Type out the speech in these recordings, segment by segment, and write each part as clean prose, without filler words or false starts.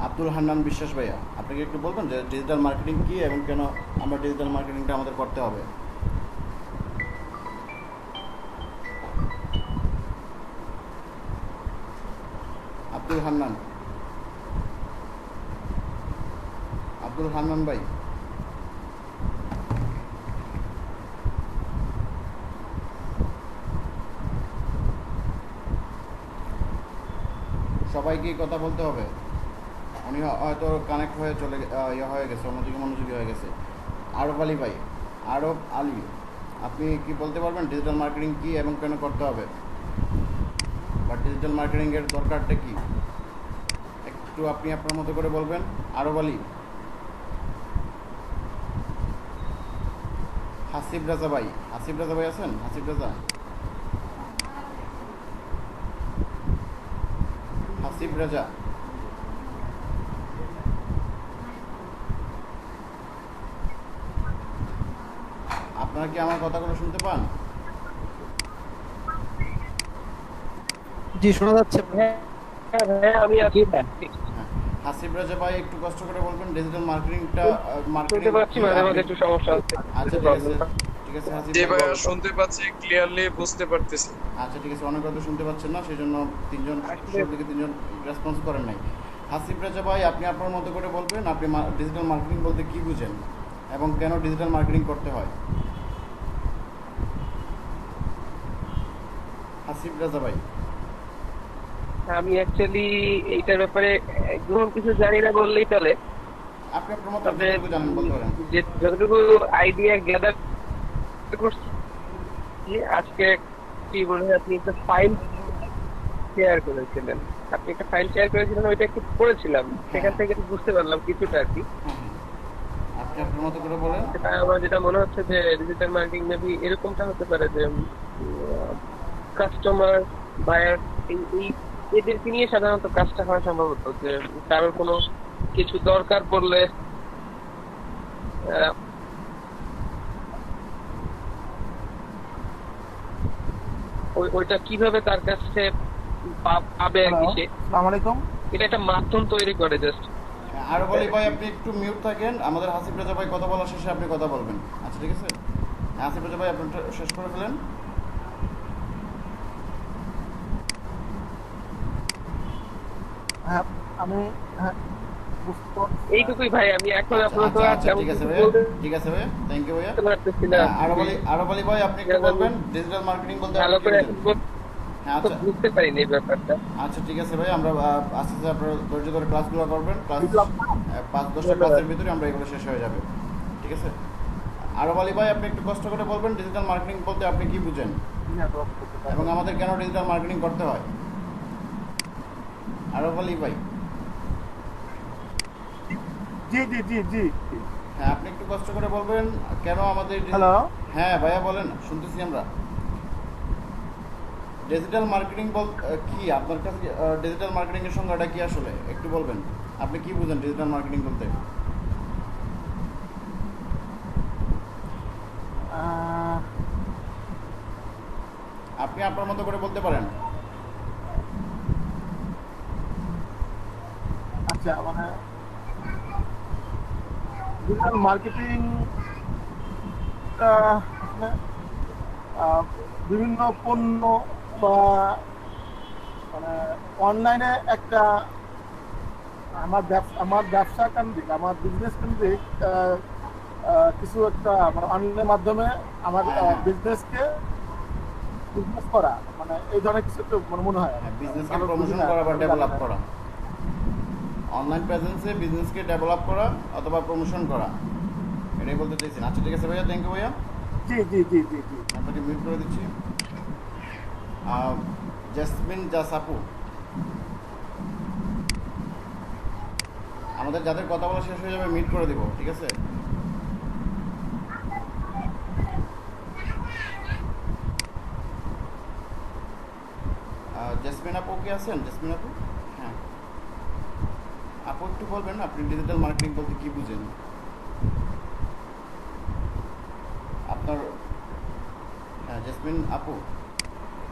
আব্দুল হান্নান বিশ্বাস ভাইয়া, আপনি কি একটু বলবেন যে ডিজিটাল মার্কেটিং কী এবং কেন আমরা ডিজিটাল মার্কেটিংটা আমাদের করতে হবে? আব্দুল হান্নান, আব্দুল হান্নান ভাই। সবাইকে কথা বলতে হবে। উনি হয়তো কানেক্ট হয়ে ইয়ে হয়ে গেছে, অন্যদিকে মনোযোগী হয়ে গেছে। আরব আলী ভাই, আরব আলী, আপনি কি বলতে পারবেন ডিজিটাল মার্কেটিং কী এবং কেন করতে হবে, বা ডিজিটাল মার্কেটিংয়ের দরকারটা কী? একটু আপনি আপনার মতো করে বলবেন। আরব আলী। হাসিব রাজা ভাই, হাসিব রাজা ভাই আছেন? হাসিব রাজা, হাসিব রাজা। আপনারা কি আমার কথাগুলো শুনতে পান? জি, শোনা যাচ্ছে ভাই। হ্যাঁ, হ্যাঁ, আমি আছি। হ্যাঁ, হ্যাঁ। হাসিব রাজা ভাই, একটু কষ্ট করে বলবেন ডিজিটাল মার্কেটিংটা, শুনতে মার্কেটিং পাচ্ছি, কি মাঝে আপনি। মাঝে একটু সমস্যা হচ্ছে। আচ্ছা ঠিক আছে, প্রবলেম। ঠিক আছে হাসিব জি ভাই। ভাইয়া, শুনতে পাচ্ছি, ক্লিয়ারলি বুঝতে পারতেছি। আচ্ছা ঠিক আছে, অনেক কথা শুনতে পাচ্ছেন না, সেই জন্য তিনজন, আসলে শুরুর দিকে তিনজন রেসপন্স করেন নাই। হাসিব রাজা ভাই, আপনি আপনার মতো করে বলবেন আপনি ডিজিটাল মার্কেটিং বলতে কী বুঝেন এবং কেন ডিজিটাল মার্কেটিং করতে হয়। হাসিব রাজা ভাই। আমি অ্যাকচুয়ালি এইটার ব্যাপারে একদম কিছু জানি না বললেই চলে। আপনি আপনার মতো তবে যতটুকু জানেন বলতে পারেন। যে যতটুকু আইডিয়া গ্যাদার করছি, আজকে কি বলে, আপনি একটা ফাইল শেয়ার করেছিলেন। আপনি একটা ফাইল শেয়ার করেছিলেন, ওইটা একটু পড়েছিলাম, হ্যাঁ, সেখান হ্যাঁ, থেকে একটু বুঝতে পারলাম কিছুটা আর কি। হ্যাঁ, হ্যাঁ, আপনি আপনার মতো করে বলেন। সেটা আমার যেটা মনে হচ্ছে যে ডিজিটাল মার্কেটিং মেবি এরকমটা হতে পারে যে কাস্টমার, বায়ার, এই এই এদেরকে নিয়ে সাধারণত কাজটা হয় সম্ভবত। যে কারোর কোনো কিছু দরকার পড়লে আহ, ওইটা কিভাবে তার কাছে পাবে আর হ্যালো, কি, সে আসসালামু আলাইকুম। এটা একটা মাধ্যম তৈরি করে জাস্ট। হ্যাঁ, আরব আলী ভাই, আপনি একটু মিউট থাকেন, আমাদের হাসিব রাজা ভাই কথা বলার শেষে আপনি কথা বলবেন। আচ্ছা ঠিক আছে। হ্যাঁ, হাসিব রাজা ভাই, আপনি শেষ করে ফেলেন। হ্যাঁ, আমি, হ্যাঁ, বুঝতে পারছি। এইটুকুই ভাই, আমি এখন আচ্ছা আপাতত আচ্ছা আর আচ্ছা, তেমন ঠিক আছে কিছু ভাইয়া, বলতে ঠিক আছে ভাইয়া, থ্যাংক ইউ ভাইয়া। পারতেছি না। হ্যাঁ, আরব যদি আলী, আরব আলী ভাই, আপনি একটু আমি বলবেন ডিজিটাল মার্কেটিং বলতে আপনি ভালো কি করে বুঝেন। এখন হ্যাঁ তো আচ্ছা, বুঝতে পারিনি এই ব্যাপারটা। আচ্ছা ঠিক আছে ভাই, আমরা আস্তে আস্তে আপনারা ধৈর্য ধরে ক্লাসগুলো করবেন। ক্লাস বিপ্লব, 5-10টা ধন্যবাদ। ক্লাসের ভিতরে আমরা এগুলো শেষ হয়ে যাবে। ঠিক আছে। আরব আলী ভাই, আপনি একটু কষ্ট করে বলবেন ডিজিটাল মার্কেটিং বলতে আপনি কি বুঝেন নেটওয়ার্ক করতে এবং পারবো। আমাদের কেন ডিজিটাল মার্কেটিং করতে হয়। আরব আলী ভাই। জি, জি, জি, জি। হ্যাঁ, আপনি একটু কষ্ট করে বলবেন কেন আমাদের হ্যালো। হ্যাঁ ভাইয়া বলেন, শুনতেছি আমরা। ডিজিটাল মার্কেটিং কি আপনার কাছে, ডিজিটাল মার্কেটিং এর সংজ্ঞাটা কি আসলে একটু বলবেন। আপনি কি বুঝেন ডিজিটাল মার্কেটিং বলতে? আহ, আপনি আপনার মতো করে বলতে পারেন। আচ্ছা, মানে ডিজিটাল মার্কেটিং আসলে বিভিন্ন পণ্য বা মানে অনলাইনে একটা আমার ব্যবসা কেন্দ্রিক, আমার বিজনেস কেন্দ্রিক কিছু একটা মানে অনলাইনের মাধ্যমে আমার হ্যাঁ, হ্যাঁ, বিজনেসকে বিজনেস করা, মানে এই ধরনের কিছু একটু মনে হয় আর হ্যাঁ, কি। বিজনেসকে ভালো বুঝি প্রমোশন না, করা বা আমি জানি ডেভেলপ না। করা, অনলাইন প্রেজেন্সে বিজনেসকে ডেভেলপ করা অথবা প্রমোশন করা, এটাই বলতে চাইছেন। আচ্ছা ঠিক আছে ভাইয়া, থ্যাংক ইউ ভাইয়া। জি, জি, জি, জি, জি। আপনাকে মিউট করে দিচ্ছি। আহ, জেসমিন জাসাপু, আমাদের যাদের কথা বলা শেষ হয়ে যাবে মিট করে দিব, ঠিক আছে। জেসমিন আপু কি আছেন? জেসমিন আপু, হ্যাঁ আপু, একটু বলবেন আপনি ডিজিটাল মার্কেটিং বলতে কি বুঝেন আপনার। হ্যাঁ জেসমিন আপু,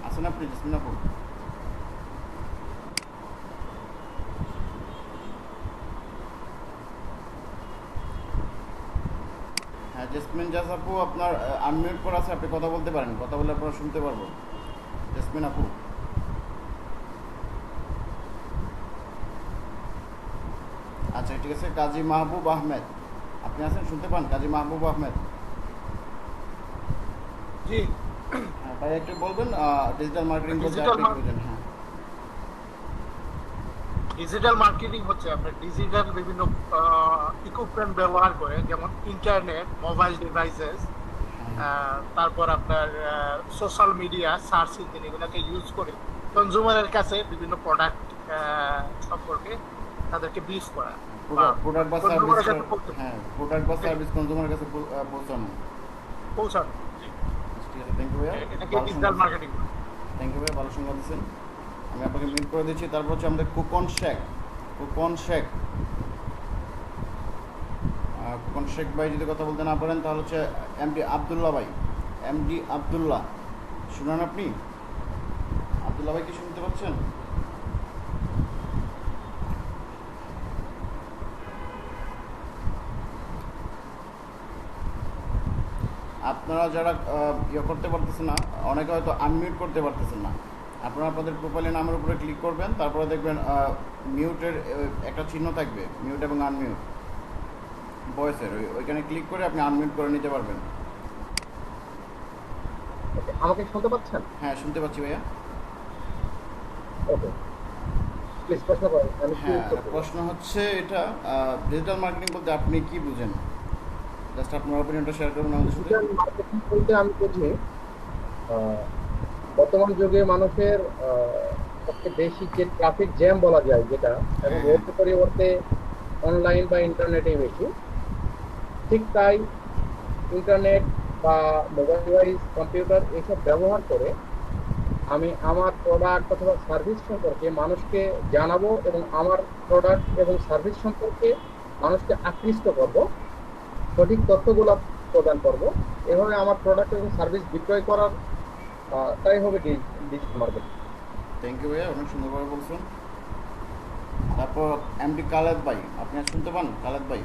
আছেন আপনি? জেসমিন আপু, জেসমিন জাস আপু আপনার আনমিউট করা আছে, আপনি কথা বলতে পারেন, কথা বলে আপনারা শুনতে পারবো। জেসমিন আপু, আচ্ছা ঠিক আছে। কাজী মাহবুব আহমেদ, আপনি আছেন, শুনতে পান? কাজী মাহবুব আহমেদ, জি, হ্যাঁ ভাই একটু বলবেন ডিজিটাল মার্কেটিং বলতে Digital আপনি কি বুঝেন? হ্যাঁ ডিজিটাল মার্কেটিং হচ্ছে আপনার ডিজিটাল বিভিন্ন ইকুইপমেন্ট ব্যবহার করে, যেমন ইন্টারনেট, মোবাইল ডিভাইসেস, তারপর আপনার সোশ্যাল মিডিয়া, সার্চ ইঞ্জিন, এগুলোকে ইউজ করে কনজিউমারের কাছে বিভিন্ন প্রোডাক্ট সম্পর্কে তাদেরকে ব্রিফ করা, প্রোডাক্ট বা কনজিউমারের সার্ভিস, কাছে হ্যাঁ প্রোডাক্ট বা সার্ভিস কনজিউমারের কাছে পৌঁছানো। পৌঁছানো। ঠিক আছে, থ্যাংক ইউ ভাইয়া, এটাকে ডিজিটাল মার্কেটিং। থ্যাংক ইউ ভাইয়া, ভালো সংবাদ দিচ্ছেন। আমি আপনাকে মিট করে দিচ্ছি। তারপর হচ্ছে আমাদের coupon Sheikh, coupon Sheikh, coupon Sheikh ভাই যদি কথা বলতে না পারেন তাহলে হচ্ছে এমডি আবদুল্লাহ ভাই, এমডি আবদুল্লাহ, শুনান আপনি? আবদুল্লাহ ভাই কি শুনতে পাচ্ছেন? আপনারা যারা ইয়ে করতে পারতেছেন না, অনেকে হয়তো আনমিউট করতে পারতেছেন না, আপনারা আপনাদের প্রোফাইলের নামের উপরে ক্লিক করবেন, তারপরে দেখবেন মিউটের একটা চিহ্ন থাকবে, মিউট এবং আনমিউট ভয়েসের, ওইখানে ক্লিক করে আপনি আনমিউট করে নিতে পারবেন। আমাকে শুনতে পাচ্ছেন? হ্যাঁ শুনতে পাচ্ছি ভাইয়া। ওকে, প্লিজ প্রশ্ন করেন, আমি কি হ্যাঁ উত্তর দেব? প্রশ্ন হচ্ছে এটা, ডিজিটাল মার্কেটিং বলতে আপনি কি বুঝেন? জাস্ট আপনার অপিনিয়নটা শেয়ার করুন আমাদের সাথে। ডিজিটাল মার্কেটিং বলতে আমি বুঝি আহ, বর্তমান যুগে মানুষের সবচেয়ে বেশি যে ট্রাফিক জ্যাম বলা যায় যেটা, এবং রোডের পরিবর্তে অনলাইন বা ইন্টারনেটে বেশি, ঠিক তাই ইন্টারনেট বা মোবাইল ডিভাইস, কম্পিউটার এসব ব্যবহার করে আমি আমার প্রোডাক্ট অথবা সার্ভিস সম্পর্কে মানুষকে জানাবো, এবং আমার প্রোডাক্ট এবং সার্ভিস সম্পর্কে মানুষকে আকৃষ্ট করব, সঠিক তথ্যগুলো প্রদান করব। এভাবে আমার প্রোডাক্ট এবং সার্ভিস বিক্রয় করার তাই হবে ডিজিটাল মার্কেটিং। থ্যাংক ইউ ভাইয়া, অনেক সুন্দরভাবে বলছেন। তারপর এমডি খালেদ ভাই, আপনি আর শুনতে পান? খালেদ ভাই,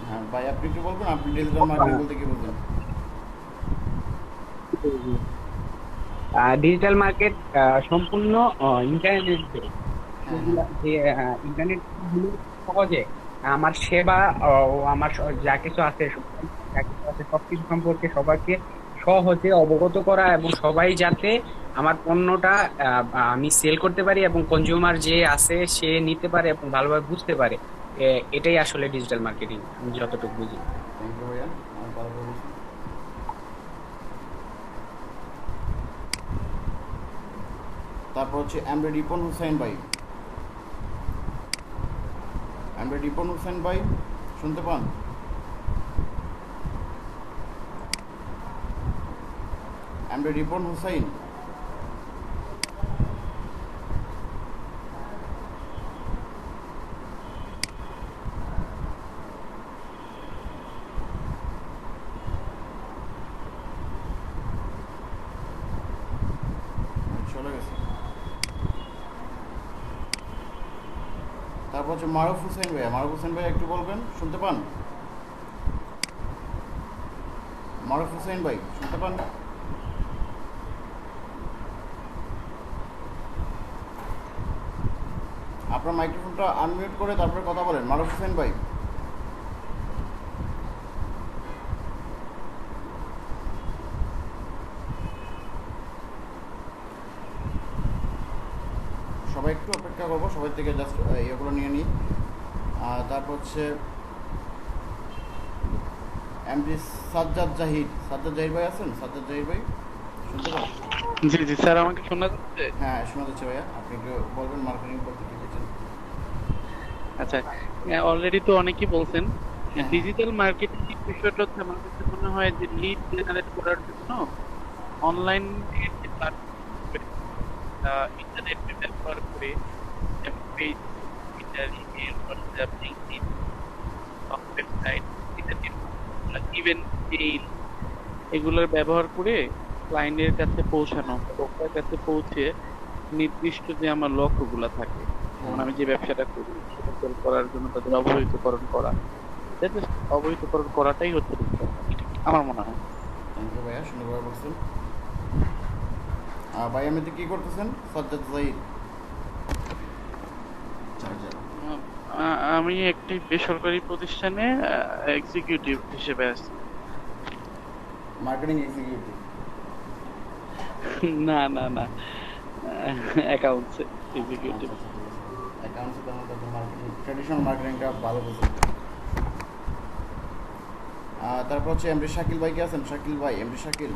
হ্যাঁ ভাই আপনি একটু বলবেন আপনি ডিজিটাল মার্কেটিং বলতে কি বুঝেন? ডিজিটাল মার্কেট সম্পূর্ণ ইন্টারনেট বেস। যে ইন্টারনেট সহজে আমার সেবা ও আমার যা কিছু আছে সবকিছু সম্পর্কে সবাইকে সহজে অবগত করা, এবং সবাই যাতে আমার পণ্যটা আমি সেল করতে পারি এবং কনজিউমার যে আছে সে নিতে পারে এবং ভালোভাবে বুঝতে পারে। এটাই আসলে ডিজিটাল মার্কেটিং আমি যতটুকু বুঝি। থ্যাংক ইউ ভাইয়া, অনেক ভালো করে বলছেন। তারপর হচ্ছে এমডি রিপন হুসাইন ভাই, এমডি রিপন হুসাইন ভাই শুনতে পান? এমডি রিপন হুসাইন, চলে গেছে। তারপর হচ্ছে মারুফ হুসাইন ভাইয়া, মারুফ হুসাইন ভাই একটু বলবেন, শুনতে পান? মারুফ হুসাইন ভাই শুনতে পান? আপনার মাইক্রোফোনটা আনমিউট করে তারপরে কথা বলেন, মারুফ হুসাইন ভাই। সবাই একটু অপেক্ষা করবো, সবাই থেকে জাস্ট ইয়েগুলো নিয়ে নিই। তারপর হচ্ছে এমডি সাজ্জাদ জাহিদ, সাজ্জাদ জাহিদ ভাই আছেন? সাজ্জাদ জাহিদ ভাই শুনতে পান? জি জি স্যার, আমাকে শোনা যাচ্ছে? হ্যাঁ শোনা যাচ্ছে ভাইয়া, আপনি একটু বলবেন মার্কেটিং করতে কি বুঝছেন? আচ্ছা, অলরেডি তো অনেকেই বলছেন। হ্যাঁ। ডিজিটাল মার্কেটিং বিষয়টা হচ্ছে আমার কাছে মনে হয় যে লিড জেনারেট করার জন্য অনলাইন যে প্ল্যাটফর্ম, ইন্টারনেট ব্যবহার করে, যেমন Facebook, Twitter, email, WhatsApp, LinkedIn, website, even mail, এগুলোর ব্যবহার করে ক্লায়েন্টের কাছে পৌঁছানো, লোকের কাছে পৌঁছে নির্দিষ্ট যে আমার লক্ষ্যগুলো থাকে যেমন আমি যে ব্যবসাটা করি সেটা সেল করার জন্য তাদের অবহিতকরণ করা, তাদের অবহিতকরণ করাটাই হচ্ছে ডিজিটাল মার্কেটিং আমার মনে হয়। থ্যাংক ইউ ভাইয়া, সুন্দরভাবে বলছেন। ভাই এমনিতে কি করতেছেন? সজ্জাদ জাহিদ চার্জার। আমি একটি বেসরকারি প্রতিষ্ঠানে এক্সিকিউটিভ হিসেবে আছি। Marketing executive. না না না, অ্যাকাউন্টস এক্সিকিউটিভ। অ্যাকাউন্টসে তেমন তো মার্কেটিং, ট্র্যাডিশনাল মার্কেটিংটা ভালো বুঝেন। তারপর হচ্ছে এমডি শাকিল ভাই, কে আছেন? শাকিল ভাই, এমডি শাকিল,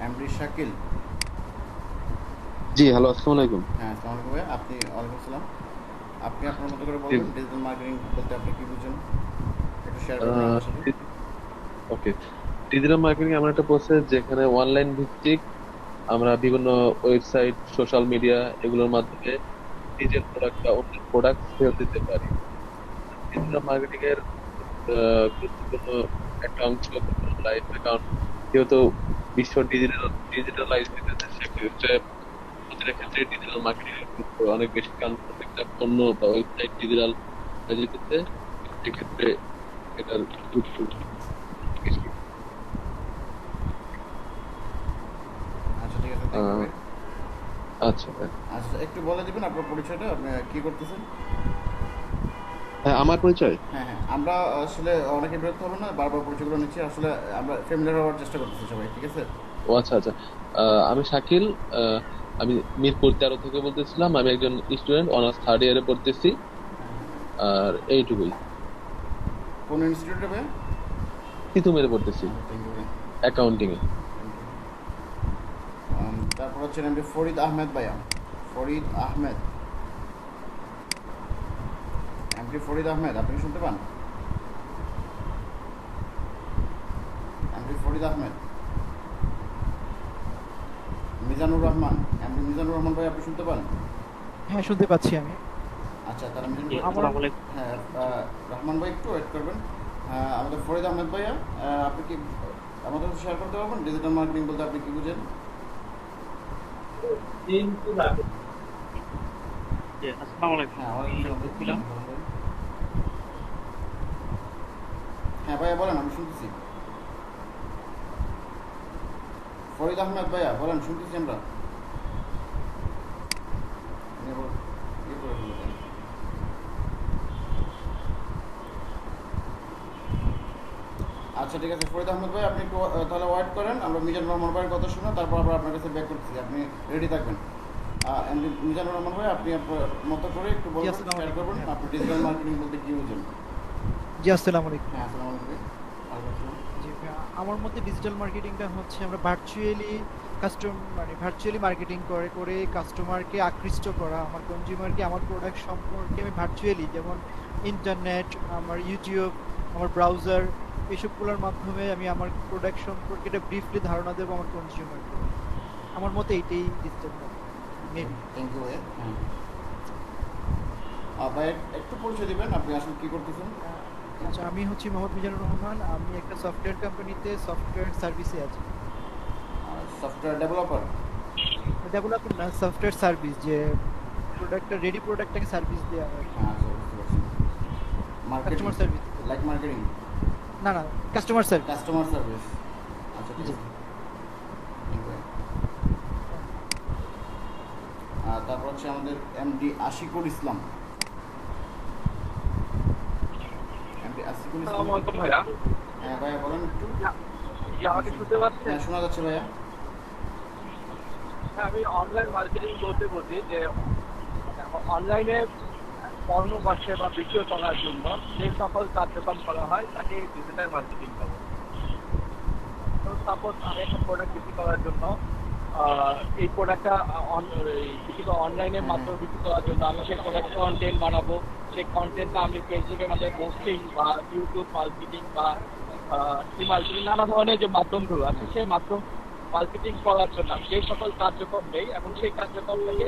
এমডি শাকিল। জি হ্যালো, আসসালামু আলাইকুম। হ্যাঁ, আসসালামু আলাইকুম ভাই। আপনি? ওয়ালাইকুম আসসালাম। আপনি আপনার মতো করে বলবেন ডিজিটাল মার্কেটিং বলতে আপনি কি বুঝেন, একটু শেয়ার করবেন আমার সাথে। ওকে, ডিজিটাল মার্কেটিং এমন একটা প্রসেস যেখানে অনলাইন ভিত্তিক আমরা বিভিন্ন ওয়েবসাইট, সোশ্যাল মিডিয়া এগুলোর মাধ্যমে নিজের প্রোডাক্ট বা অন্যের প্রোডাক্ট ফেরত দিতে পারি। ডিজিটাল মার্কেটিং এর গুরুত্বপূর্ণ একটা অংশ লাইভ অ্যাকাউন্ট, যেহেতু বিশ্ব ডিজিটালাইজ হইতেছে সেক্ষেত্রে প্রতিটা ক্ষেত্রে ডিজিটাল মার্কেটিং এর গুরুত্ব অনেক বেশি, কারণ প্রত্যেকটা পণ্য বা ওয়েবসাইট ডিজিটাল হয়ে যেতেছে, সেক্ষেত্রে এটার গুরুত্ব বেশি। আচ্ছা ঠিক আছে, থ্যাংক ইউ ভাই। আচ্ছা আচ্ছা, একটু বলে দিবেন আপনার পরিচয়টা, আপনি কি করতেছেন? হ্যাঁ, আমার পরিচয়। হ্যাঁ হ্যাঁ, আমরা আসলে অনেকে বিরক্ত হবে না, বারবার পরিচয়গুলো নিচ্ছি, আসলে আমরা ফ্যামিলিয়ার হওয়ার চেষ্টা করতেছি সবাই, ঠিক আছে? ও আচ্ছা আচ্ছা, আমি শাকিল। আমি মিরপুর 13 থেকে বলতেছিলাম। আমি একজন স্টুডেন্ট, অনার্স 3rd ইয়ারে পড়তেছি। আর এইটুকুই। কোন ইনস্টিটিউটে ভাই? তিতুমিরে পড়তেছি, থ্যাংক ইউ ভাই। অ্যাকাউন্টিং এ। তারপর হচ্ছে এমডি ফরিদ আহমেদ ভাইয়া, ফরিদ আহমেদ, এমডি ফরিদ আহমেদ, আপনি কি শুনতে পান? এমডি ফরিদ আহমেদ। মিজানুর রহমান, এমডি মিজানুর রহমান ভাই, আপনি শুনতে পান? হ্যাঁ, শুনতে পাচ্ছি আমি। আচ্ছা, তাহলে মিজানুর আসসালামু আলাইকুম। হ্যাঁ, রহমান ভাই একটু ওয়েট করবেন। আমাদের ফরিদ আহমেদ ভাইয়া, আপনি কি আমাদের সাথে শেয়ার করতে পারবেন ডিজিটাল মার্কেটিং বলতে আপনি কি বুঝেন? জি, আসসালামু আলাইকুম। হ্যাঁ, আমি বলছিলাম হ্যাঁ ভাইয়া বলেন, আমি শুনতেছি। ফরিদ আহমেদ ভাইয়া বলেন, শুনতেছি আমরা। আপনি আবার ইয়ে করে ফেললেন। আচ্ছা ঠিক আছে ফরিদ আহমেদ ভাই, আপনি একটু তাহলে ওয়েট করেন, আমরা মিজানুর রহমান ভাইয়ের কথা শুনে তারপর আবার আপনার কাছে ব্যাক করতেছি, আপনি রেডি থাকবেন। মিজানুর রহমান ভাই, আপনি আপনার মতো করে একটু বলবেন, আসসালামু শেয়ার আলাইকুম। করবেন আপনি ডিজিটাল মার্কেটিং বলতে কি বুঝেন। জি, আসসালামু আলাইকুম। হ্যাঁ, আসসালামু আলাইকুম ভাই। ওয়ালাইকুম আসসালাম। জি, আমার মতে ডিজিটাল মার্কেটিংটা হচ্ছে আমরা ভার্চুয়ালি মার্কেটিং করে করে কাস্টমারকে আকৃষ্ট করা, আমার কনজিউমারকে আমার প্রোডাক্ট সম্পর্কে আমি ভার্চুয়ালি, যেমন ইন্টারনেট, আমার ইউটিউব, আমার ব্রাউজার, এসবগুলোর মাধ্যমে আমি আমার প্রোডাক্ট সম্পর্কে একটা ব্রিফলি ধারণা দেবো আমার কনজিউমারকে। আমার মতে এইটাই ডিজিটাল মার্কেটিং। থ্যাংক ইউ ভাই। হ্যাঁ ভাই, একটু পরিচয় দিবেন, আপনি আসলে কি করতেছেন? আচ্ছা, আমি হচ্ছি মোহাম্মদ মিজানুর রহমান। আমি একটা সফটওয়্যার কোম্পানিতে সফটওয়্যার সার্ভিসে আছি। Software developer. ডেভেলপমেন্ট না, সফটওয়্যার সার্ভিস, যে প্রোডাক্টটা রেডি প্রোডাক্টটাকে সার্ভিস দেওয়া হয়। হ্যাঁ আচ্ছা, বুঝতে পারছি। Marketing, customer service. Like marketing, না না, কাস্টমার সার্ভিস। Customer service. আচ্ছা ঠিক জি। আছে। Thank you, ভাই। তারপর হচ্ছে আমাদের এমডি আশিকুল ইসলাম, এমডি আশিকুল ইসলাম। আসসালামু আলাইকুম ভাইয়া। হ্যাঁ ভাইয়া বলেন একটু। কি আমাকে শুনতে পাচ্ছেন? হ্যাঁ, শোনা যাচ্ছে ভাইয়া। হ্যাঁ, আমি অনলাইন মার্কেটিং বলতে বুঝি যে অনলাইনে পণ্য বা সেবা বিক্রি করার জন্য যে সকল কার্যক্রম করা হয় তাকে ডিজিটাল মার্কেটিং বলে। সাপোজ আমি একটা প্রোডাক্ট বিক্রি করার জন্য এই প্রোডাক্টটা অনলাইনের মাধ্যমে বিক্রি করার জন্য আমি সেই প্রোডাক্ট কন্টেন্ট বানাবো। সেই কন্টেন্টটা আমি ফেসবুকের মধ্যে পোস্টিং বা ইউটিউব মার্কেটিং বা মার্কেটিং, নানা ধরনের যে মাধ্যমগুলো আছে সেই মাধ্যম মার্কেটিং করার জন্য আমি যে সকল কার্যক্রম নেই এবং সেই কার্যক্রমটাকে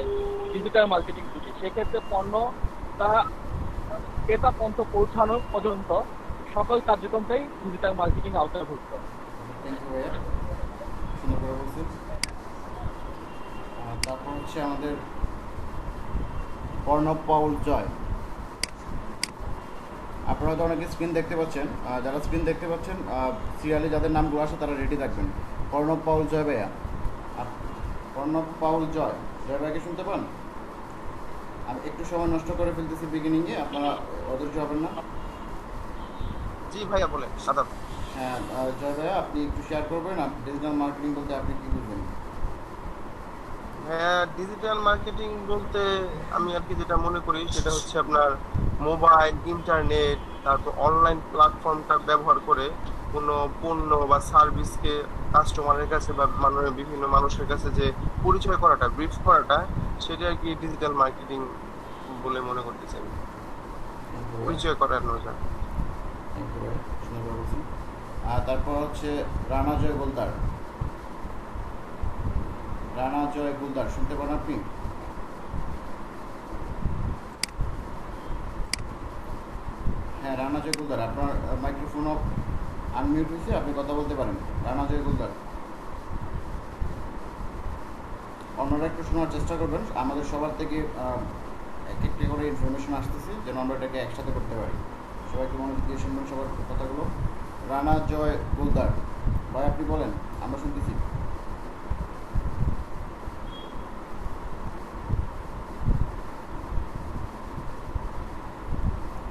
ডিজিটাল মার্কেটিং বুঝি। সেক্ষেত্রে পণ্যটা ক্রেতা পর্যন্ত পৌঁছানো পর্যন্ত সকল কার্যক্রমটাই ডিজিটাল মার্কেটিং আওতাভুক্ত। থ্যাংক ইউ ভাইয়া, সুন্দর করে বলছেন। তারপর হচ্ছে আমাদের কর্ণব পাউল জয়। আপনারা তো অনেকে স্ক্রিন দেখতে পাচ্ছেন, যারা স্ক্রিন দেখতে পাচ্ছেন সিরিয়ালে যাদের নামগুলো আসে তারা রেডি থাকবেন। কর্ণব পাউল জয় ভাইয়া, কর্ণব পাউল জয়, জয় ভাইকে শুনতে পান? আমি একটু সময় নষ্ট করে ফেলতেছি বিগিনিংয়ে, আপনারা অধৈর্য হবেন না। জি ভাইয়া বলেন সাদাত। হ্যাঁ জয় ভাইয়া, আপনি একটু শেয়ার করবেন ডিজিটাল মার্কেটিং বলতে আপনি কী বুঝবেন? হ্যাঁ, ডিজিটাল মার্কেটিং বলতে আমি আর কি যেটা মনে করি সেটা হচ্ছে আপনার মোবাইল, ইন্টারনেট, তারপর অনলাইন প্ল্যাটফর্মটা ব্যবহার করে কোনো পণ্য বা সার্ভিসকে কাস্টমারের কাছে বা বিভিন্ন মানুষের কাছে যে পরিচয় করাটা, ব্রিফ করাটা, সেটা আর কি ডিজিটাল মার্কেটিং বলে মনে করতেছি আমি। পরিচয় করানো যায়। আর তারপর হচ্ছে রানা জয় গোলদার, রানা জয় গোলদার শুনতে পান আপনি? হ্যাঁ রানা জয় গোলদার, আপনার মাইক্রোফোন অফ আনমিউট হয়েছে, আপনি কথা বলতে পারেন। রানা জয় গোলদার, অন্যরা একটু শোনার চেষ্টা করবেন, আমাদের সবার থেকে এক একটি করে ইনফরমেশন আসতেছে যেন আমরা এটাকে একসাথে করতে পারি। সবাইকে মনোযোগ দিয়ে শুনবেন সবার কথাগুলো। রানা জয় গোলদার ভাই আপনি বলেন, আমরা শুনতেছি।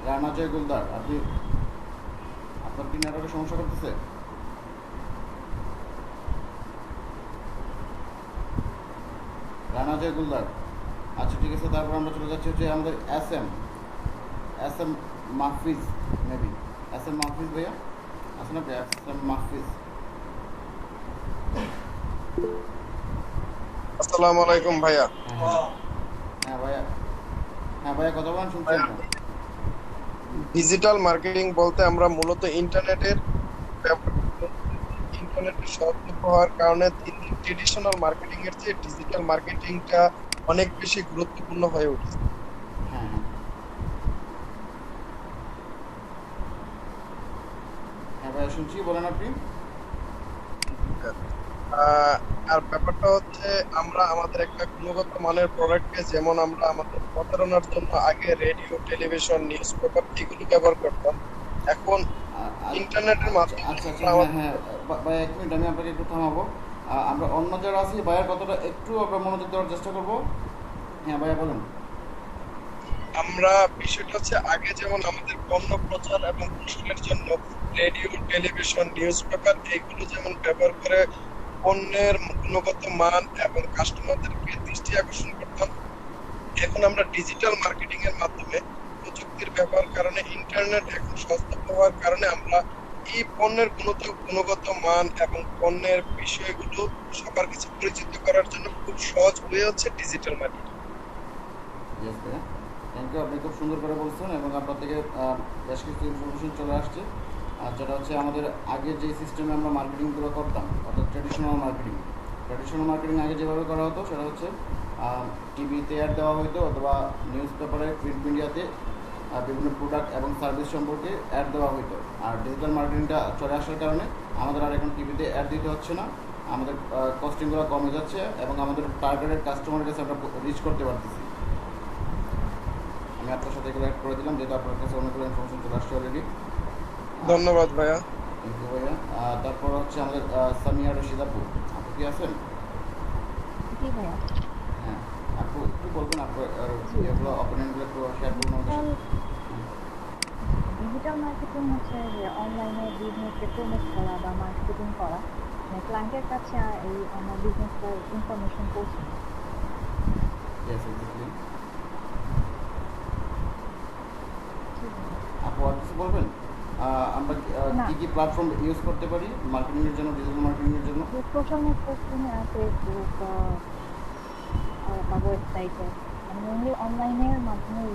রানা জয় গোলদার, আপনি আপনার কি নেটওয়ার্কের সমস্যা করতেছে? রানা জয় গোলদার, আচ্ছা ঠিক আছে। তারপর আমরা চলে যাচ্ছি হচ্ছে আমাদের S M Mahfiz, maybe S M Mahfiz ভাইয়া আছেন আপনি? S M Mahfiz. আসসালামু আলাইকুম ভাইয়া। হ্যাঁ ভাইয়া, হ্যাঁ ভাইয়া কথা বলেন, শুনছেন না? ডিজিটাল মার্কেটিং বলতে আমরা মূলত ইন্টারনেটের সহজ হওয়ার কারণে ট্রেডিশনাল মার্কেটিং এর চেয়ে ডিজিটাল মার্কেটিংটা অনেক বেশি গুরুত্বপূর্ণ হয়ে উঠেছে। হ্যাঁ হ্যাঁ হ্যাঁ ভাইয়া শুনছি, বলেন আপনি। আর ব্যাপারটা হচ্ছে আমরা আমাদের একটা গুণগত মানের প্রোডাক্টকে, যেমন আমরা আমাদের প্রচারণার জন্য আগে রেডিও, টেলিভিশন, নিউজ পেপার এগুলো ব্যবহার করতাম, এখন ইন্টারনেটের মাধ্যমে। আচ্ছা আচ্ছা হ্যাঁ হ্যাঁ ভাই এক মিনিট, আমি আপনাকে একটু থামাবো। আমরা অন্য যারা আছি ভাইয়ার কথাটা একটু আমরা মনোযোগ দেওয়ার চেষ্টা করবো। হ্যাঁ ভাইয়া বলেন। আমরা বিষয়টা হচ্ছে আগে যেমন আমাদের পণ্য প্রচার এবং প্রসারের জন্য রেডিও, টেলিভিশন, নিউজ পেপার এগুলো যেমন ব্যবহার করে পণ্যের গুণগত মান এবং কাস্টমারদেরকে দৃষ্টি আকর্ষণ করতাম, এখন আমরা ডিজিটাল মার্কেটিং এর মাধ্যমে প্রযুক্তির ব্যবহার কারণে, ইন্টারনেট এখন সস্তা হওয়ার কারণে আমরা এই পণ্যের গুণগত মান এবং পণ্যের বিষয়গুলো সবার কাছে পরিচিত করার জন্য খুব সহজ হয়ে হচ্ছে ডিজিটাল মার্কেটিং। ইয়েস ভাইয়া, থ্যাংক ইউ, আপনি খুব সুন্দর করে বলছেন এবং আপনার থেকে বেশ কিছু ইনফরমেশন চলে আসছে। আর যেটা হচ্ছে আমাদের আগে যে সিস্টেমে আমরা মার্কেটিংগুলো করতাম, অর্থাৎ ট্র্যাডিশনাল মার্কেটিং আগে যেভাবে করা হতো সেটা হচ্ছে টিভিতে অ্যাড দেওয়া হতো অথবা নিউজ পেপারে, প্রিন্ট মিডিয়াতে বিভিন্ন প্রোডাক্ট এবং সার্ভিস সম্পর্কে অ্যাড দেওয়া হতো। আর ডিজিটাল মার্কেটিংটা চলে আসার কারণে আমাদের আর এখন টিভিতে অ্যাড দিতে হচ্ছে না, আমাদের কস্টিংগুলো কমে যাচ্ছে এবং আমাদের টার্গেটেড কাস্টমারের কাছে আমরা রিচ করতে পারতেছি। আমি আপনার সাথে এগুলো অ্যাড করে দিলাম যেহেতু আপনার কাছে অনেকগুলো ইনফরমেশন চলে আসছে অলরেডি। ধন্যবাদ ভাইয়া। থ্যাংক ইউ ভাইয়া। তারপর হচ্ছে আমাদের সামিয়া রশিদ আপু, আপু কি আছেন? জি ভাইয়া। হ্যাঁ আপু একটু বলবেন আপনার এগুলো অপিনিয়নগুলো একটু শেয়ার করুন আমাদের। ডিজিটাল মার্কেটিং হচ্ছে যে অনলাইনে বিজনেসকে প্রমোট করা বা মার্কেটিং করা, মানে ক্লায়েন্টের কাছে এই আমার বিজনেসটার ইনফরমেশন পৌঁছে। আপু আর কিছু বলবেন? আমরা কি কি প্ল্যাটফর্ম ইউজ করতে পারি মার্কেটিংয়ের জন্য, ডিজিটাল মার্কেটিংয়ের জন্য? সোশ্যাল নেটওয়ার্কিং, ফেসবুক বা ওয়েবসাইটে, মানে মেনলি অনলাইনের মাধ্যমেই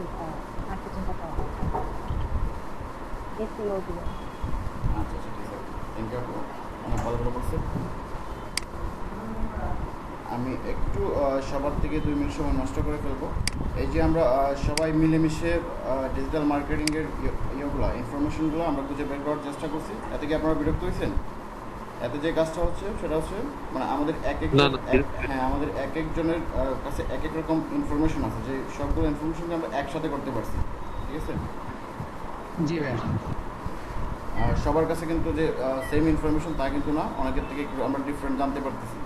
মার্কেটিংটা করা হয়। এসইও দিয়ে। আচ্ছা আচ্ছা ঠিক আছে, থ্যাংক ইউ আপু, অনেক ভালো করে বলছেন। আমি একটু সবার থেকে 2 মিনিট সময় নষ্ট করে ফেলবো। এই যে আমরা সবাই মিলেমিশে ডিজিটাল মার্কেটিংয়ের ইয়েগুলো, ইনফরমেশনগুলো আমরা খুঁজে বের করার চেষ্টা করছি, এতে কি আপনারা বিরক্ত হয়েছেন? এতে যে কাজটা হচ্ছে সেটা হচ্ছে মানে আমাদের না, না, হ্যাঁ আমাদের এক একজনের কাছে এক এক রকম ইনফরমেশন আছে, যে সবগুলো ইনফরমেশনকে আমরা একসাথে করতে পারছি, ঠিক আছে? জি ভাই। আর সবার কাছে কিন্তু যে সেম ইনফরমেশন তা কিন্তু না, অনেকের থেকে একটু আমরা ডিফারেন্ট জানতে পারতেছি।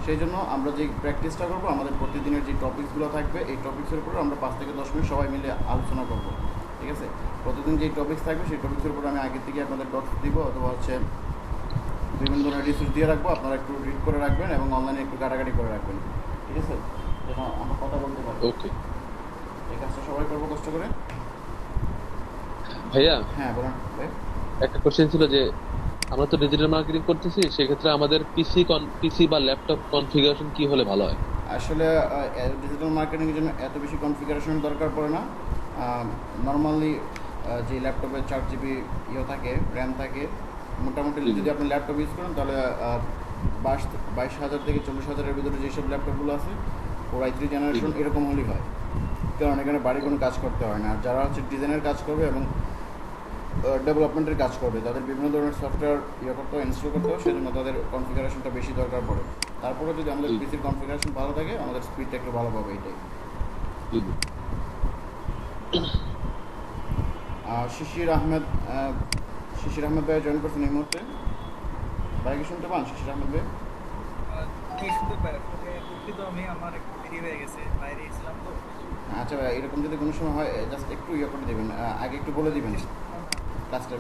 সেই জন্য আমরা যে প্র্যাকটিসটা করবো, আমাদের প্রতিদিনের যে টপিকসগুলো থাকবে এই টপিক্সের উপরে আমরা 5 থেকে 10 মিনিট সবাই মিলে আলোচনা করবো, ঠিক আছে? প্রতিদিন যে টপিক্স থাকবে সেই টপিক্সের উপরে আমি আগে থেকে আপনাদের ডটস দিব, অথবা হচ্ছে বিভিন্ন ধরনের রিসোর্স দিয়ে রাখবো, আপনারা একটু রিড করে রাখবেন এবং অনলাইনে একটু ঘাটাঘাটি করে রাখবেন, ঠিক আছে? যেন আমরা কথা বলতে পারবো। ওকে এই কাজটা সবাই করবো কষ্ট করে। ভাইয়া, হ্যাঁ বলুন ভাই। একটা কোশ্চেন ছিল যে আমরা তো ডিজিটাল মার্কেটিং করতেছি, সেক্ষেত্রে আমাদের পিসি বা ল্যাপটপ কনফিগারেশন কি হলে ভালো হয়? আসলে ডিজিটাল মার্কেটিংয়ের জন্য এত বেশি কনফিগারেশন দরকার পড়ে না। নর্মালি যে ল্যাপটপে 4 GB ইয়ে থাকে, র্যাম থাকে, মোটামুটি যদি আপনি ল্যাপটপ ইউজ করেন তাহলে 22,000 থেকে 40,000-এর ভিতরে যেসব ল্যাপটপগুলো আছে ওরা 3 জেনারেশন এরকম হলেই হয়, কারণ এখানে বাড়ি কোনো কাজ করতে হয় না। আর যারা হচ্ছে ডিজাইনের কাজ করবে এবং ডেভেলপমেন্টের কাজ করবে, তাদের বিভিন্ন ধরনের সফটওয়্যার ইয়ে করতে হয়, ইনস্টল করতে হয়, সেজন্য তাদের কনফিগারেশনটা বেশি দরকার পড়ে। তারপরে যদি আমাদের পিসির কনফিগারেশন ভালো থাকে, আমাদের স্পিডটা একটু ভালো পাবে, এটাই। শিশির আহমেদ ভাই জয়েন করছেন এই মুহূর্তে। ভাই কি শুনতে পান শিশির আহমেদ ভাই? আচ্ছা ভাই, এরকম যদি কোনো সময় হয় জাস্ট একটু ইয়ে করে দেবেন, আগে একটু বলে দিবেন কাজটা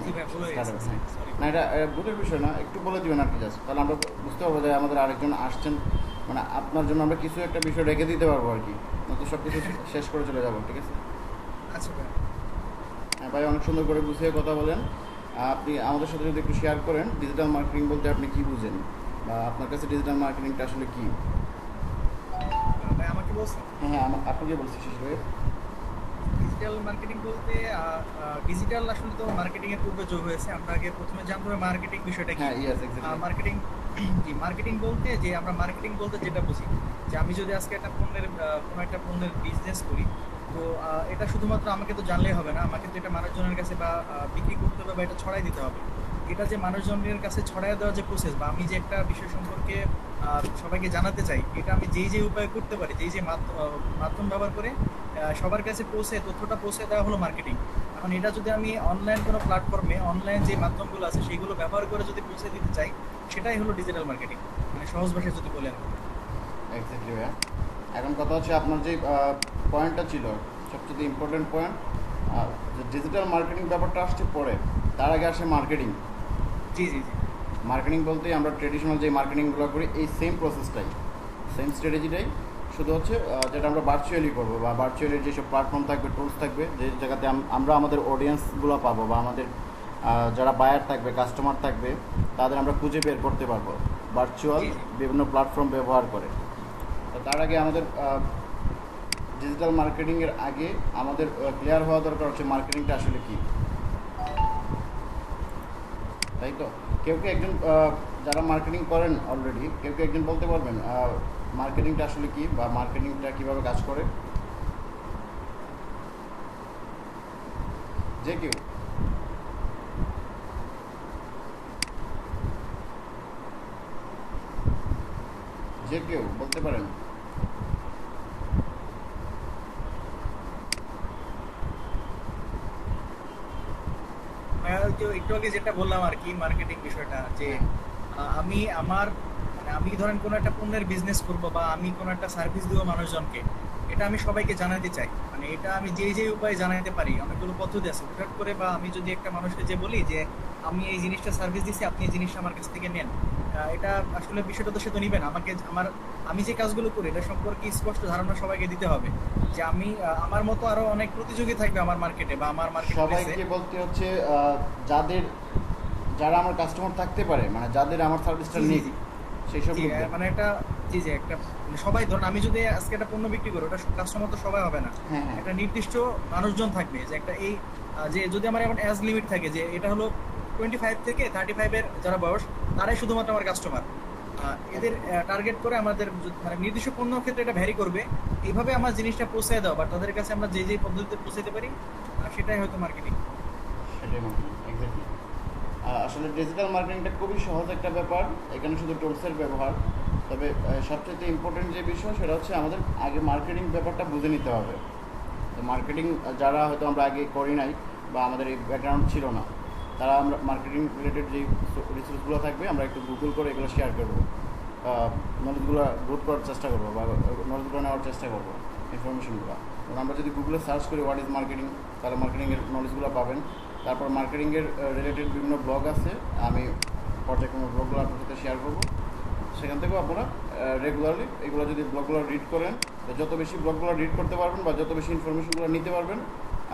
না, এটা ভুলের বিষয় না, একটু বলে দিবেন আর কি, জাস্ট তাহলে আমরা বুঝতে পারবো যে আমাদের আরেকজন আসছেন, মানে আপনার জন্য আমরা কিছু একটা বিষয় রেখে দিতে পারবো আর কি, নয়তো সব কিছু শেষ করে চলে যাবো, ঠিক আছে? আচ্ছা ভাই। হ্যাঁ ভাই, অনেক সুন্দর করে গুছিয়ে কথা বলেন। আপনি আমাদের সাথে যদি একটু শেয়ার করেন ডিজিটাল মার্কেটিং বলতে আপনি কি বুঝেন, বা আপনার কাছে ডিজিটাল মার্কেটিংটা আসলে কি? ভাই আমাকে বলছেন? হ্যাঁ আপনাকে বলছি শিশির ভাই। ডিজিটাল মার্কেটিং বলতে ডিজিটাল আসলে তো মার্কেটিং এর পূর্বে যোগ হয়েছে। আমরা আগে প্রথমে জানতে হবে মার্কেটিং বিষয়টা কি। মার্কেটিং মার্কেটিং বলতে যে আমরা মার্কেটিং বলতে যেটা বুঝি যে আমি যদি আজকে একটা কোনো একটা পণ্যের বিজনেস করি, তো এটা শুধুমাত্র আমাকে তো জানলেই হবে না, আমাকে তো এটা মানুষজনের কাছে বা বিক্রি করতে হবে বা এটা ছড়াই দিতে হবে। এটা যে মানুষজনের কাছে ছড়াই দেওয়ার যে প্রসেস বা আমি যে একটা বিষয় সম্পর্কে সবাইকে জানাতে চাই, এটা আমি যেই উপায়ে করতে পারি, যেই মাধ্যম ব্যবহার করে সবার কাছে তথ্যটা পৌঁছে দেওয়া হলো মার্কেটিং। এখন এটা যদি আমি অনলাইন কোনো প্ল্যাটফর্মে অনলাইন যে মাধ্যমগুলো আছে সেইগুলো ব্যবহার করে যদি পৌঁছে দিতে চাই, সেটাই হলো ডিজিটাল মার্কেটিং, মানে সহজ ভাষায় যদি বলেন। এক্স্যাক্টলি ভাইয়া। এখন কথা হচ্ছে আপনার যে পয়েন্টটা ছিল সবচেয়ে ইম্পর্টেন্ট পয়েন্ট, ডিজিটাল মার্কেটিং ব্যাপারটা আসছে পরে, তার আগে আসে মার্কেটিং। জি। মার্কেটিং বলতে আমরা ট্রেডিশনাল যে মার্কেটিংগুলো করি এই সেম প্রসেসটাই, সেম স্ট্র্যাটেজিটাই, শুধু হচ্ছে যেটা আমরা ভার্চুয়ালি করবো, বা ভার্চুয়ালি যেসব প্ল্যাটফর্ম থাকবে, টুলস থাকবে, যে জায়গাতে আমরা আমাদের অডিয়েন্সগুলো পাবো, বা আমাদের যারা বায়ার থাকবে, কাস্টমার থাকবে, তাদের আমরা খুঁজে বের করতে পারবো ভার্চুয়াল বিভিন্ন প্ল্যাটফর্ম ব্যবহার করে। তো তার আগে আমাদের ডিজিটাল মার্কেটিংয়ের আগে আমাদের ক্লিয়ার হওয়া দরকার হচ্ছে মার্কেটিংটা আসলে কী, তাই তো? কেউ একজন যারা মার্কেটিং করেন অলরেডি, কেউ একজন বলতে পারবেন মার্কেটিংটা আসলে কি, বা মার্কেটিংটা কিভাবে কাজ করে? যে কেউ বলতে পারেন? একটু আগে যেটা বললাম আর কি, মার্কেটিং বিষয়টা, যে আমি ধরেন কোনো একটা পণ্যের বিজনেস করব বা আমি কোনো একটা সার্ভিস দিব মানুষজনকে, এটা আমি সবাইকে জানাতে চাই। মানে এটা আমি যে উপায়ে জানাতে পারি, অনেকগুলো পদ্ধতি আছে হুটহাট করে, বা আমি যদি একটা মানুষকে যে বলি যে আমি এই জিনিসটা সার্ভিস দিচ্ছি, আপনি এই জিনিসটা আমার কাছ থেকে নেন, এটা আসলে বিষয়টা তো সে তো নিবে না। আমি যে কাজগুলো করি এটা সম্পর্কে স্পষ্ট ধারণা সবাইকে দিতে হবে, যে আমি আমার মতো আরো অনেক প্রতিযোগী থাকবে আমার মার্কেটে বা আমার মার্কেটে। সবাইকে বলতে হচ্ছে যারা আমার কাস্টমার থাকতে পারে, মানে যাদের আমার সার্ভিসটা নেই সেই সব লোক, মানে একটা একটা সবাই ধরুন আমি যদি আজকে একটা পণ্য বিক্রি করি, ওটা কাস্টমার তো সবাই হবে না, একটা নির্দিষ্ট মানুষজন থাকবে, যে একটা এই যে যদি আমার এখন এজ লিমিট থাকে যে এটা হলো 25 থেকে 35 এর যারা বয়স, তারাই শুধুমাত্র আমার কাস্টমার। এদের টার্গেট করে আমাদের মানে নির্দিষ্ট পণ্য ক্ষেত্রে এটা ভ্যারি করবে, এইভাবে আমার জিনিসটা পৌঁছে দেওয়া বা তাদের কাছে আমরা যে পদ্ধতিতে পৌঁছাতে পারি, সেটাই হয়তো মার্কেটিং। সেটাই মার্কেটিং, এক্স্যাক্টলি। আসলে ডিজিটাল মার্কেটিংটা খুবই সহজ একটা ব্যাপার, এখানে শুধু টুলসের ব্যবহার। তবে সবচেয়ে ইম্পর্টেন্ট যে বিষয় সেটা হচ্ছে আমাদের আগে মার্কেটিং ব্যাপারটা বুঝে নিতে হবে। তো মার্কেটিং যারা হয়তো আমরা আগে করি নাই বা আমাদের এই ব্যাকগ্রাউন্ড ছিল না, তারা আমরা মার্কেটিং রিলেটেড যেই রিসোর্সগুলো থাকবে আমরা একটু গুগল করে এগুলো শেয়ার করবো, নলেজগুলো গ্রোথ করার চেষ্টা করবো বা নলেজগুলো নেওয়ার চেষ্টা করবো, ইনফরমেশনগুলো। কারণ আমরা যদি গুগলে সার্চ করি হোয়াট ইজ মার্কেটিং, তাহলে মার্কেটিংয়ের নলেজগুলো পাবেন। তারপর মার্কেটিংয়ের রিলেটেড বিভিন্ন ব্লগ আছে, আমি পর্যায়ক্রমে ব্লগগুলো আপনার সাথে শেয়ার করবো। সেখান থেকেও আপনারা রেগুলারলি এগুলো যদি ব্লগগুলো রিড করেন, তো যত বেশি ব্লগগুলো রিড করতে পারবেন বা যত বেশি ইনফরমেশনগুলো নিতে পারবেন,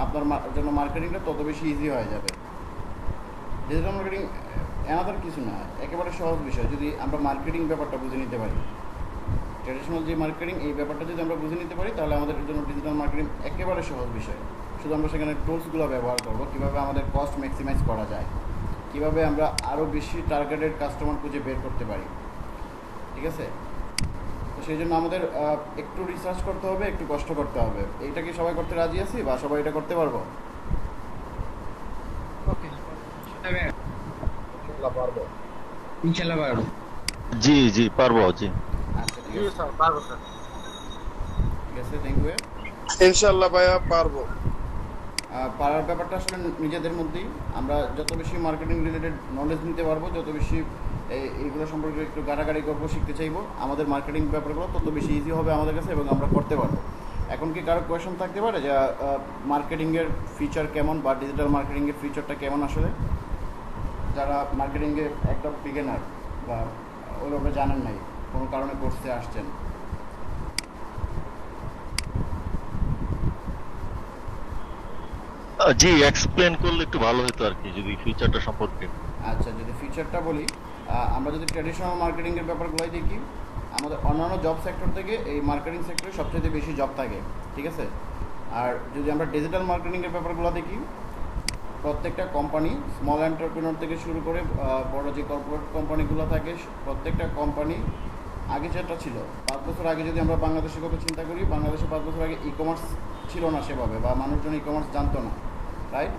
আপনার জন্য মার্কেটিংটা তত বেশি ইজি হয়ে যাবে। ডিজিটাল মার্কেটিং এনাদার কিছু না, একেবারে সহজ বিষয় যদি আমরা মার্কেটিং ব্যাপারটা বুঝে নিতে পারি। ট্র্যাডিশনাল যে মার্কেটিং এই ব্যাপারটা যদি আমরা বুঝে নিতে পারি, তাহলে আমাদের জন্য ডিজিটাল মার্কেটিং একেবারে সহজ বিষয়। শুধু আমরা সেখানে টুলসগুলো ব্যবহার করবো, কীভাবে আমাদের কস্ট ম্যাক্সিমাইজ করা যায়, কীভাবে আমরা আরও বেশি টার্গেটেড কাস্টমার খুঁজে বের করতে পারি, ঠিক আছে? তো সেই জন্য আমাদের একটু রিসার্চ করতে হবে, একটু কষ্ট করতে হবে। এইটা কি সবাই করতে রাজি আছি বা সবাই এটা করতে পারবো? ওকে, পারবো ইনশাআল্লাহ পারবো। জি জি পারবো জি। আচ্ছা ঠিক জি আছে, স্যার, পারবো স্যার। ঠিক আছে, থ্যাংক ইউ। ইনশাআল্লাহ ভাইয়া পারবো। পারার ব্যাপারটা আসলে নিজেদের মধ্যেই, আমরা যত বেশি মার্কেটিং রিলেটেড নলেজ নিতে পারবো, যত বেশি এইগুলো সম্পর্কে একটু গাড়াগাড়ি করবো, শিখতে চাইবো, আমাদের মার্কেটিং ব্যাপারগুলো তত বেশি ইজি হবে আমাদের কাছে এবং আমরা করতে পারবো। এখন কি কারো কোয়েশন থাকতে পারে যে মার্কেটিংয়ের ফিচার কেমন বা ডিজিটাল মার্কেটিংয়ের ফিচারটা কেমন? আসলে যারা মার্কেটিংয়ে একদম বিগিনার বা ওইভাবে জানেন নাই, কোনো কারণে কোর্সে আসছেন, জি এক্সপ্লেন করলে একটু ভালো হতো আর কি, যদি ফিচারটা সম্পর্কে। আচ্ছা, যদি ফিচারটা বলি, আমরা যদি ট্র্যাডিশনাল মার্কেটিংয়ের ব্যাপারগুলোই দেখি, আমাদের অন্যান্য জব সেক্টর থেকে এই মার্কেটিং সেক্টরে সবচেয়ে বেশি জব থাকে, ঠিক আছে? আর যদি আমরা ডিজিটাল মার্কেটিংয়ের ব্যাপারগুলো দেখি, প্রত্যেকটা কোম্পানি স্মল এন্টারপ্রেনার থেকে শুরু করে বড় যে কর্পোরেট কোম্পানিগুলো থাকে, প্রত্যেকটা কোম্পানি আগে যেটা ছিল 5 বছর আগে, যদি আমরা বাংলাদেশের কথা চিন্তা করি, বাংলাদেশে 5 বছর আগে ই কমার্স ছিল না সেভাবে, বা মানুষজন ই কমার্স জানতো না, রাইট?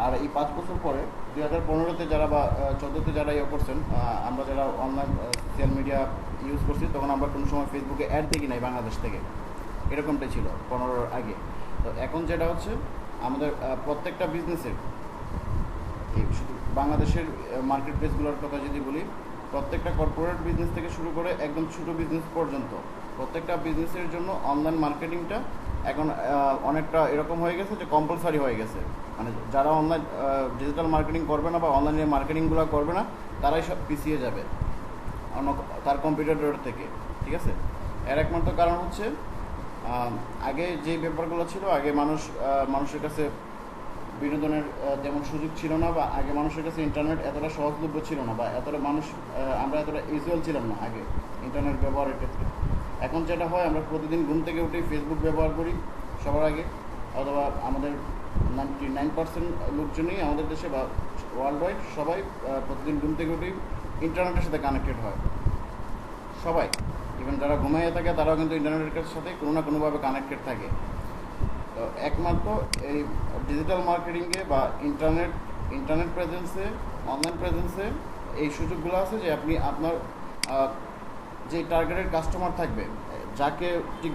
আর এই 5 বছর পরে 2015-তে যারা বা 14-তে যারা ইয়ে করছেন, আমরা যারা অনলাইন সোশ্যাল মিডিয়া ইউজ করছি, তখন আমরা কোনো সময় ফেসবুকে অ্যাড দেখি নাই বাংলাদেশ থেকে, এরকমটাই ছিল 15-র আগে। তো এখন যেটা হচ্ছে, আমাদের প্রত্যেকটা বিজনেসের, শুধু বাংলাদেশের মার্কেট প্লেসগুলোর কথা যদি বলি, প্রত্যেকটা কর্পোরেট বিজনেস থেকে শুরু করে একদম ছোটো বিজনেস পর্যন্ত প্রত্যেকটা বিজনেসের জন্য অনলাইন মার্কেটিংটা এখন অনেকটা এরকম হয়ে গেছে যে কম্পালসারি হয়ে গেছে। মানে যারা অনলাইন ডিজিটাল মার্কেটিং করবে না বা অনলাইনে মার্কেটিংগুলো করবে না, তারাই সব পিছিয়ে যাবে অন্য তার কম্পিটিটর থেকে, ঠিক আছে? এর একমাত্র কারণ হচ্ছে, আগে যে ব্যাপারগুলো ছিল, আগে মানুষের কাছে বিনোদনের তেমন সুযোগ ছিল না, বা আগে মানুষের কাছে ইন্টারনেট এতটা সহজলভ্য ছিল না, বা এতটা আমরা এতটা ইউজুয়াল ছিলাম না আগে ইন্টারনেট ব্যবহারের ক্ষেত্রে। এখন যেটা হয়, আমরা প্রতিদিন ঘুম থেকে উঠেই ফেসবুক ব্যবহার করি সবার আগে, অথবা আমাদের 99% লোকজনই আমাদের দেশে বা ওয়ার্ল্ড ওয়াইড সবাই প্রতিদিন ঘুম থেকে উঠেই ইন্টারনেটের সাথে কানেক্টেড হয়। সবাই, ইভেন যারা ঘুমাইয়ে থাকে তারাও কিন্তু ইন্টারনেটের সাথে কোনো না কোনোভাবে কানেক্টেড থাকে। তো একমাত্র এই ডিজিটাল মার্কেটিংয়ে বা ইন্টারনেট প্রেজেন্সে, অনলাইন প্রেজেন্সে এই সুযোগগুলো আছে যে আপনি আপনার যে টার্গেটেড কাস্টমার থাকবে,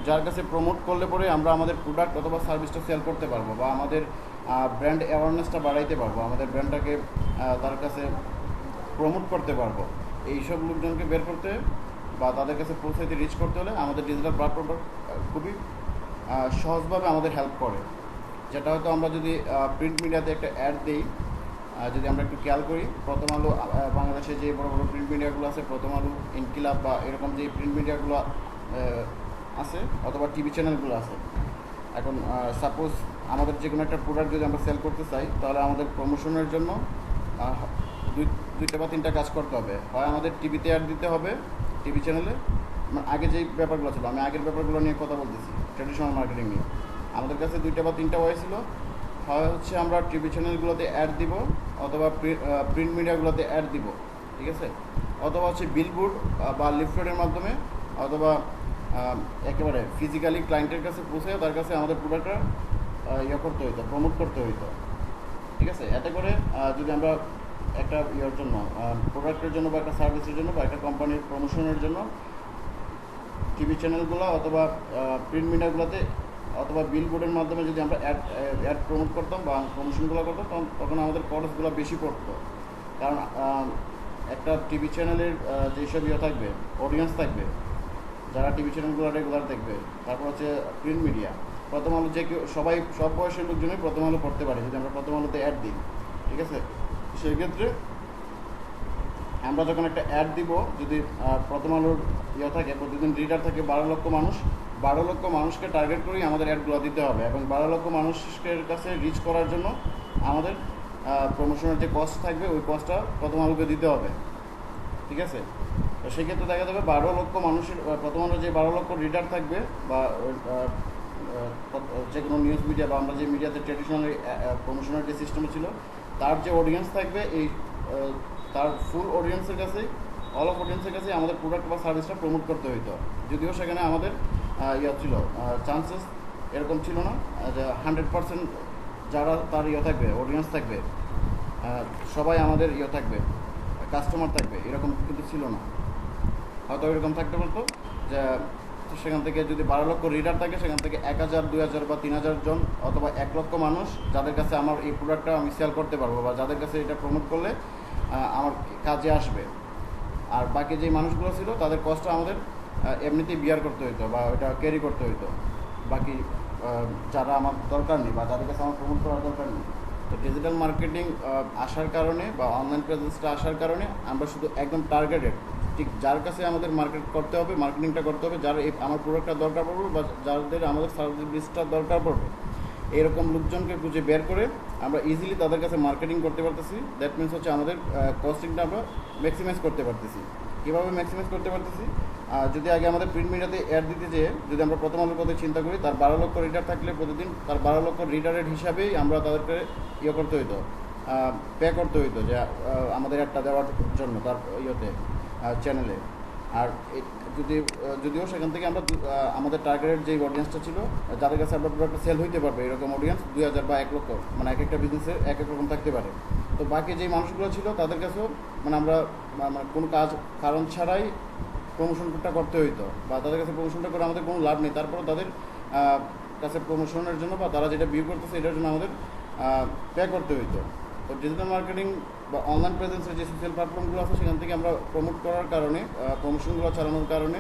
যার কাছে প্রমোট করলে পরে আমরা আমাদের প্রোডাক্ট অথবা সার্ভিসটা সেল করতে পারবো, বা আমাদের ব্র্যান্ড অ্যাওয়ারনেসটা বাড়াইতে পারবো, আমাদের ব্র্যান্ডটাকে তার কাছে প্রমোট করতে পারবো। এইসব লোকজনকে বের করতে বা তাদের কাছে পৌঁছাইতে রিচ করতে হলে আমাদের ডিজিটাল প্ল্যাটফর্মটা খুবই সহজভাবে আমাদের হেল্প করে। যেটা হয়তো আমরা যদি প্রিন্ট মিডিয়াতে একটা অ্যাড দিই, যদি আমরা একটু খেয়াল করি, প্রথম আলো, বাংলাদেশে যে বড় বড় প্রিন্ট মিডিয়াগুলো আছে, প্রথম আলো, ইনকিলাব বা এরকম যে প্রিন্ট মিডিয়াগুলো আছে, অথবা টিভি চ্যানেলগুলো আছে, এখন সাপোজ আমাদের যে কোনো একটা প্রোডাক্ট যদি আমরা সেল করতে চাই, তাহলে আমাদের প্রমোশনের জন্য দুইটা বা তিনটা কাজ করতে হবে। হয় আমাদের টিভিতে অ্যাড দিতে হবে, টিভি চ্যানেলে, আগে যেই ব্যাপারগুলো ছিল, আমি আগের ব্যাপারগুলো নিয়ে কথা বলতেছি, ট্র্যাডিশনাল মার্কেটিং নিয়ে, আমাদের কাছে 2টা বা 3টা ওয়ে ছিল। হয় হচ্ছে আমরা টিভি চ্যানেলগুলোতে অ্যাড দিব, অথবা প্রিন্ট মিডিয়াগুলোতে অ্যাড দিব, ঠিক আছে? অথবা হচ্ছে বিলবোর্ড বা লিফলেটের মাধ্যমে, অথবা একেবারে ফিজিক্যালি ক্লায়েন্টের কাছে পৌঁছে তার কাছে আমাদের প্রোডাক্টটা করতে হইতো, প্রমোট করতে হইতো, ঠিক আছে? এতে করে যদি আমরা একটা ইয়ের জন্য, প্রোডাক্টের জন্য বা একটা সার্ভিসের জন্য বা একটা কোম্পানির প্রমোশনের জন্য টিভি চ্যানেলগুলো অথবা প্রিন্ট মিডিয়াগুলোতে অথবা বিলবোর্ডের মাধ্যমে যদি আমরা অ্যাড প্রমোট করতাম বা প্রমোশনগুলো করতাম তখন আমাদের খরচগুলো বেশি পড়তো। কারণ একটা টিভি চ্যানেলের যেসব ইয়ে থাকবে, অডিয়েন্স থাকবে যারা টিভি চ্যানেলগুলো রেগুলার দেখবে, তারপর হচ্ছে প্রিন্ট মিডিয়া, প্রথম আলো যে কেউ সবাই সব বয়সের লোকজনই প্রথম আলো পড়তে পারে যদি আমরা প্রথম আলোতে অ্যাড দিই, ঠিক আছে? সেই ক্ষেত্রে আমরা যখন একটা অ্যাড দিব, যদি প্রথম আলোর ইয়ে থাকে, প্রতিদিন রিডার থাকে 12 লক্ষ মানুষ, 12 লক্ষ মানুষকে টার্গেট করেই আমাদের অ্যাডগুলো দিতে হবে এবং 12 লক্ষ মানুষের কাছে রিচ করার জন্য আমাদের প্রমোশনের যে কস্ট থাকবে ওই কস্টটা প্রথম আলোকে দিতে হবে, ঠিক আছে? তো সেক্ষেত্রে দেখা যাবে 12 লক্ষ মানুষের প্রথম আলো যে 12 লক্ষ রিডার থাকবে বা যে কোনো নিউজ মিডিয়া বা আমরা যে মিডিয়াতে ট্রেডিশনাল প্রমোশনের যে সিস্টেম ছিল তার যে অডিয়েন্স থাকবে এই তার ফুল অডিয়েন্সের কাছেই, অল অফ অডিয়েন্সের কাছেই আমাদের প্রোডাক্ট বা সার্ভিসটা প্রমোট করতে হইতো। যদিও সেখানে আমাদের ইয়ে ছিল, চান্সেস এরকম ছিল না যে 100% যারা তার ইয়ে থাকবে, অডিয়েন্স থাকবে, সবাই আমাদের ইয়ে থাকবে, কাস্টমার থাকবে, এরকম কিন্তু ছিল না। হয়তো এরকম থাকতে বলতো যে সেখান থেকে যদি 12 লক্ষ রিডার থাকে সেখান থেকে 1000, 2000 বা 3000 জন অথবা 1 লক্ষ মানুষ যাদের কাছে আমার এই প্রোডাক্টটা আমি সেল করতে পারবো বা যাদের কাছে এটা প্রমোট করলে আমার কাজে আসবে। আর বাকি যে মানুষগুলো ছিল তাদের কষ্ট আমাদের এমনিতেই বিয়ার করতে হইতো বা ওটা ক্যারি করতে হইতো, বাকি যারা আমার দরকার নেই বা যাদের কাছে আমার প্রমোট করার দরকার নেই। তো ডিজিটাল মার্কেটিং আসার কারণে বা অনলাইন প্রেজেন্সটা আসার কারণে আমরা শুধু একদম টার্গেটেড, ঠিক যার কাছে আমাদের মার্কেট করতে হবে, মার্কেটিংটা করতে হবে, যার আমার প্রোডাক্টটা দরকার পড়বে বা যাদের আমাদের সার্ভিসটা দরকার পড়বে, এরকম লোকজনকে খুঁজে বের করে আমরা ইজিলি তাদের কাছে মার্কেটিং করতে পারতেছি। দ্যাট মিনস হচ্ছে আমাদের কস্টিংটা আমরা ম্যাক্সিমাইজ করতে পারতেছি। কীভাবে ম্যাক্সিমাইজ করতে পারতেছি? যদি আগে আমাদের প্রিন্ট মিডিয়াতে অ্যাড দিতে যেয়ে যদি আমরা প্রথম আলোর কথা চিন্তা করি, তার 12 লক্ষ রিডার থাকলে প্রতিদিন তার 12 লক্ষ রিডারের হিসাবেই আমরা তাদেরকে ইয়ে করতে হইতো, পে করতে হইতো যে আমাদের অ্যাডটা দেওয়ার জন্য তার ইয়েতে চ্যানেলে। আর যদিও সেখান থেকে আমরা আমাদের টার্গেটের যে অডিয়েন্সটা ছিল যাদের কাছে আমরা প্রোডাক্টটা সেল হইতে পারবে এরকম অডিয়েন্স 2000 বা 1 লক্ষ, মানে এক একটা বিজনেসের এক এক রকম থাকতে পারে। তো বাকি যেই মানুষগুলো ছিল তাদের কাছেও মানে আমরা মানে কোনো কারণ ছাড়াই প্রমোশনটা করতে হইতো বা তাদের কাছে প্রমোশনটা করে আমাদের কোনো লাভ নেই, তারপরেও তাদের কাছে প্রমোশনের জন্য বা তারা যেটা ভিউ করতেছে এটার জন্য আমাদের পে করতে হইতো। তো ডিজিটাল মার্কেটিং বা অনলাইন প্রেজেন্সের যে সোশ্যাল প্ল্যাটফর্মগুলো আছে সেখান থেকে আমরা প্রমোট করার কারণে, প্রমোশনগুলো চালানোর কারণে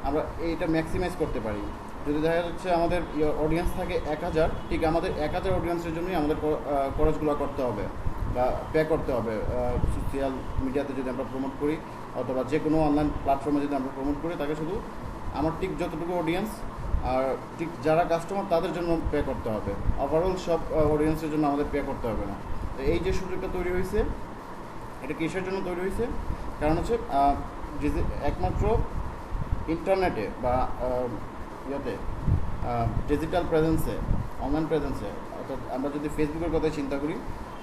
আমরা এইটা ম্যাক্সিমাইজ করতে পারি। যদি দেখা যাচ্ছে আমাদের অডিয়েন্স থাকে 1000, ঠিক আমাদের 1000 অডিয়েন্সের জন্যই আমাদের খরচগুলো করতে হবে বা পে করতে হবে। সোশ্যাল মিডিয়াতে যদি আমরা প্রমোট করি অথবা যে কোনো অনলাইন প্ল্যাটফর্মে যদি আমরা প্রমোট করি তাকে শুধু আমার ঠিক যতটুকু অডিয়েন্স আর ঠিক যারা কাস্টমার তাদের জন্য পে করতে হবে, ওভারঅল সব অডিয়েন্সের জন্য আমাদের পে করতে হবে না। তো এই যে সুযোগটা তৈরি হয়েছে এটা কিসের জন্য তৈরি হয়েছে? কারণ হচ্ছে একমাত্র ইন্টারনেটে বা ইয়েতে ডিজিটাল প্রেজেন্সে, অনলাইন প্রেজেন্সে, অর্থাৎ আমরা যদি ফেসবুকের কথা চিন্তা করি,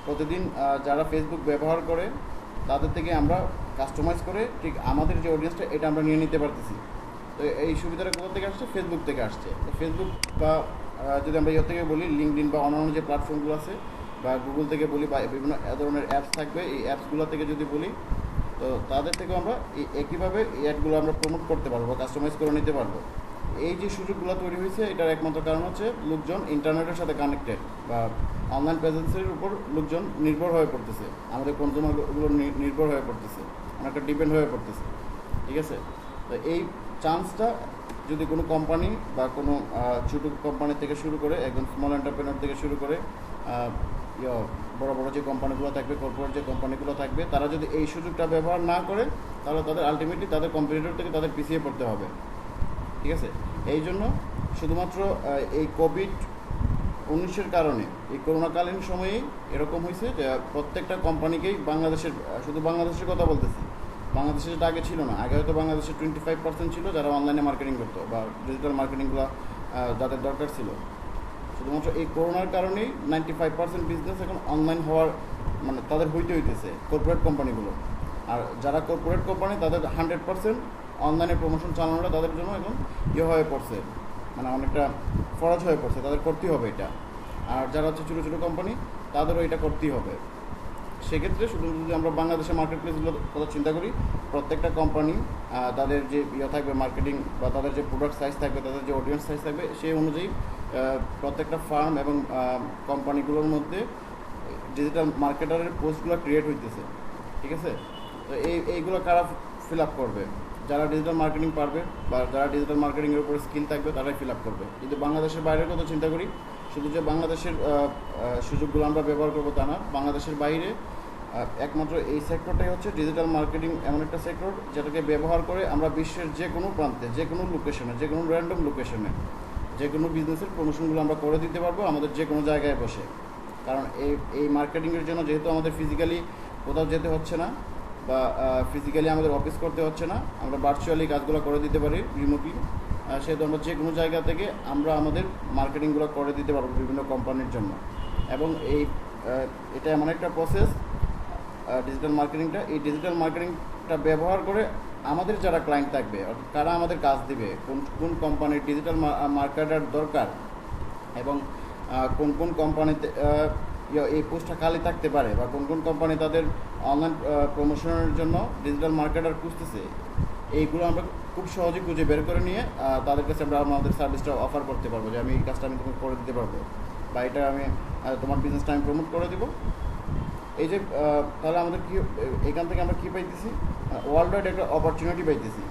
প্রতিদিন যারা ফেসবুক ব্যবহার করে তাদের থেকে আমরা কাস্টমাইজ করে ঠিক আমাদের যে অডিয়েন্সটা এটা আমরা নিয়ে নিতে পারতেছি। তো এই সুবিধাটা কোথা থেকে আসছে? ফেসবুক থেকে আসছে। তো ফেসবুক বা যদি আমরা ইয়ে থেকে বলি লিঙ্কডইন বা অন্যান্য যে প্ল্যাটফর্মগুলো আছে বা গুগল থেকে বলি বা বিভিন্ন ধরনের অ্যাপস থাকবে, এই অ্যাপসগুলো থেকে যদি বলি তো তাদের থেকেও আমরা একইভাবে এই অ্যাডগুলো আমরা প্রমোট করতে পারবো, কাস্টমাইজ করে নিতে পারবো। এই যে সুযোগগুলো তৈরি হয়েছে এটার একমাত্র কারণ হচ্ছে লোকজন ইন্টারনেটের সাথে কানেক্টেড বা অনলাইন প্রেজেন্সের উপর লোকজন নির্ভর হয়ে পড়তেছে, আমাদের কনজিউমারগুলো নির্ভর হয়ে পড়তেছে, অনেকটা ডিপেন্ড হয়ে পড়তেছে, ঠিক আছে? তো এই চান্সটা যদি কোনো কোম্পানি বা কোনো ছোটো কোম্পানি থেকে শুরু করে একদম স্মল এন্টারপ্রেনার থেকে শুরু করে বড় বড় যে কোম্পানিগুলো থাকবে, কর্পোরেট যে কোম্পানিগুলো থাকবে, তারা যদি এই সুযোগটা ব্যবহার না করে তাহলে তাদের আলটিমেটলি তাদের কম্পিটিটর থেকে তাদের পিছিয়ে পড়তে হবে, ঠিক আছে? এই জন্য শুধুমাত্র এই কোভিড-19 কারণে, এই করোনাকালীন সময়েই এরকম হয়েছে যে প্রত্যেকটা কোম্পানিকেই বাংলাদেশের, শুধু বাংলাদেশের কথা বলতেছি, বাংলাদেশে যেটা আগে ছিল না, আগে হয়তো বাংলাদেশের 25% ছিল যারা অনলাইনে মার্কেটিং করতো বা ডিজিটাল মার্কেটিংগুলো যাদের দরকার ছিল। শুধুমাত্র এই করোনার কারণেই 95% বিজনেস এখন অনলাইন হওয়ার মানে তাদের হইতেছে কর্পোরেট কোম্পানিগুলো। আর যারা কর্পোরেট কোম্পানি তাদের 100% অনলাইনে প্রমোশন চালানোটা তাদের জন্য এখন হয়ে পড়ছে, মানে অনেকটা ফরজ হয়ে পড়ছে, তাদের করতেই হবে এটা। আর যারা হচ্ছে ছোটো ছোটো কোম্পানি তাদেরও এটা করতেই হবে। সেক্ষেত্রে শুধু যদি আমরা বাংলাদেশের মার্কেট প্লেসগুলোর কথা চিন্তা করি, প্রত্যেকটা কোম্পানি তাদের যে থাকবে মার্কেটিং বা তাদের যে প্রোডাক্ট সাইজ থাকবে, তাদের যে অডিয়েন্স সাইজ থাকবে, সেই অনুযায়ী প্রত্যেকটা ফার্ম এবং কোম্পানিগুলোর মধ্যে ডিজিটাল মার্কেটারের পোস্টগুলো ক্রিয়েট হইতেছে। ঠিক আছে, তো এইগুলো কারা ফিল আপ করবে? যারা ডিজিটাল মার্কেটিং পারবে বা যারা ডিজিটাল মার্কেটিংয়ের উপরে স্কিল থাকবে তারাই ফিল আপ করবে। যদি বাংলাদেশের বাইরের কথা চিন্তা করি, শুধু যে বাংলাদেশের সুযোগগুলো আমরা ব্যবহার করবো তা না, বাংলাদেশের বাইরে একমাত্র এই সেক্টরটাই হচ্ছে ডিজিটাল মার্কেটিং এমন একটা সেক্টর যেটাকে ব্যবহার করে আমরা বিশ্বের যে কোনো প্রান্তে, যে কোনো লোকেশনে, যে কোনো র্যান্ডম লোকেশনে যে কোনো বিজনেসের প্রমোশনগুলো আমরা করে দিতে পারবো আমাদের যে কোনো জায়গায় বসে। কারণ এই মার্কেটিংয়ের জন্য যেহেতু আমাদের ফিজিক্যালি কোথাও যেতে হচ্ছে না বা ফিজিক্যালি আমাদের অফিস করতে হচ্ছে না, আমরা ভার্চুয়ালি কাজগুলো করে দিতে পারি রিমোটলি, সেহেতু আমরা যে কোনো জায়গা থেকে আমরা আমাদের মার্কেটিংগুলো করে দিতে পারবো বিভিন্ন কোম্পানির জন্য। এবং এটা এমন একটা প্রসেস ডিজিটাল মার্কেটিংটা, এই ডিজিটাল মার্কেটিংটা ব্যবহার করে আমাদের যারা ক্লায়েন্ট থাকবে, কারা আমাদের কাজ দিবে, কোন কোম্পানির ডিজিটাল মার্কেটার দরকার এবং কোন কোন কোম্পানিতে এই পোস্টটা খালি থাকতে পারে বা কোন কোন কোম্পানি তাদের অনলাইন প্রমোশনের জন্য ডিজিটাল মার্কেটার খুঁজতেছে, এইগুলো আমরা খুব সহজে খুঁজে বের করে নিয়ে তাদের কাছে আমরা আমাদের সার্ভিসটা অফার করতে পারবো যে আমি এই কাজটা আমি তোমাকে করে দিতে পারবো বা এটা আমি তোমার বিজনেসটা আমি প্রমোট করে দেবো। এই যে তাহলে আমাদের কি এখান থেকে আমরা কী পাইতেছি? ওয়ার্ল্ড ওয়াইড একটা অপরচুনিটি পাইতেছি।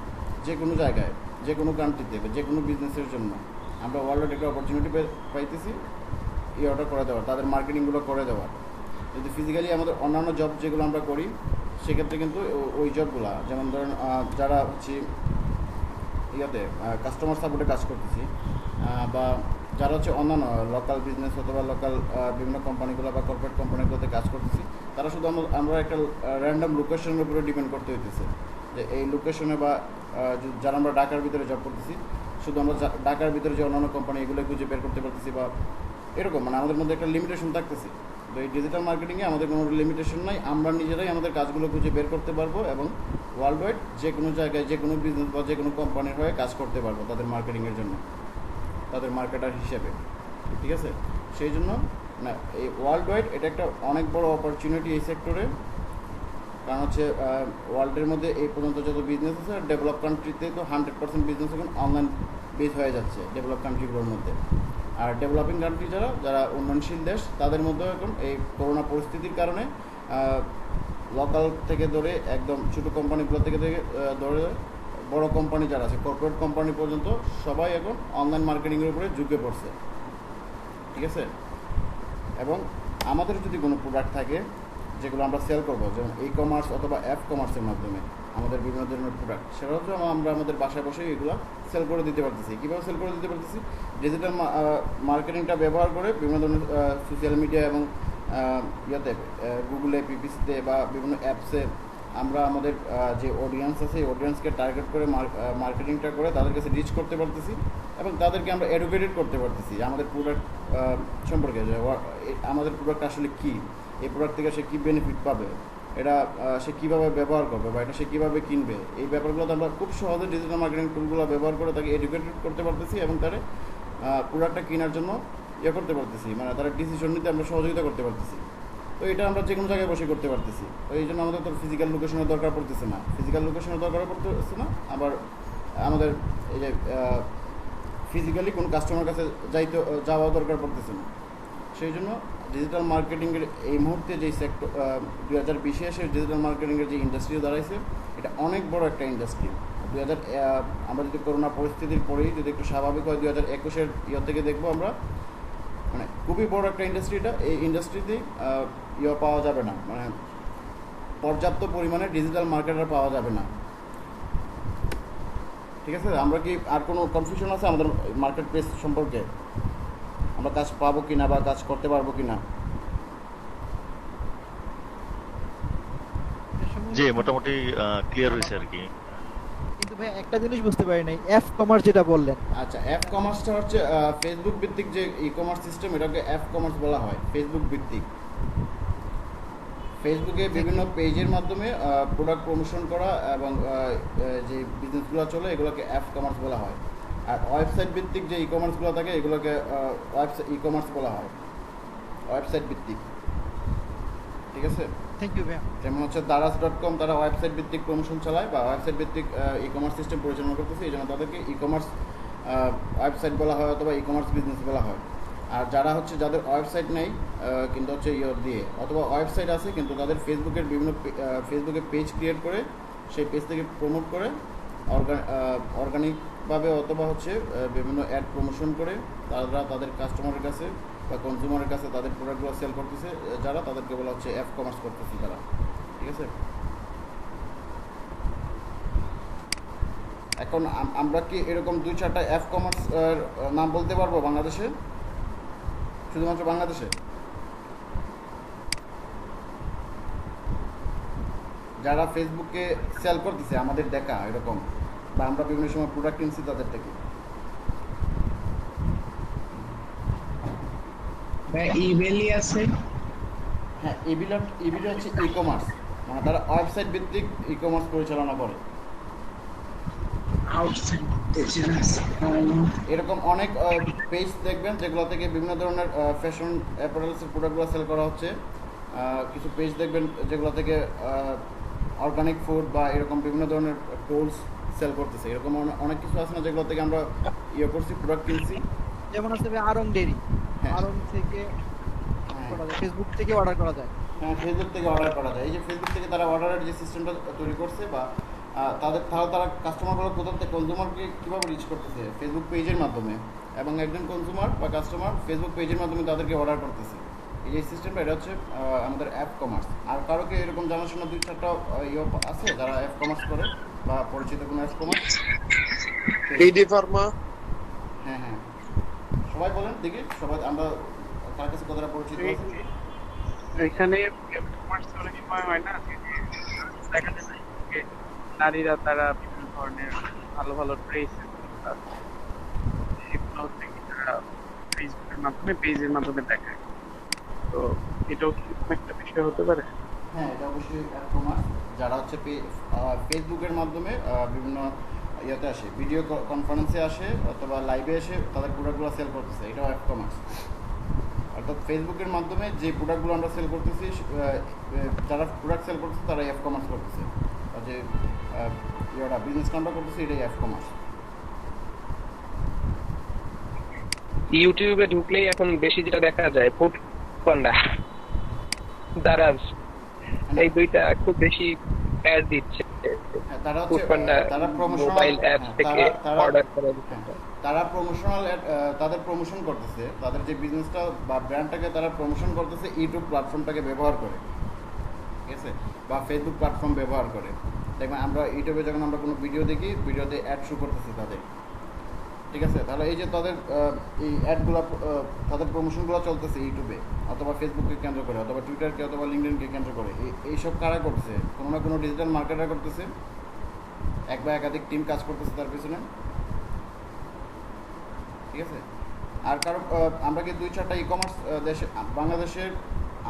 যে কোনো জায়গায়, যে কোনো কান্ট্রিতে, যে কোনো বিজনেসের জন্য আমরা ওয়ার্ল্ড ওয়াইড একটা অপরচুনিটি পাইতেছি অর্ডার করে দেওয়ার, তাদের মার্কেটিংগুলো করে দেওয়ার। যদি ফিজিক্যালি আমাদের অন্যান্য জব যেগুলো আমরা করি, সেক্ষেত্রে কিন্তু ওই জবগুলো, যেমন ধরেন যারা হচ্ছে কাস্টমার সাপোর্টে কাজ করতেছি বা যারা হচ্ছে অন্যান্য লোকাল বিজনেস অথবা লোকাল বিভিন্ন কোম্পানিগুলো বা কর্পোরেট কোম্পানিগুলোতে কাজ করতেছি, তারা শুধু আমরা একটা র্যান্ডম লোকেশনের উপরে ডিপেন্ড করতে হইতেছে যে এই লোকেশনে বা যারা আমরা ঢাকার ভিতরে জব করতেছি, শুধু আমরা ঢাকার ভিতরে যে অন্যান্য কোম্পানি এগুলো খুঁজে বের করতে পারতেছি বা এরকম, মানে আমাদের মধ্যে একটা লিমিটেশন থাকতেছে। তো এই ডিজিটাল মার্কেটিংয়ে আমাদের কোনো লিমিটেশন নাই, আমরা নিজেরাই আমাদের কাজগুলো খুঁজে বের করতে পারবো এবং ওয়ার্ল্ড ওয়াইড যে কোনো জায়গায় যে কোনো বিজনেস বা যে কোনো কোম্পানির হয়ে কাজ করতে পারবো তাদের মার্কেটিংয়ের জন্য, তাদের মার্কেটার হিসেবে। ঠিক আছে, সেই জন্য না এই ওয়ার্ল্ড ওয়াইড এটা একটা অনেক বড় অপরচুনিটি এই সেক্টরে। কারণ হচ্ছে ওয়ার্ল্ডের মধ্যে এই পর্যন্ত যত বিজনেস আছে, ডেভেলপ কান্ট্রিতে তো 100% বিজনেস এখন অনলাইন বেস হয়ে যাচ্ছে ডেভেলপ কান্ট্রিগুলোর মধ্যে। আর ডেভেলপিং কান্ট্রি যারা উন্নয়নশীল দেশ, তাদের মধ্যেও এখন এই করোনা পরিস্থিতির কারণে লোকাল থেকে ধরে একদম ছোটো কোম্পানিগুলো থেকে ধরে বড় কোম্পানি যারা আছে, কর্পোরেট কোম্পানি পর্যন্ত সবাই এখন অনলাইন মার্কেটিংয়ের উপরে ঝুঁকে পড়ছে। ঠিক আছে, এবং আমাদের যদি কোনো প্রোডাক্ট থাকে যেগুলো আমরা সেল করবো, যেমন ই কমার্স অথবা অ্যাপ কমার্সের মাধ্যমে আমাদের বিভিন্ন ধরনের প্রোডাক্ট, সেটা হচ্ছে আমরা আমাদের বাসায় বসে এগুলো সেল করে দিতে পারতেছি। কীভাবে সেল করে দিতে পারতেছি? ডিজিটাল মার্কেটিংটা ব্যবহার করে বিভিন্ন ধরনের সোশ্যাল মিডিয়া এবং গুগলে, পিপিসিতে বা বিভিন্ন অ্যাপসে আমরা আমাদের যে অডিয়েন্স আছে এই অডিয়েন্সকে টার্গেট করে মার্কেটিংটা করে তাদের কাছে রিচ করতে পারতেছি এবং তাদেরকে আমরা এডুকেটেড করতে পারতেছি আমাদের প্রোডাক্ট সম্পর্কে, যে আমাদের প্রোডাক্ট আসলে কী, এই প্রোডাক্ট থেকে সে কী বেনিফিট পাবে, এটা সে কীভাবে ব্যবহার করবে বা এটা সে কীভাবে কিনবে, এই ব্যাপারগুলোতে আমরা খুব সহজে ডিজিটাল মার্কেটিং টুলগুলো ব্যবহার করে তাকে এডুকেটেড করতে পারতেছি এবং তারা প্রোডাক্টটা কেনার জন্য করতে পারতেছি, মানে তারা ডিসিশন নিতে আমরা সহযোগিতা করতে পারতেছি। তো এটা আমরা যে কোনো জায়গায় বসে করতে পারতেছি। তো এই জন্য আমাদের তো ফিজিক্যাল লোকেশনের দরকার পড়তেছে না, আবার আমাদের এই যে ফিজিক্যালি কোনো কাস্টমার কাছে যাওয়া দরকার পড়তেছে না। সেই জন্য ডিজিটাল মার্কেটিংয়ের এই মুহূর্তে যেই সেক্টর 2020-এ এসে ডিজিটাল মার্কেটিংয়ের যে ইন্ডাস্ট্রি দাঁড়াইছে, এটা অনেক বড় একটা ইন্ডাস্ট্রি। আমরা যদি করোনা পরিস্থিতির পরেই যদি একটু স্বাভাবিক হয় 2021-এর থেকে দেখবো আমরা, মানে খুবই বড় একটা ইন্ডাস্ট্রি। এটা এই ইন্ডাস্ট্রিতেই পাওয়া যাবে না, মানে পর্যাপ্ত পরিমাণে ডিজিটাল মার্কেটার পাওয়া যাবে না। ঠিক আছে, আমরা কি আর কোনো কনফিউশন আছে আমাদের মার্কেট প্লেস সম্পর্কে? আমরা কাজ পাবো কি না বা কাজ করতে পারবো কি না? জি, মোটামুটি ক্লিয়ার হয়েছে আর কি। কিন্তু ভাই একটা জিনিস বুঝতে পারি নাই, অ্যাপ কমার্স যেটা বললেন। আচ্ছা, অ্যাপ কমার্সটা হচ্ছে ফেসবুক ভিত্তিক যে ই কমার্স সিস্টেম, এটাকে অ্যাপ কমার্স বলা হয়। ফেসবুক ভিত্তিক, ফেসবুকে বিভিন্ন পেজের মাধ্যমে প্রোডাক্ট প্রমোশন করা এবং যে বিজনেসগুলো চলে এগুলোকে অ্যাপ কমার্স বলা হয়। আর ওয়েবসাইট ভিত্তিক যে ই কমার্সগুলো থাকে এগুলোকে ই কমার্স বলা হয়, ওয়েবসাইট ভিত্তিক। ঠিক আছে? থ্যাংক ইউ ভাইয়া। যেমন হচ্ছে daraz.com, তারা ওয়েবসাইট ভিত্তিক প্রমোশন চালায় বা ওয়েবসাইট ভিত্তিক ই কমার্স সিস্টেম পরিচালনা করতেছে, এই জন্য তাদেরকে ই কমার্স ওয়েবসাইট বলা হয় অথবা ই কমার্স বিজনেস বলা হয়। আর যারা হচ্ছে যাদের ওয়েবসাইট নেই কিন্তু হচ্ছে দিয়ে অথবা ওয়েবসাইট আছে কিন্তু তাদের ফেসবুকে পেজ ক্রিয়েট করে সেই পেজ থেকে প্রমোট করে অর্গানিকভাবে অথবা হচ্ছে বিভিন্ন অ্যাড প্রমোশন করে তারা তাদের কাস্টমারের কাছে বা কনজিউমারের কাছে তাদের প্রোডাক্টগুলো সেল করতেছে, যারা তাদেরকে বলা হচ্ছে অ্যাপ কমার্স করতেছে তারা। ঠিক আছে? এখন আমরা কি এরকম 2-4টা অ্যাপ কমার্স নাম বলতে পারবো বাংলাদেশে, শুধুমাত্র বাংলাদেশে, যারা ফেসবুকে সেল করতেছে আমাদের দেখা এরকম, বা আমরা বিভিন্ন সময় প্রোডাক্ট কিনছি তাদের থেকে? ইবেলি আছে। হ্যাঁ, ইবেলি হচ্ছে ই কমার্স, মানে তারা ওয়েবসাইট ভিত্তিক ই কমার্স পরিচালনা করে। এরকম অনেক পেজ দেখবেন যেগুলো থেকে বিভিন্ন ধরনের ফ্যাশন অ্যাপারেলসের প্রোডাক্টগুলো সেল করা হচ্ছে। কিছু পেজ দেখবেন যেগুলো থেকে অর্গানিক ফুড বা এরকম বিভিন্ন ধরনের টুলস সেল করতেছে। এরকম অনেক কিছু আছে না যেগুলো থেকে আমরা করছি, প্রোডাক্ট কিনছি। যেমন আছে আরং ডেরি, আরং থেকে ফেসবুক থেকে অর্ডার করা যায়। হ্যাঁ, ফেসবুক থেকে অর্ডার করা যায়। এই যে ফেসবুক থেকে তারা অর্ডারের যে সিস্টেমটা তৈরি করছে, বা তারা কাস্টমারগুলো কোথা থেকে, কনজিউমারকে কীভাবে রিচ করতেছে ফেসবুক পেজের মাধ্যমে, এবং একজন কনজিউমার বা কাস্টমার ফেসবুক পেজের মাধ্যমে তাদেরকে অর্ডার করতেছে। এই যে সিস্টেমটা, এটা হচ্ছে আমাদের অ্যাপ কমার্স। আর কারো কি এরকম জানাশোনা 2-4টা আছে যারা অ্যাপ কমার্স করে বা পরিচিত কোনো অ্যাপ কমার্স? BD Pharma. হ্যাঁ হ্যাঁ, সবাই বলেন দেখি, সবাই আমরা কার কাছে কতটা পরিচিত আছে? এখানে কমার্স অনেক সময় হয় না দেখা যায় নারীরা তারা বিভিন্ন ধরনের ভালো ভালো ড্রেস সেগুলো হচ্ছে কি তারা পেজের মাধ্যমে দেখায়, তো এটাও কি একটা বিষয় হতে পারে? হ্যাঁ, এটা অবশ্যই অ্যাপ কমার্স। যারা হচ্ছে ফেসবুকের মাধ্যমে বিভিন্ন ইয়েতে আসে, ভিডিও কনফারেন্সে আসে অথবা লাইভে এসে তাদের প্রোডাক্টগুলো সেল করতেছে, এটাও অ্যাপ কমার্স। অর্থাৎ ফেসবুকের মাধ্যমে যে প্রোডাক্টগুলো আমরা সেল করতেছি, যারা প্রোডাক্ট সেল করতেছে তারা অ্যাপ কমার্স করতেছে, যে বিজনেস কন্ডাক্ট করতেছে, এটাই অ্যাপ কমার্স। ইউটিউবে ঢুকলেই এখন বেশি যেটা দেখা যায় ফুড পান্ডা, দারাজ, এই দুইটা খুব বেশি অ্যাড দিচ্ছে। তারা হচ্ছে তারা প্রমোশনাল অ্যাপস থেকে অর্ডার করে, তারা প্রমোশনাল তাদের প্রমোশন করতেছে, তাদের যে বিজনেসটা বা ব্র্যান্ডটাকে তারা প্রমোশন করতেছে ইউটিউব প্ল্যাটফর্মটাকে ব্যবহার করে। ঠিক আছে? বা ফেসবুক প্ল্যাটফর্ম ব্যবহার করে। দেখবেন আমরা ইউটিউবে যখন আমরা কোনো ভিডিও দেখি, ভিডিওতে অ্যাড শো করতেছে তাদের। ঠিক আছে? তাহলে এই যে তাদের এই অ্যাডগুলো, তাদের প্রমোশনগুলো চলতেছে ইউটিউবে অথবা ফেসবুককে কেন্দ্র করে অথবা টুইটারকে অথবা লিঙ্কডইনকে কেন্দ্র করে। এইসব কারা করতেছে? কোনো না কোনো ডিজিটাল মার্কেটার করতেছে, এক বা একাধিক টিম কাজ করতেছে তার পিছনে। ঠিক আছে? আর কারণ আমরা কি 2-4টা ই কমার্স দেশে বাংলাদেশের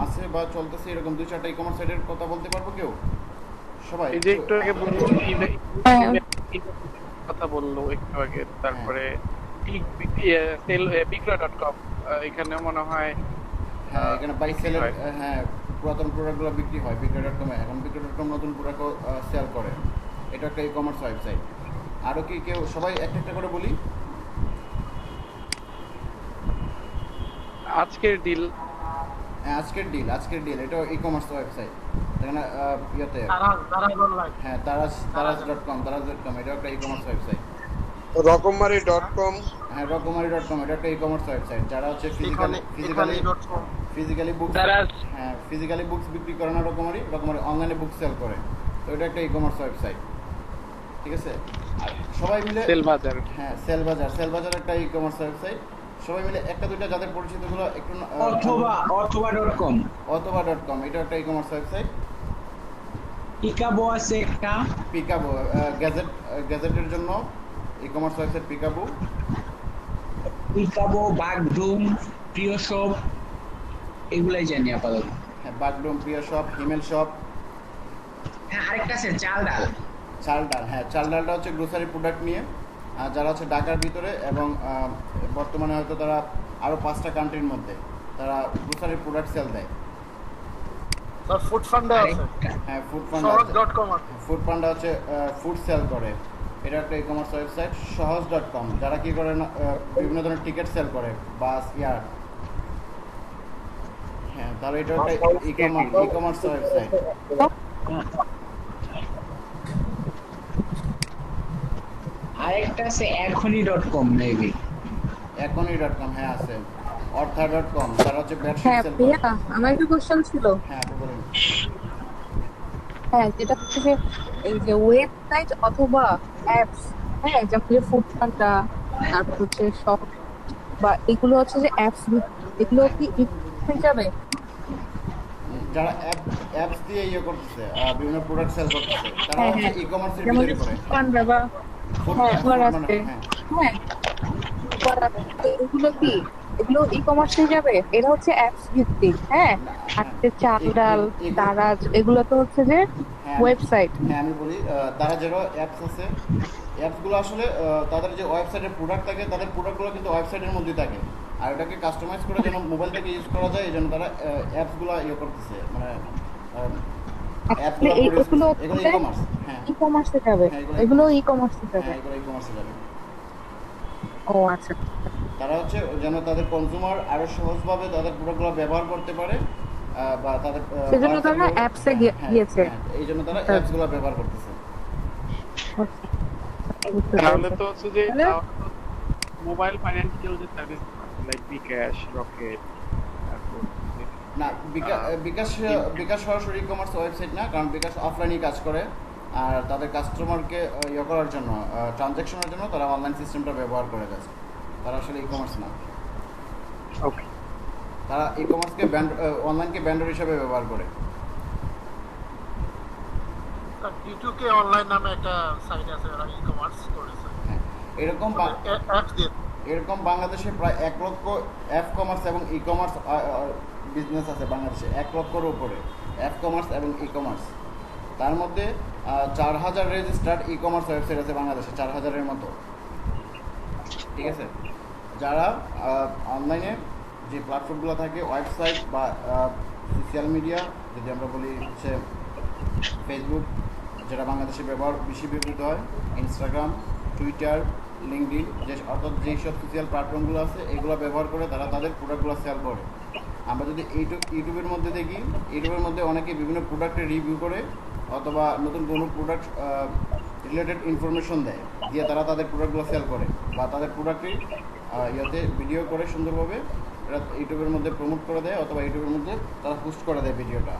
আছে বা চলতেছে, এরকম 2-4টা ই কমার্স সাইটের কথা বলতে পারবো কেউ? সবাই এই যে একটু আগে বললো কথা বললো একটু আগে, তারপরে bigra.com, এখানে মনে হয় হ্যাঁ, এখানে বাই সেলের হ্যাঁ পুরাতন প্রোডাক্টগুলো বিক্রি হয় bigra.com এ। এখন bigra.com নতুন প্রোডাক্টও সেল করে, এটা একটা ই কমার্স ওয়েবসাইট। আরও কি কেউ, সবাই একটা একটা করে বলি। আজকের ডিল, আজকের ডিল এটা ই কমার্স ওয়েবসাইট। এখানে ইয়েতে হ্যাঁ daraz.com এটা একটা ই কমার্স ওয়েবসাইট। রকমারি.com, হ্যাঁ রকমারি.com এটা একটা ই কমার্স ওয়েবসাইট। যারা হচ্ছে ফিজিক্যালি বুকস বিক্রি করে না, রকমারি অনলাইনে বুক সেল করে, তো এটা একটা ই কমার্স ওয়েবসাইট। ঠিক আছে? আর সবাই মিলে সেলবাজার, হ্যাঁ সেলবাজার একটা ই কমার্স ওয়েবসাইট। সবাই মিলে একটা দুইটা যাদের পরিচিতগুলো একটু, অথবা.com এটা একটা ই কমার্স ওয়েবসাইট। পিকাবো আছে একটা, পিকাবো গ্যাজেটের জন্য ই কমার্স ওয়েবসাইট পিকাবো, বাগডুম, প্রিয় শপ, এগুলাই জানি আপাতত। হ্যাঁ, বাগডুম, প্রিয় শপ, হিমেল শপ। হ্যাঁ, আরেকটা আছে চাল ডাল। হ্যাঁ, চাল ডালটা হচ্ছে গ্রোসারি প্রোডাক্ট নিয়ে, যারা হচ্ছে ঢাকার ভিতরে এবং বর্তমানে হয়তো তারা আরও 5টা কান্ট্রির মধ্যে তারা গ্রোসারি প্রোডাক্ট সেল দেয়। স্যার ফুড পান্ডা আছে। হ্যাঁ ফুড পান্ডা সহজ.com আছে। ফুড পান্ডা হচ্ছে ফুড সেল করে, এটা একটা ই-কমার্স ওয়েবসাইট। সহজ.com যারা কি করে না বিভিন্ন ধরনের টিকিট সেল করে, বাস, এয়ার। হ্যাঁ তাহলে এটা একটা ই-কমার্স ওয়েবসাইট। আরেকটা আছে এখনই.com মেবি। এখনই.com হ্যাঁ আছে। অর্থা.com তারা হচ্ছে বেডশিট হ্যাঁ সেল করে। ভাইয়া, আমার একটা কোশ্চেন ছিল। হ্যাঁ আপনি বলুন। হ্যাঁ, যেটা হচ্ছে যে এই যে ওয়েবসাইট অথবা অ্যাপস, হ্যাঁ যেমন যে ফুড পান্ডা, তারপর হচ্ছে শপ বা এগুলো হচ্ছে যে অ্যাপস, এগুলো কি হয়ে যাবে? যারা অ্যাপস দিয়ে ইয়ে করতেছে, বিভিন্ন প্রোডাক্ট সেল করতেছে, তারা হ্যাঁ হচ্ছে হ্যাঁ, ই-কমার্সের যেমন ভিতরে যে পড়ে। ফুড পান্ডা বা হ্যাঁ এগুলো আছে, হ্যাঁ হ্যাঁ এগুলো কি, এগুলো ই কমার্সে যাবে? এটা হচ্ছে অ্যাপস ভিত্তিক, হ্যাঁ। আর যে চাল ডাল, দারাজ, এগুলো তো হচ্ছে যে ওয়েবসাইট। হ্যাঁ আমি বলি, তারা যেটা অ্যাপস আছে, অ্যাপসগুলো আসলে তাদের যে ওয়েবসাইটের প্রোডাক্ট থাকে, তাদের প্রোডাক্টগুলো কিন্তু ওয়েবসাইটের মধ্যেই থাকে। আর এটাকে কাস্টমাইজ করে যেন মোবাইল থেকে ইউজ করা যায়, এই জন্য তারা অ্যাপসগুলো ইয়ে করতেছে, মানে এগুলো ই-কমার্স। হ্যাঁ ই কমার্সে যাবে, এগুলো ই কমার্সে যাবে। হ্যাঁ এগুলো ই-কমার্সে যাবে। ও আচ্ছা। তারা হচ্ছে যেন তাদের কনজিউমার আরো সহজভাবে তাদের প্রোডাক্টগুলো ব্যবহার করতে পারে, বা তাদের সেজন্য তারা অ্যাপসে গিয়েছে, এই জন্য তারা অ্যাপসগুলো ব্যবহার করতেছে। তাহলে তো হচ্ছে যে মোবাইল ফাইন্যান্সিয়াল যে সার্ভিস লাইক বিকাশ, রকেট, না বিকাশ সরাসরি ই-কমার্স ওয়েবসাইট না, কারণ বিকাশ অফলাইনেই কাজ করে। আর তাদের কাস্টমারকে ইয়ে করার জন্য, ট্রানজ্যাকশনের জন্য তারা অনলাইন সিস্টেমটা ব্যবহার করে যাচ্ছে। তারা আসলে ই-কমার্স না। ওকে, তারা ই-কমার্সকে অনলাইনকে ব্যান্ডার হিসেবে ব্যবহার করে। D2K অনলাইন নামে একটা সাইট আছে, ওরা ই-কমার্স করেছে। এরকম অ্যাপস দিয়ে এরকম বাংলাদেশে প্রায় 1 লক্ষ অ্যাপ কমার্স এবং ই-কমার্স বিজনেস আছে বাংলাদেশে, 1 লক্ষের উপরে অ্যাপ কমার্স এবং ই-কমার্স। তার মধ্যে 4000 রেজিস্টার্ড ই-কমার্স ওয়েবসাইট আছে বাংলাদেশে, 4000-এর মতো। ঠিক আছে, যারা অনলাইনে যে প্ল্যাটফর্মগুলো থাকে, ওয়েবসাইট বা সোশ্যাল মিডিয়া, যদি আমরা বলি হচ্ছে ফেসবুক, যেটা বাংলাদেশে বেশি ব্যবহৃত হয়, ইনস্টাগ্রাম, টুইটার, লিঙ্কডইন, অর্থাৎ যেসব সোশ্যাল প্ল্যাটফর্মগুলো আছে, এগুলো ব্যবহার করে তারা তাদের প্রোডাক্টগুলো সেল করে। আমরা যদি ইউটিউবের মধ্যে দেখি, ইউটিউবের মধ্যে অনেকে বিভিন্ন প্রোডাক্টের রিভিউ করে অথবা নতুন কোনো প্রোডাক্ট রিলেটেড ইনফরমেশন দেয়, দিয়ে তারা তাদের প্রোডাক্টগুলো সেল করে, বা তাদের প্রোডাক্টটি ইয়েতে ভিডিও করে সুন্দরভাবে এটা ইউটিউবের মধ্যে প্রমোট করে দেয়, অথবা ইউটিউবের মধ্যে তারা পোস্ট করে দেয় ভিডিওটা,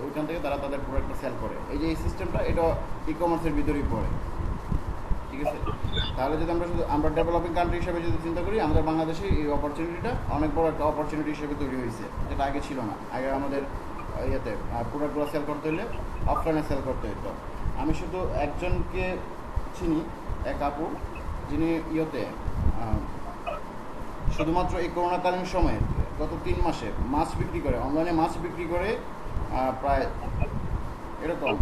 ওইখান থেকে তারা তাদের প্রোডাক্টটা সেল করে। এই যে এই সিস্টেমটা, এটা ই-কমার্সের ভিতরেই পড়ে। ঠিক আছে, তাহলে যদি আমরা ডেভেলপিং কান্ট্রি হিসেবে যদি চিন্তা করি, আমাদের বাংলাদেশে এই অপরচুনিটিটা অনেক বড় একটা অপরচুনিটি হিসেবে তৈরি হয়েছে, যেটা আগে ছিল না। আগে আমাদের ইয়েতে প্রোডাক্টগুলো সেল করতে হলে অফলাইনে সেল করতে হতো। আমি শুধু একজনকে চিনি, এক আপু, যিনি ইয়েতে শুধুমাত্র এই করোনাকালীন সময়ে গত 3 মাসে মাছ বিক্রি করে, অনলাইনে মাছ বিক্রি করে প্রায় এরকম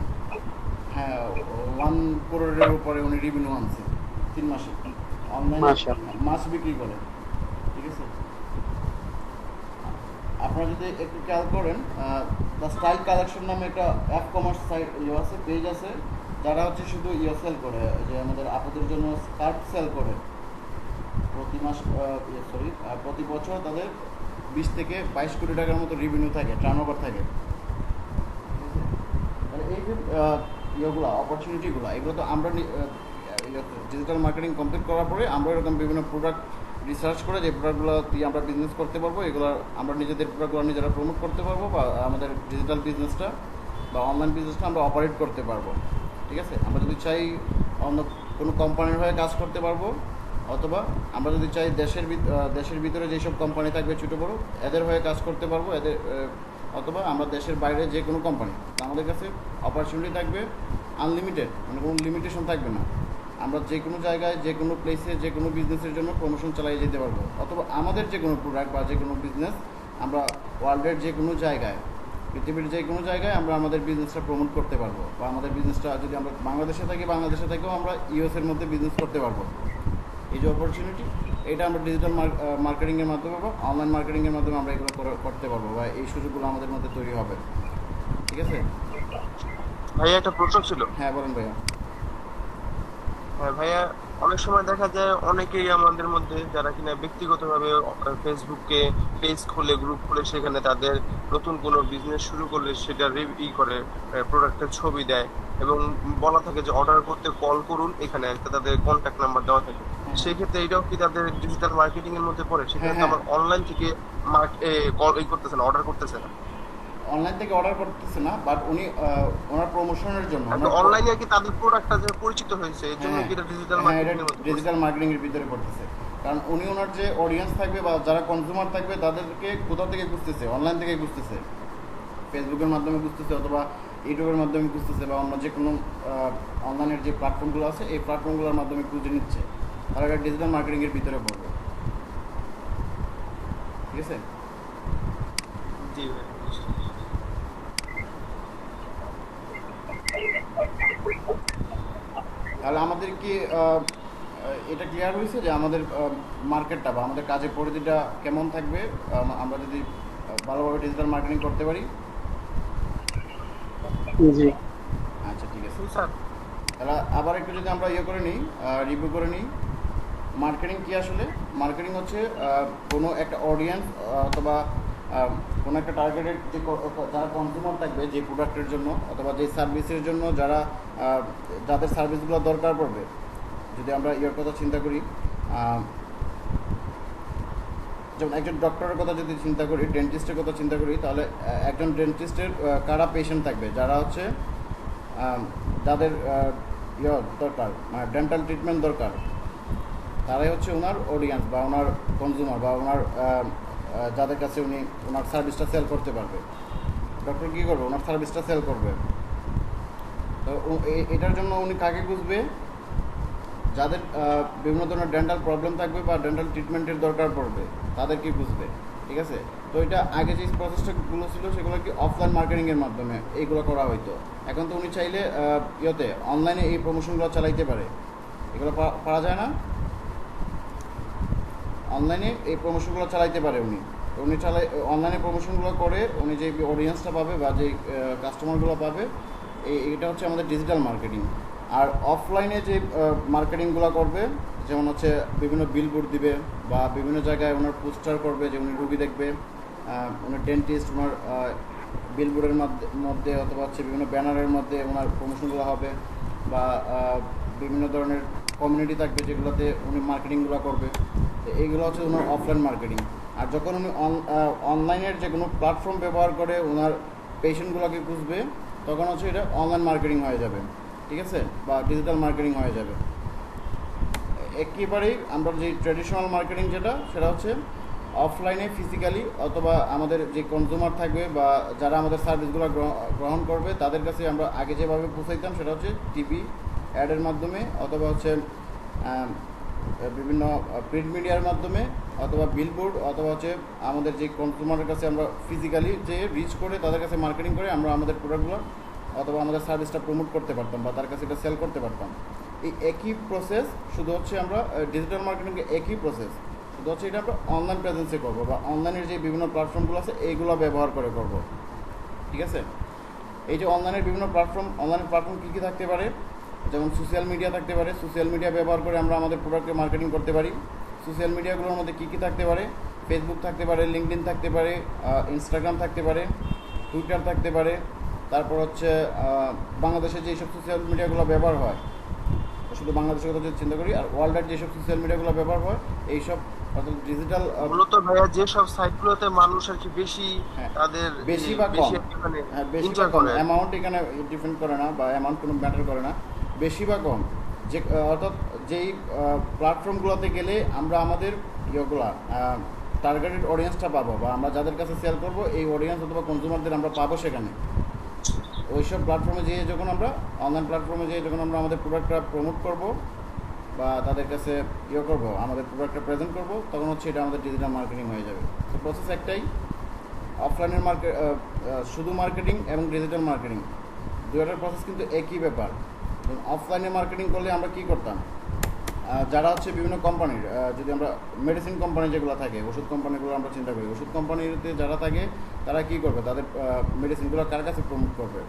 1 crore-এর উপরে উনি রেভিনিউ আনছে 3 মাসে অনলাইনে মাছ বিক্রি করে। ঠিক আছে, আপনারা যদি একটু খেয়াল করেন, দ্য স্টাইল কালেকশন নামে একটা অ্যাপ কমার্স সাইট আছে, পেজ আছে, যারা হচ্ছে শুধু সেল করে, যে আমাদের আপুদের জন্য স্কার্ট সেল করে। প্রতি বছর তাদের 20 থেকে 22 কোটি টাকার মতো রেভিনিউ থাকে, টার্নওভার থাকে। এই যে ইয়েগুলো, অপরচুনিটিগুলো, এগুলো তো আমরা ডিজিটাল মার্কেটিং কমপ্লিট করার পরে আমরা এরকম বিভিন্ন প্রোডাক্ট রিসার্চ করে যে প্রোডাক্টগুলো দিয়ে আমরা বিজনেস করতে পারবো, এগুলো আমরা নিজেদের প্রোডাক্টগুলো নিজেরা প্রমোট করতে পারবো, বা আমাদের ডিজিটাল বিজনেসটা বা অনলাইন বিজনেসটা আমরা অপারেট করতে পারবো। ঠিক আছে, আমরা যদি চাই অন্য কোনো কোম্পানির হয়ে কাজ করতে পারবো, অথবা আমরা যদি চাই দেশের ভিতরে যেসব কোম্পানি থাকবে ছোটো বড়ো, এদের হয়ে কাজ করতে পারবো, অথবা আমরা দেশের বাইরে যে কোনো কোম্পানি, আমাদের কাছে অপরচুনিটি থাকবে আনলিমিটেড, মানে কোনো লিমিটেশন থাকবে না। আমরা যে কোনো জায়গায়, যে কোনো প্লেসে, যে কোনো বিজনেসের জন্য প্রমোশন চালিয়ে যেতে পারবো, অথবা আমাদের যে কোনো প্রোডাক্ট বা যে কোনো বিজনেস আমরা ওয়ার্ল্ডের যে কোনো জায়গায়, পৃথিবীর যে কোনো জায়গায় আমরা আমাদের বিজনেসটা প্রমোট করতে পারবো, বা আমাদের বিজনেসটা যদি আমরা বাংলাদেশে থাকি, বাংলাদেশে থেকেও আমরা ইউএসের মধ্যে বিজনেস করতে পারবো। এই যে অপরচুনিটি, এটা আমরা ডিজিটাল মার্কেটিংয়ের মাধ্যমে বা অনলাইন মার্কেটিংয়ের মাধ্যমে আমরা এগুলো করতে পারবো, বা এই সুযোগগুলো আমাদের মধ্যে তৈরি হবে। ঠিক আছে? ভাইয়া একটা প্রশ্ন ছিল। হ্যাঁ বলেন ভাইয়া। হ্যাঁ ভাইয়া, অনেক সময় দেখা যায় অনেকেই আমাদের মধ্যে যারা কিনা ব্যক্তিগতভাবে ফেসবুকে পেজ খুলে, গ্রুপ খুলে, সেখানে তাদের নতুন কোনো বিজনেস শুরু করলে সেটা করে প্রোডাক্টের ছবি দেয় এবং বলা থাকে যে অর্ডার করতে কল করুন, এখানে একটা তাদের কন্ট্যাক্ট নাম্বার দেওয়া থাকে। সেই ক্ষেত্রে এটাও কি তাদের ডিজিটাল মার্কেটিং এর মধ্যে পড়ে? সেক্ষেত্রে আমার অনলাইন থেকে কল করতেছে না, অর্ডার করতেছে না, অনলাইন থেকে অর্ডার করতেছে না, বাট উনি ওনার প্রমোশনের জন্য অনলাইনে আর কি তাদের প্রোডাক্টটা যে পরিচিত হয়েছে, এই জন্য কি এটা ডিজিটাল মার্কেটিং এর মধ্যে? ডিজিটাল মার্কেটিং এর ভিতরে পড়তেছে, কারণ উনি ওনার যে অডিয়েন্স থাকবে বা যারা কনজিউমার থাকবে তাদেরকে কোথা থেকে বুঝতেছে? অনলাইন থেকে বুঝতেছে, ফেসবুকের মাধ্যমে বুঝতেছে অথবা ইউটিউবের মাধ্যমে বুঝতেছে বা অন্য যে কোনো অনলাইনের যে প্ল্যাটফর্মগুলো আছে এই প্ল্যাটফর্মগুলোর মাধ্যমে খুঁজে নিচ্ছে, তারা একটা ডিজিটাল মার্কেটিং এর ভিতরে পড়বে। ঠিক আছে? জি ভাই। তাহলে আমাদের কি এটা ক্লিয়ার হয়েছে যে আমাদের মার্কেটটা বা আমাদের কাজের পরিধিটা কেমন থাকবে আমরা যদি ভালোভাবে ডিজিটাল মার্কেটিং করতে পারি? জি আচ্ছা ঠিক আছে স্যার। তাহলে আবার একটু যদি আমরা করে নিই, রিভিউ করে নিই, মার্কেটিং কি আসলে? মার্কেটিং হচ্ছে কোনো একটা অডিয়েন্স অথবা কোনো একটা টার্গেটেড যে যারা কনজিউমার থাকবে যে প্রোডাক্টের জন্য অথবা যে সার্ভিসের জন্য যাদের সার্ভিসগুলো দরকার পড়বে। যদি আমরা কথা চিন্তা করি, যেমন একজন ডক্টরের কথা যদি চিন্তা করি, ডেন্টিস্টের কথা চিন্তা করি, তাহলে একজন ডেন্টিস্টের কারা পেশেন্ট থাকবে? যারা হচ্ছে যাদের দরকার, মানে ডেন্টাল ট্রিটমেন্ট দরকার, তারাই হচ্ছে ওনার অডিয়েন্স বা ওনার কনজিউমার বা ওনার যাদের কাছে উনি ওনার সার্ভিসটা সেল করতে পারবে। ডক্টর কী করবে? ওনার সার্ভিসটা সেল করবে। তো এটার জন্য উনি কাকে খুঁজবে? যাদের বিভিন্ন ধরনের ডেন্টাল প্রবলেম থাকবে বা ডেন্টাল ট্রিটমেন্টের দরকার পড়বে, তাদেরকে বুঝবে। ঠিক আছে? তো এটা আগে যে প্রসেসটাগুলো ছিল সেগুলো কি অফলাইন মার্কেটিংয়ের মাধ্যমে এইগুলো করা হইতো। এখন তো উনি চাইলে অনলাইনে এই প্রমোশনগুলো চালাইতে পারে। এগুলো পারা যায় না? অনলাইনে এই প্রমোশনগুলো চালাইতে পারে উনি অনলাইনে প্রমোশনগুলো করে উনি যে অডিয়েন্সটা পাবে বা যে কাস্টমারগুলো পাবে, এটা হচ্ছে আমাদের ডিজিটাল মার্কেটিং। আর অফলাইনে যে মার্কেটিংগুলো করবে, যেমন হচ্ছে বিভিন্ন বিলবোর্ড দিবে বা বিভিন্ন জায়গায় ওনার পোস্টার করবে যে উনি রুগী দেখবে, ওনার ডেন্টিস্ট, ওনার বিলবোর্ডের মধ্যে অথবা হচ্ছে বিভিন্ন ব্যানারের মধ্যে ওনার প্রমোশনগুলো হবে, বা বিভিন্ন ধরনের কমিউনিটি থাকবে যেগুলোতে উনি মার্কেটিংগুলো করবে। এইগুলো হচ্ছে ওনার অফলাইন মার্কেটিং। আর যখন উনি অনলাইনের যে কোনো প্ল্যাটফর্ম ব্যবহার করে ওনার পেশেন্টগুলোকে খুঁজবে, তখন হচ্ছে এটা অনলাইন মার্কেটিং হয়ে যাবে। ঠিক আছে? বা ডিজিটাল মার্কেটিং হয়ে যাবে। একেবারেই আমরা যে ট্র্যাডিশনাল মার্কেটিং সেটা হচ্ছে অফলাইনে ফিজিক্যালি অথবা আমাদের যে কনজিউমার থাকবে বা যারা আমাদের সার্ভিসগুলো গ্রহণ করবে তাদের কাছে আমরা আগে যেভাবে পৌঁছাইতাম সেটা হচ্ছে টিভি অ্যাডের মাধ্যমে অথবা হচ্ছে বিভিন্ন প্রিন্ট মিডিয়ার মাধ্যমে অথবা বিলবোর্ড অথবা হচ্ছে আমাদের যে কনজিউমারের কাছে আমরা ফিজিক্যালি যে রিচ করে তাদের কাছে মার্কেটিং করে আমরা আমাদের প্রোডাক্টগুলো অথবা আমাদের সার্ভিসটা প্রমোট করতে পারতাম বা তার কাছে এটা সেল করতে পারতাম। এই একই প্রসেস, শুধু হচ্ছে আমরা ডিজিটাল মার্কেটিংয়ে একই প্রসেস, শুধু হচ্ছে এটা আমরা অনলাইন প্রেজেন্সে করবো বা অনলাইনের যে বিভিন্ন প্ল্যাটফর্মগুলো আছে এইগুলো ব্যবহার করে করব। ঠিক আছে? এই যে অনলাইনের বিভিন্ন অনলাইন প্ল্যাটফর্ম কী কী থাকতে পারে? যেমন সোশ্যাল মিডিয়া থাকতে পারে। সোশ্যাল মিডিয়া ব্যবহার করে আমরা আমাদের প্রোডাক্টকে মার্কেটিং করতে পারি। সোশ্যাল মিডিয়াগুলোর মধ্যে কী কী থাকতে পারে? ফেসবুক থাকতে পারে, লিঙ্কডইন থাকতে পারে, ইনস্টাগ্রাম থাকতে পারে, টুইটার থাকতে পারে। তারপর হচ্ছে বাংলাদেশে যেসব সোশ্যাল মিডিয়াগুলো ব্যবহার হয়, শুধু বাংলাদেশের কথা যদি চিন্তা করি, আর ওয়ার্ল্ডের যেসব সোশ্যাল মিডিয়াগুলো ব্যবহার হয় এইসব অর্থাৎ ডিজিটাল মূলত ভাইয়া যেসব সাইটগুলোতে মানুষ আর কি বেশি তাদের বেশি বা কম, বেশি বা কম অ্যামাউন্ট এখানে ডিপেন্ড করে না বা অ্যামাউন্ট কোনো ম্যাটার করে না, বেশি বা কম যে অর্থাৎ যেই প্ল্যাটফর্মগুলোতে গেলে আমরা আমাদের টার্গেটেড অডিয়েন্সটা পাবো বা আমরা যাদের কাছে সেল করবো এই অডিয়েন্স অথবা কনজিউমারদের আমরা পাবো, সেখানে ওইসব প্ল্যাটফর্মে যেয়ে যখন আমরা অনলাইন প্ল্যাটফর্মে যেয়ে যখন আমরা আমাদের প্রোডাক্টটা প্রমোট করব বা তাদের কাছে করব, আমাদের প্রোডাক্টটা প্রেজেন্ট করব, তখন হচ্ছে এটা আমাদের ডিজিটাল মার্কেটিং হয়ে যাবে। তো প্রসেস একটাই, অফলাইনের শুধু মার্কেটিং এবং ডিজিটাল মার্কেটিং দুইটার প্রসেস কিন্তু একই ব্যাপার। অফলাইনে মার্কেটিং করলে আমরা কী করতাম? যারা হচ্ছে বিভিন্ন কোম্পানির, যদি আমরা মেডিসিন কোম্পানি যেগুলো থাকে, ওষুধ কোম্পানিগুলো আমরা চিন্তা করি, ওষুধ কোম্পানিতে যারা থাকে তারা কি করবে, তাদের মেডিসিনগুলো কার কাছে প্রমোট করবে?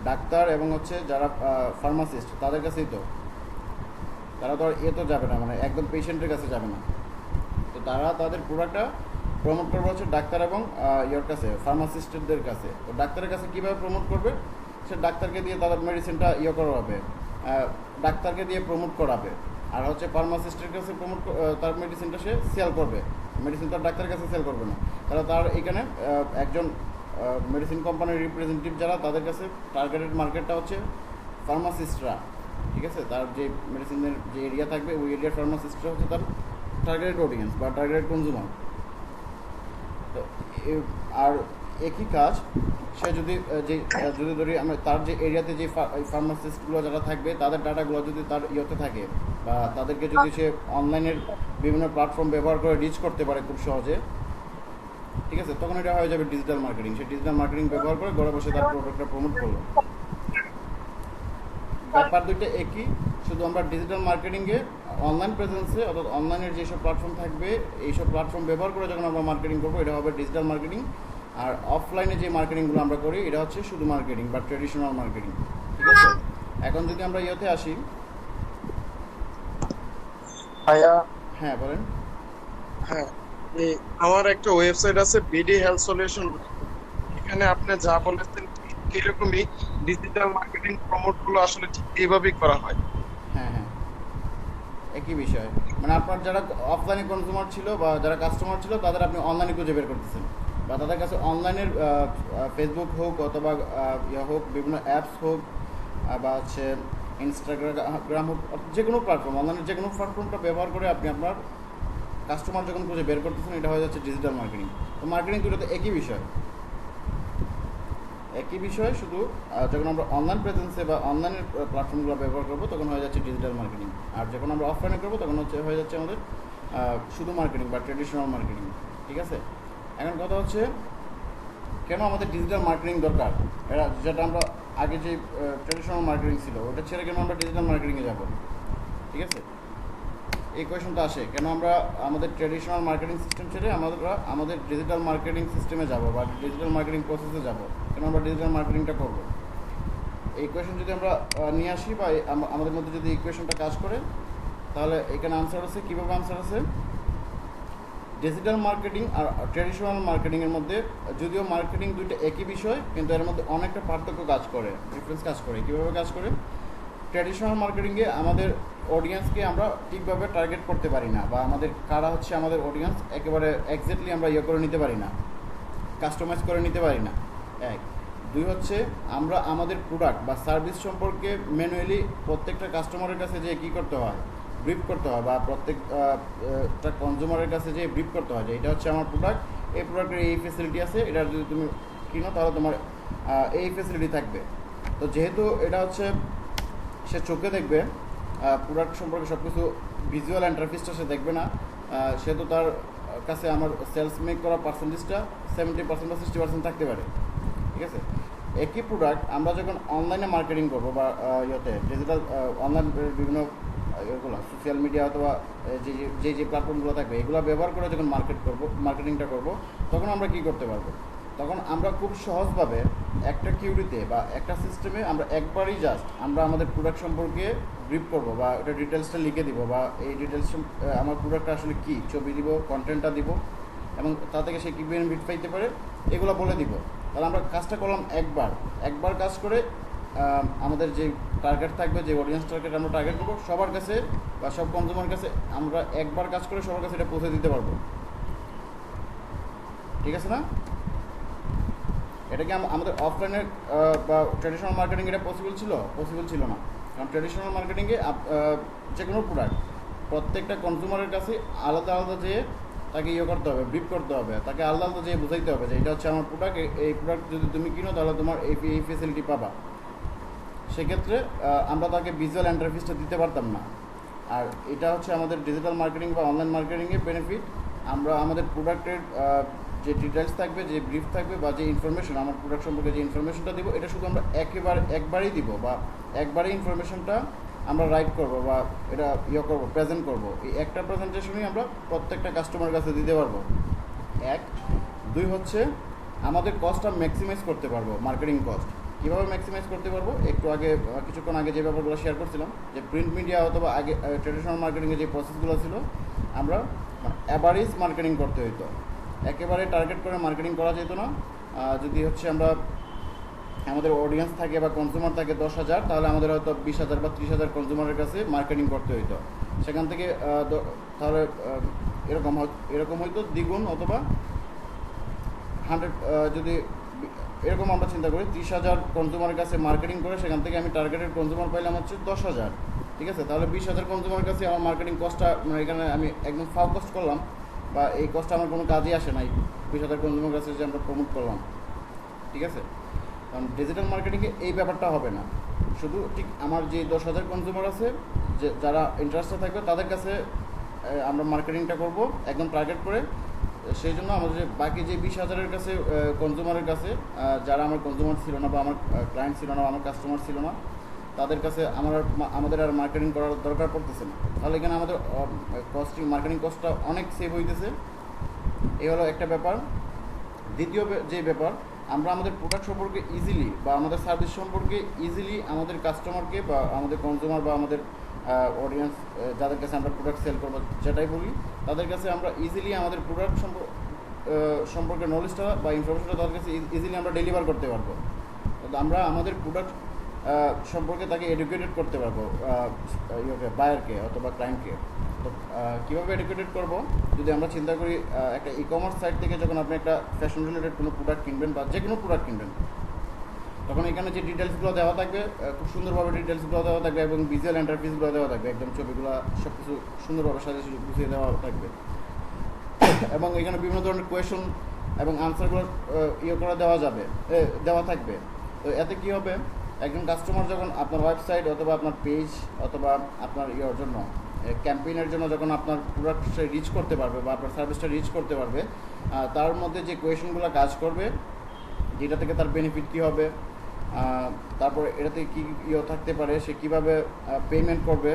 ডাক্তার এবং হচ্ছে যারা ফার্মাসিস্ট তাদের কাছেই তো। তারা তো আর তো যাবে না, মানে একদম পেশেন্টের কাছে যাবে না। তো তারা তাদের প্রোডাক্টটা প্রমোট করবে হচ্ছে ডাক্তার এবং ইয়ের কাছে, ফার্মাসিস্টদের কাছে। তো ডাক্তারের কাছে কীভাবে প্রমোট করবে? সে ডাক্তারকে দিয়ে তাদের মেডিসিনটা করাবে, ডাক্তারকে দিয়ে প্রমোট করাবে। আর হচ্ছে ফার্মাসিস্টের কাছে প্রমোট, তার মেডিসিনটা সে সেল করবে, মেডিসিন তার ডাক্তারের কাছে সেল করবে না। তাহলে তার এখানে একজন মেডিসিন কোম্পানির রিপ্রেজেন্টেটিভ যারা, তাদের কাছে টার্গেটেড মার্কেটটা হচ্ছে ফার্মাসিস্টরা, ঠিক আছে? তার যে মেডিসিনের যে এরিয়া থাকবে ওই এরিয়ার ফার্মাসিস্টরা হচ্ছে তার টার্গেটেড অডিয়েন্স বা টার্গেটেড কনজিউমার। তো আর একই কাজ সে যদি ধরি আমরা তার যে এরিয়াতে যে ফার্মাসিস্টগুলো যারা থাকবে তাদের ডাটাগুলো যদি তার ইয়েতে থাকে, বা তাদেরকে যদি সে অনলাইনের বিভিন্ন প্ল্যাটফর্ম ব্যবহার করে রিচ করতে পারে খুব সহজে, ঠিক আছে, তখন এটা হয়ে যাবে ডিজিটাল মার্কেটিং। সে ডিজিটাল মার্কেটিং ব্যবহার করে ঘরে বসে তার প্রোডাক্টটা প্রমোট করলো। ব্যাপার দুইটা একই, শুধু আমরা ডিজিটাল মার্কেটিংয়ে অনলাইন প্রেজেন্সে অর্থাৎ অনলাইনের যেসব প্ল্যাটফর্ম থাকবে এইসব প্ল্যাটফর্ম ব্যবহার করে যখন আমরা মার্কেটিং করবো এটা হবে ডিজিটাল মার্কেটিং। আর অফলাইনে যে মার্কেটিংগুলো আমরা করি এটা হচ্ছে শুধু মার্কেটিং বা ট্রেডিশনাল মার্কেটিং, ঠিক আছে? এখন যদি আমরা ইয়েতে আসি, হ্যাঁ বলেন। হ্যাঁ, আমার একটা ওয়েবসাইট আছে বিডি হেলথ সলিউশন, এখানে আপনি যা বলেছেন এরকমই ডিজিটাল মার্কেটিং প্রমোট গুলো আসলে ঠিক এইভাবেই করা হয়। হ্যাঁ হ্যাঁ, একই বিষয়। মানে আপনার যারা অফলাইনে কনজিউমার ছিল বা যারা কাস্টমার ছিল তাদের আপনি অনলাইনে খুঁজে বের করতেছেন, বা তাদের কাছে অনলাইনের ফেসবুক হোক অথবা হোক, বিভিন্ন অ্যাপস হোক, বা হচ্ছে ইনস্টাগ্রাম হোক, যে কোনো প্ল্যাটফর্ম, অনলাইনের যে কোনো প্ল্যাটফর্মটা ব্যবহার করে আপনি আপনার কাস্টমার যখন খুঁজে বের করতেছেন এটা হয়ে যাচ্ছে ডিজিটাল মার্কেটিং। তো মার্কেটিং দুটোতে একই বিষয়, শুধু যখন আমরা অনলাইন প্রেজেন্সে বা অনলাইনের প্ল্যাটফর্মগুলো ব্যবহার করবো তখন হয়ে যাচ্ছে ডিজিটাল মার্কেটিং। আর যখন আমরা অফলাইনে করবো তখন হয়ে যাচ্ছে আমাদের শুধু মার্কেটিং বা ট্রেডিশনাল মার্কেটিং, ঠিক আছে? এখন কথা হচ্ছে কেন আমাদের ডিজিটাল মার্কেটিং দরকার? যেটা আমরা আগে যে ট্রেডিশনাল মার্কেটিং ছিল ওটা ছেড়ে কেন আমরা ডিজিটাল মার্কেটিংয়ে যাব, ঠিক আছে? এই কোয়েশনটা আসে, কেন আমরা আমাদের ট্রেডিশনাল মার্কেটিং সিস্টেম ছেড়ে আমাদের ডিজিটাল মার্কেটিং সিস্টেমে যাব বা ডিজিটাল মার্কেটিং প্রসেসে যাব, কেন আমরা ডিজিটাল মার্কেটিংটা করব? এই কোয়েশন যদি আমরা নিয়ে আসি বা আমাদের মধ্যে যদি এই কোয়েশনটা কাজ করে, তাহলে এখানে আনসার আছে। কীভাবে আনসার আছে? ডিজিটাল মার্কেটিং আর ট্রেডিশনাল মার্কেটিংয়ের মধ্যে যদিও মার্কেটিং দুইটা একই বিষয়, কিন্তু এর মধ্যে অনেকটা পার্থক্য কাজ করে, ডিফারেন্স কাজ করে। কীভাবে কাজ করে? ট্র্যাডিশনাল মার্কেটিংয়ে আমাদের অডিয়েন্সকে আমরা ঠিকভাবে টার্গেট করতে পারি না, বা আমাদের কারা হচ্ছে আমাদের অডিয়েন্স একেবারে এক্স্যাক্টলি আমরা করে নিতে পারি না, কাস্টমাইজ করে নিতে পারি না। এক, দুই হচ্ছে আমরা আমাদের প্রোডাক্ট বা সার্ভিস সম্পর্কে ম্যানুয়ালি প্রত্যেকটা কাস্টমারের কাছে যে কী করতে হয়, ব্রিফ করতে হয়, বা প্রত্যেকটা কনজিউমারের কাছে যে ব্রিফ করতে হয় যে এটা হচ্ছে আমার প্রোডাক্ট, এই প্রোডাক্টের এই ফেসিলিটি আছে, এটা যদি তুমি কিনো তাহলে তোমার এই ফেসিলিটি থাকবে। তো যেহেতু এটা হচ্ছে সে চোখে দেখবে, প্রোডাক্ট সম্পর্কে সব কিছু ভিজুয়াল ইন্টারফেসটা সে দেখবে না, সেহেতু তার কাছে আমার সেলস মেক করা পার্সেন্টেজটা 70% বা 60% থাকতে পারে, ঠিক আছে? একই প্রোডাক্ট আমরা যখন অনলাইনে মার্কেটিং করবো বা ডিজিটাল অনলাইন বিভিন্ন এগুলো সোশ্যাল মিডিয়া অথবা যে প্ল্যাটফর্মগুলো থাকবে এগুলো ব্যবহার করে যখন মার্কেটিংটা করবো, তখন আমরা কী করতে পারবো? তখন আমরা খুব সহজভাবে একটা কিউরিতে বা একটা সিস্টেমে আমরা একবারই জাস্ট আমরা আমাদের প্রোডাক্ট সম্পর্কে ব্রিফ করবো, বা এটা ডিটেলসটা লিখে দিব, বা এই ডিটেলসটা আমার প্রোডাক্টটা আসলে কী, ছবি দিব, কন্টেন্টটা দিব, এবং তা থেকে সে কী বেনিফিট পাইতে পারে এগুলো বলে দিব। তাহলে আমরা কাজটা করলাম একবার কাজ করে আমাদের যে টার্গেট থাকবে, যে অডিয়েন্স টার্গেট আমরা টার্গেট করবো সবার কাছে বা সব কনজিউমার কাছে আমরা একবার কাজ করে সবার কাছে এটা পৌঁছে দিতে পারবো, ঠিক আছে না? এটা কি আমাদের অফলাইনের বা ট্র্যাডিশনাল মার্কেটিং এটা পসিবল ছিল না। কারণ ট্র্যাডিশনাল মার্কেটিংয়ে যে কোনো প্রোডাক্ট প্রত্যেকটা কনজিউমারের কাছে আলাদা আলাদা যেয়ে তাকে করতে হবে, ব্রিফ করতে হবে, তাকে আলাদা আলাদা যেয়ে বোঝাইতে হবে যে এটা হচ্ছে আমার প্রোডাক্ট, এই প্রোডাক্ট যদি তুমি কিনো তাহলে তোমার এই ফেসিলিটি পাবা। সেক্ষেত্রে আমরা তাকে ভিজুয়াল ইন্টারফেসটা দিতে পারতাম না। আর এটা হচ্ছে আমাদের ডিজিটাল মার্কেটিং বা অনলাইন মার্কেটিংয়ের বেনিফিট। আমরা আমাদের প্রোডাক্টের যে ডিটেলস থাকবে, যে ব্রিফ থাকবে, বা যে ইনফরমেশন আমার প্রোডাক্ট সম্পর্কে যে ইনফরমেশনটা দিব, এটা শুধু আমরা একবারেই দিব, বা একবারেই ইনফরমেশনটা আমরা রাইট করব বা এটা করব, প্রেজেন্ট করব, এই একটা প্রেজেন্টেশনই আমরা প্রত্যেকটা কাস্টমারের কাছে দিতে পারবো। 1 2 হচ্ছে আমাদের কস্টটা ম্যাক্সিমাইজ করতে পারবো। মার্কেটিং কস্ট কীভাবে ম্যাক্সিমাইজ করতে পারবো, একটু আগে কিছুক্ষণ আগে যে ব্যাপারগুলো শেয়ার করছিলাম, যে প্রিন্ট মিডিয়া অথবা আগে ট্রেডিশনাল মার্কেটিংয়ের যে প্রসেসগুলো ছিল, আমরা অ্যাভারেজ মার্কেটিং করতে হইতো, একেবারে টার্গেট করে মার্কেটিং করা যেত না। যদি হচ্ছে আমরা আমাদের অডিয়েন্স থাকে বা কনজিউমার থাকে 10,000, তাহলে আমাদের হয়তো 20,000 বা 30,000 কনজিউমারের কাছে মার্কেটিং করতে হইতো। সেখান থেকে তাহলে এরকম হয়তো দ্বিগুণ অথবা 100, যদি এরকম আমরা চিন্তা করি 30,000 কনজিউমারের কাছে মার্কেটিং করে সেখান থেকে আমি টার্গেটেড কনজিউমার পাইলাম হচ্ছে 10,000, ঠিক আছে? তাহলে 20,000 কনজিউমারের কাছে আমার মার্কেটিং কস্টটা, মানে এখানে আমি একদম ফাও কস্ট করলাম বা এই কস্টটা আমার কোনো কাজই আসে নাই 20,000 কনজিউমারের কাছে যে আমরা প্রমোট করলাম, ঠিক আছে? কারণ ডিজিটাল মার্কেটিংয়ে এই ব্যাপারটা হবে না। শুধু ঠিক আমার যে 10,000 কনজিউমার আছে, যে যারা ইন্টারেস্টেড থাকবে তাদের কাছে আমরা মার্কেটিংটা করব একদম টার্গেট করে। সেই জন্য আমাদের বাকি যে 20,000-এর কাছে কনজিউমারের কাছে, যারা আমার কনজিউমার ছিল না বা আমার ক্লায়েন্ট ছিল না, আমার কাস্টমার ছিল না, তাদের কাছে আমাদের আর মার্কেটিং করার দরকার পড়তেছে না। তাহলে এখানে আমাদের মার্কেটিং কস্টটা অনেক সেভ হইতেছে। এই হলো একটা ব্যাপার। দ্বিতীয় যে ব্যাপার, আমরা আমাদের প্রোডাক্ট সম্পর্কে ইজিলি বা আমাদের সার্ভিস সম্পর্কে ইজিলি আমাদের কাস্টমারকে বা আমাদের কনজিউমার বা আমাদের অডিয়েন্স, যাদের কাছে আমরা প্রোডাক্ট সেল করবো যেটাই বলি, তাদের কাছে আমরা ইজিলি আমাদের প্রোডাক্ট সম্পর্কে নলেজটা বা ইনফরমেশনটা তাদের কাছে ইজিলি আমরা ডেলিভার করতে পারবো। তো আমরা আমাদের প্রোডাক্ট সম্পর্কে তাকে এডুকেটেড করতে পারবো, বায়ারকে অথবা ক্লায়েন্টকে। তো কীভাবে এডুকেটেড করবো, যদি আমরা চিন্তা করি একটা ই কমার্স সাইট থেকে যখন আপনি একটা ফ্যাশন রিলেটেড কোনো প্রোডাক্ট কিনবেন বা যে কোনো প্রোডাক্ট কিনবেন, তখন এখানে যে ডিটেলসগুলো দেওয়া থাকবে, খুব সুন্দরভাবে ডিটেলসগুলো দেওয়া থাকবে এবং ভিজুয়াল ইন্টারফেসগুলো দেওয়া থাকবে, একদম ছবিগুলো সব কিছু সুন্দরভাবে সাজিয়ে গুছিয়ে দেওয়া থাকবে। এবং এখানে বিভিন্ন ধরনের কোয়েশন এবং আনসারগুলো করে দেওয়া থাকবে। তো এতে কী হবে, একজন কাস্টমার যখন আপনার ওয়েবসাইট অথবা আপনার পেজ অথবা আপনার জন্য ক্যাম্পেইনের জন্য যখন আপনার প্রোডাক্টটা রিচ করতে পারবে বা আপনার সার্ভিসটা রিচ করতে পারবে, তার মধ্যে যে কোয়েশনগুলো কাজ করবে, যেটা থেকে তার বেনিফিট কী হবে, তারপরে এটাতে কী থাকতে পারে, সে কীভাবে পেমেন্ট করবে,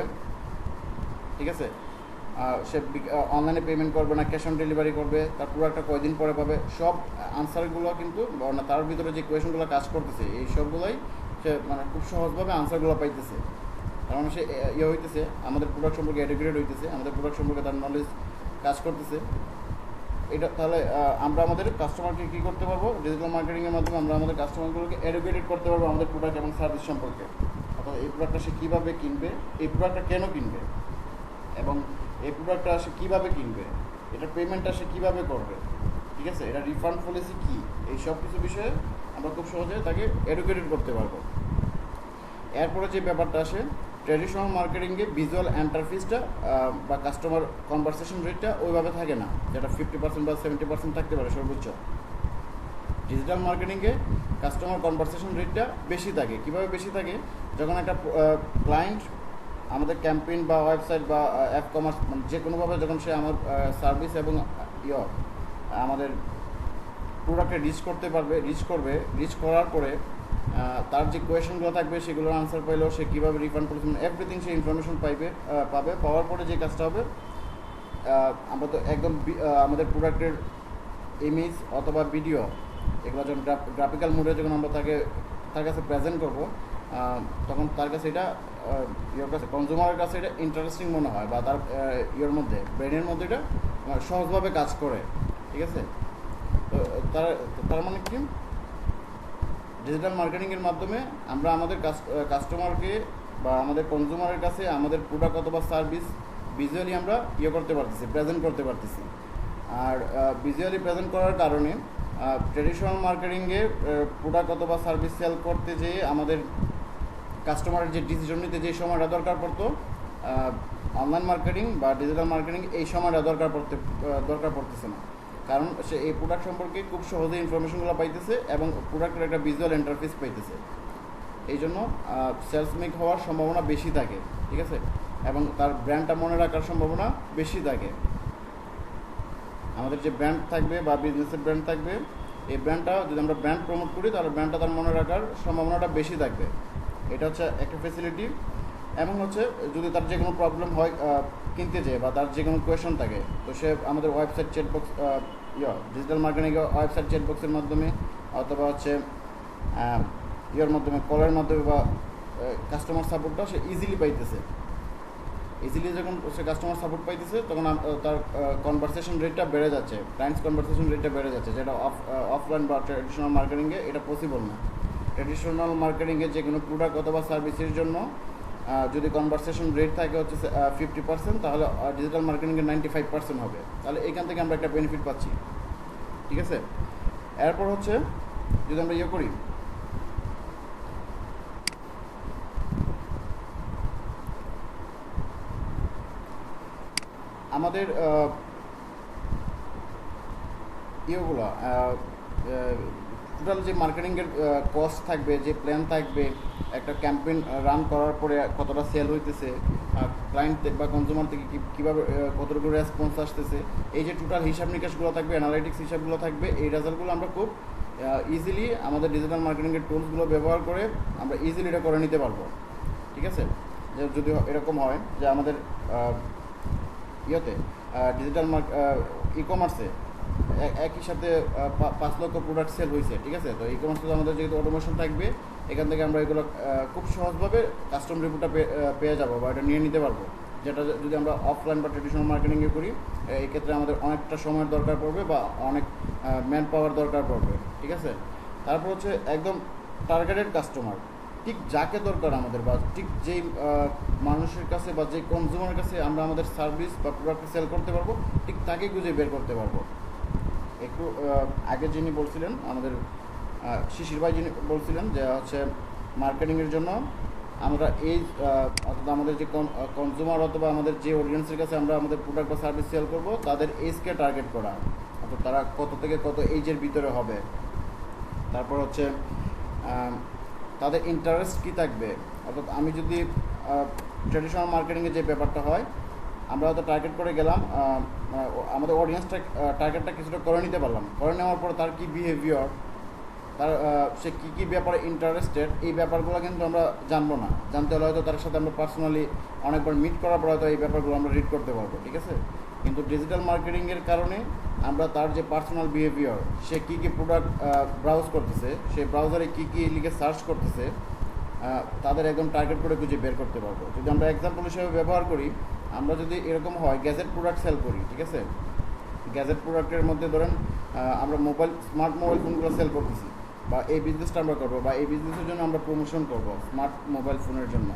ঠিক আছে? সে অনলাইনে পেমেন্ট করবে না ক্যাশ অন ডেলিভারি করবে, তার প্রোডাক্টটা কয়দিন পরে পাবে, সব আনসারগুলো কিন্তু তার ভিতরে যে কোয়েশনগুলো কাজ করতেছে, এই সবগুলোই সে মানে খুব সহজভাবে আনসারগুলো পাইতেছে। কারণ সে হইতেছে আমাদের প্রোডাক্ট সম্পর্কে এডুকেটেড হইতেছে, আমাদের প্রোডাক্ট সম্পর্কে তার নলেজ কাজ করতেছে। এটা তাহলে আমরা আমাদের কাস্টমারকে কী করতে পারবো, ডিজিটাল মার্কেটিংয়ের মাধ্যমে আমরা আমাদের কাস্টমারগুলোকে এডুকেটেড করতে পারবো আমাদের প্রোডাক্ট এবং সার্ভিস সম্পর্কে। অর্থাৎ এই প্রোডাক্টটা সে কীভাবে কিনবে, এই প্রোডাক্টটা কেন কিনবে, এবং এই প্রোডাক্টটা সে কীভাবে কিনবে, এটার পেমেন্টটা সে কীভাবে করবে, ঠিক আছে? এটা রিফান্ড পলিসি কী, এই সব কিছু বিষয়ে আমরা খুব সহজে তাকে এডুকেটেড করতে পারবো। এরপরে যে ব্যাপারটা আসে, ট্র্যাডিশনাল মার্কেটিংয়ে ভিজুয়াল ইন্টারফেসটা বা কাস্টমার কনভারসেশন রেটটা ওইভাবে থাকে না, যেটা 50% বা 70% থাকতে পারে সর্বোচ্চ। ডিজিটাল মার্কেটিংয়ে কাস্টমার কনভারসেশন রেটটা বেশি থাকে। কীভাবে বেশি থাকে, যখন একটা ক্লায়েন্ট আমাদের ক্যাম্পেইন বা ওয়েবসাইট বা অ্যাপ কমার্স যে কোনোভাবে যখন সে আমার সার্ভিস এবং আমাদের প্রোডাক্টে রিচ করার পরে তার যে কোয়েশনগুলো থাকবে সেগুলোর আনসার পাইলেও সে কীভাবে রিফান্ড পলিসি, এভরিথিং সে ইনফরমেশন পাবে। পাওয়ার পরে যে কাজটা হবে, আমরা তো একদম আমাদের প্রোডাক্টের ইমেজ অথবা ভিডিও এগুলো যখন গ্রাফিক্যাল মোডে যখন আমরা তার কাছে প্রেজেন্ট করবো, তখন তার কাছে এটা কনজিউমারের কাছে এটা ইন্টারেস্টিং মনে হয় বা তার মধ্যে ব্রেনের মধ্যে এটা সহজভাবে কাজ করে, ঠিক আছে? তো তার মানে কি, ডিজিটাল মার্কেটিংয়ের মাধ্যমে আমরা আমাদের কাস্টমারকে বা আমাদের কনজিউমারের কাছে আমাদের প্রোডাক্ট অথবা সার্ভিস ভিজুয়ালি আমরা করতে পারতেছি, প্রেজেন্ট করতে পারতেছি। আর ভিজুয়ালি প্রেজেন্ট করার কারণে ট্রেডিশনাল মার্কেটিংয়ে প্রোডাক্ট অথবা সার্ভিস সেল করতে যেয়ে আমাদের কাস্টমারের যে ডিসিশন নিতে যে সময়টা দরকার পড়তো, অনলাইন মার্কেটিং বা ডিজিটাল মার্কেটিং এই সময়টা দরকার পড়তেছে না। কারণ সে এই প্রোডাক্ট সম্পর্কে খুব সহজে ইনফরমেশনগুলো পাইতেছে এবং প্রোডাক্টের একটা ভিজুয়াল ইন্টারফেস পাইতেছে। এই জন্য সেলস মেক হওয়ার সম্ভাবনা বেশি থাকে, ঠিক আছে? এবং তার ব্র্যান্ডটা মনে রাখার সম্ভাবনা বেশি থাকে। আমাদের যে ব্র্যান্ড থাকবে বা বিজনেসের ব্র্যান্ড থাকবে, এই ব্র্যান্ডটা যদি আমরা ব্র্যান্ড প্রমোট করি তাহলে ব্র্যান্ডটা তার মনে রাখার সম্ভাবনাটা বেশি থাকবে। এটা হচ্ছে একটা ফ্যাসিলিটি। এবং হচ্ছে যদি তার যে কোনো প্রবলেম হয় কিনতে যেয়ে বা তার যে কোনো কোয়েশন থাকে, তো সে আমাদের website chatbox digital marketing website চ্যাটবক্সের মাধ্যমে অথবা হচ্ছে ইয়ের মাধ্যমে কলের মাধ্যমে বা কাস্টমার সাপোর্টটা সে ইজিলি পাইতেছে। ইজিলি যখন সে কাস্টমার সাপোর্ট পাইতেছে তখন তার কনভারসেশন রেটটা বেড়ে যাচ্ছে, ক্লায়েন্টস কনভারসেশন রেটটা বেড়ে যাচ্ছে, যেটা অফলাইন বা ট্র্যাডিশনাল মার্কেটিংয়ে এটা পসিবল না। ট্র্যাডিশনাল মার্কেটিংয়ে যে কোনো প্রোডাক্ট অথবা সার্ভিসের জন্য যদি কনভারসেশন রেট থাকে হচ্ছে 50%, তাহলে ডিজিটাল মার্কেটিংয়ে 95% হবে। তাহলে এখান থেকে আমরা একটা বেনিফিট পাচ্ছি, ঠিক আছে। এরপর হচ্ছে যদি আমরা ইয়ে করি, আমাদের ইয়েগুলো টোটাল যে মার্কেটিংয়ের কস্ট থাকবে, যে প্ল্যান থাকবে, একটা ক্যাম্পেইন রান করার পরে কতটা সেল হইতেছে, ক্লায়েন্ট বা কনজিউমার থেকে কীভাবে কতটুকু রেসপন্স আসতেছে, এই যে টোটাল হিসাব নিকাশগুলো থাকবে, অ্যানালাইটিক্স হিসাবগুলো থাকবে, এই রেজাল্টগুলো আমরা খুব ইজিলি আমাদের ডিজিটাল মার্কেটিংয়ের টুলসগুলো ব্যবহার করে আমরা ইজিলি এটা করে নিতে পারবো, ঠিক আছে। যে যদি এরকম হয় যে আমাদের ইয়েতে ডিজিটাল ই কমার্সে একই সাথে 5 লক্ষ প্রোডাক্ট সেল হয়েছে, ঠিক আছে। তো ই কমার্সে আমাদের যেহেতু অটোমেশন থাকবে, এখান থেকে আমরা এগুলো খুব সহজভাবে কাস্টম রিপোর্টটা পেয়ে যাবো বা এটা নিয়ে নিতে পারবো, যেটা যদি আমরা অফলাইন বা ট্রেডিশনাল মার্কেটিংয়ে করি, এই ক্ষেত্রে আমাদের অনেকটা সময়ের দরকার পড়বে বা অনেক ম্যান পাওয়ার দরকার পড়বে, ঠিক আছে। তারপর হচ্ছে একদম টার্গেটেড কাস্টমার, ঠিক যাকে দরকার আমাদের বা ঠিক যেই মানুষের কাছে বা যেই কনজিউমারের কাছে আমরা আমাদের সার্ভিস বা প্রোডাক্ট সেল করতে পারবো, ঠিক তাকে খুঁজে বের করতে পারবো। একটু আগে যিনি বলছিলেন আমাদের শিশির ভাই, যিনি বলছিলেন যে হচ্ছে মার্কেটিংয়ের জন্য আমরা এই অর্থাৎ আমাদের যে কনজিউমার অথবা আমাদের যে অডিয়েন্সের কাছে আমরা আমাদের প্রোডাক্ট বা সার্ভিস সেল করবো, তাদের এজকে টার্গেট করা, অর্থাৎ তারা কত থেকে কত এজের ভিতরে হবে। তারপর হচ্ছে তাদের ইন্টারেস্ট কী থাকবে, অর্থাৎ আমি যদি ট্র্যাডিশনাল মার্কেটিংয়ে যে ব্যাপারটা হয়, আমরা হয়তো টার্গেট করে গেলাম, আমাদের অডিয়েন্সটা টার্গেটটা কিছুটা করে নিতে পারলাম, করে নেওয়ার পর তার কী বিহেভিয়ার, তার সে কী কী ব্যাপারে ইন্টারেস্টেড, এই ব্যাপারগুলো কিন্তু আমরা জানবো না। জানতে হলে হয়তো তার সাথে আমরা পার্সোনালি অনেকবার মিট করার পর হয়তো এই ব্যাপারগুলো আমরা রিড করতে পারবো, ঠিক আছে। কিন্তু ডিজিটাল মার্কেটিংয়ের কারণে আমরা তার যে পার্সোনাল বিহেভিয়ার, সে কী কী প্রোডাক্ট ব্রাউজ করতেছে, সে ব্রাউজারে কী কী লিখে সার্চ করতেছে, তাদের একদম টার্গেট করে খুঁজে বের করতে পারবো। যদি আমরা এক্সাম্পল হিসেবে ব্যবহার করি, আমরা যদি এরকম হয় গ্যাজেট প্রোডাক্ট সেল করি, ঠিক আছে, গ্যাজেট প্রোডাক্টের মধ্যে ধরেন আমরা স্মার্ট মোবাইল ফোনগুলো সেল করতেছি, বা এই বিজনেসটা আমরা করবো বা এই বিজনেসের জন্য আমরা প্রমোশন করবো স্মার্ট মোবাইল ফোনের জন্য,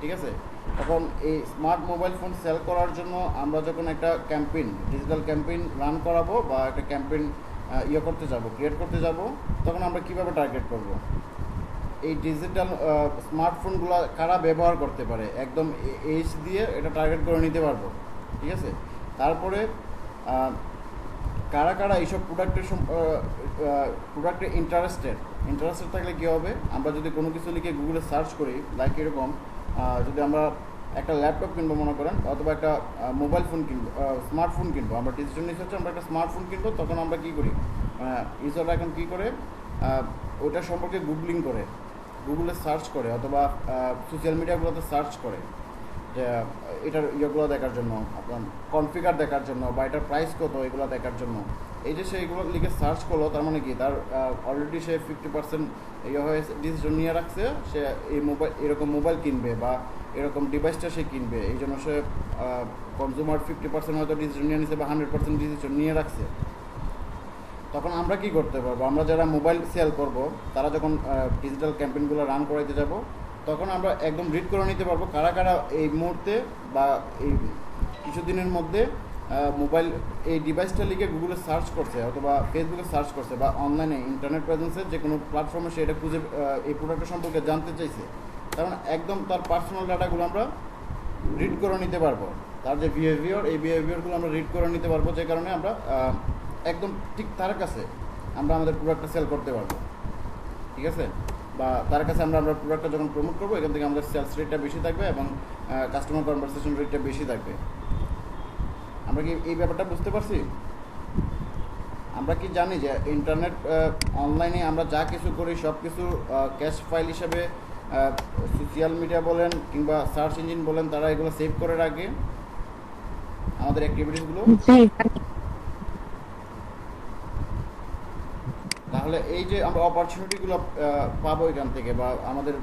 ঠিক আছে। তখন এই স্মার্ট মোবাইল ফোন সেল করার জন্য আমরা যখন একটা ক্যাম্পেইন, ডিজিটাল ক্যাম্পেইন রান করাবো বা একটা ক্যাম্পেইন ক্রিয়েট করতে যাব, তখন আমরা কীভাবে টার্গেট করব, এই ডিজিটাল স্মার্টফোনগুলো কারা ব্যবহার করতে পারে, একদম এইচ দিয়ে এটা টার্গেট করে নিতে পারবো, ঠিক আছে। তারপরে কারা কারা এইসব প্রোডাক্টে ইন্টারেস্টেড থাকলে কী হবে, আমরা যদি কোনো কিছু লিখে গুগলে সার্চ করি, লাইক এরকম যদি আমরা একটা ল্যাপটপ কিনবো মনে করেন, অথবা একটা মোবাইল ফোন কিনবো, স্মার্টফোন কিনবো, আমরা ডিজিটাল নিউজ হচ্ছে আমরা একটা স্মার্টফোন কিনবো, তখন আমরা কী করি, ইউজাররা এখন কী করে ওটা সম্পর্কে গুগলে সার্চ করে অথবা সোশ্যাল মিডিয়াগুলোতে সার্চ করে যে এটার ইয়েগুলো দেখার জন্য, আপনার কনফিগার দেখার জন্য বা এটার প্রাইস কত, এগুলো দেখার জন্য। এই যে সে এগুলো লিখে সার্চ করলো, তার মানে কি তার অলরেডি সে 50% হয়ে ডিসিশন নিয়ে রাখছে, সে এরকম মোবাইল কিনবে বা এরকম ডিভাইসটা সে কিনবে, এই জন্য সে কনজিউমার 50% হয়তো ডিসিশন নিয়ে নিচ্ছে বা 100% ডিসিশন নিয়ে রাখছে। তখন আমরা কি করতে পারবো, আমরা যারা মোবাইল সেল করব, তারা যখন ডিজিটাল ক্যাম্পেইনগুলো রান করাইতে যাব, তখন আমরা একদম রিড করে নিতে পারবো কারা কারা এই মুহূর্তে বা এই কিছুদিনের মধ্যে মোবাইল এই ডিভাইসটা লিখে গুগলে সার্চ করছে অথবা ফেসবুকে সার্চ করছে বা অনলাইনে ইন্টারনেট প্রেজেন্সের যে কোনো প্ল্যাটফর্মে সে এটা খুঁজে এই প্রোডাক্টের সম্পর্কে জানতে চাইছে। কারণ একদম তার পার্সোনাল ডাটাগুলো আমরা রিড করে নিতে পারবো, তার যে বিহেভিয়ার, এই বিহেভিয়ারগুলো আমরা রিড করে নিতে পারবো, যে কারণে আমরা একদম ঠিক তার কাছে আমরা আমাদের প্রোডাক্টটা সেল করতে পারবো, ঠিক আছে। বা তার কাছে আমরা প্রোডাক্টটা যখন প্রমোট করবো, এখান থেকে আমাদের সেলস রেটটা বেশি থাকবে এবং কাস্টমার কনভারসেশন রেটটা বেশি থাকবে। আমরা কি এই ব্যাপারটা বুঝতে পারছি? আমরা কি জানি যে ইন্টারনেট অনলাইনে আমরা যা কিছু করি সব কিছু ক্যাশ ফাইল হিসেবে সোশ্যাল মিডিয়া বলেন কিংবা সার্চ ইঞ্জিন বলেন, তারা এগুলো সেভ করে রাখে আমাদের অ্যাক্টিভিটিসগুলো। তাহলে এই যে আমরা অপরচুনিটিগুলো পাবো এখান থেকে, বা আমাদের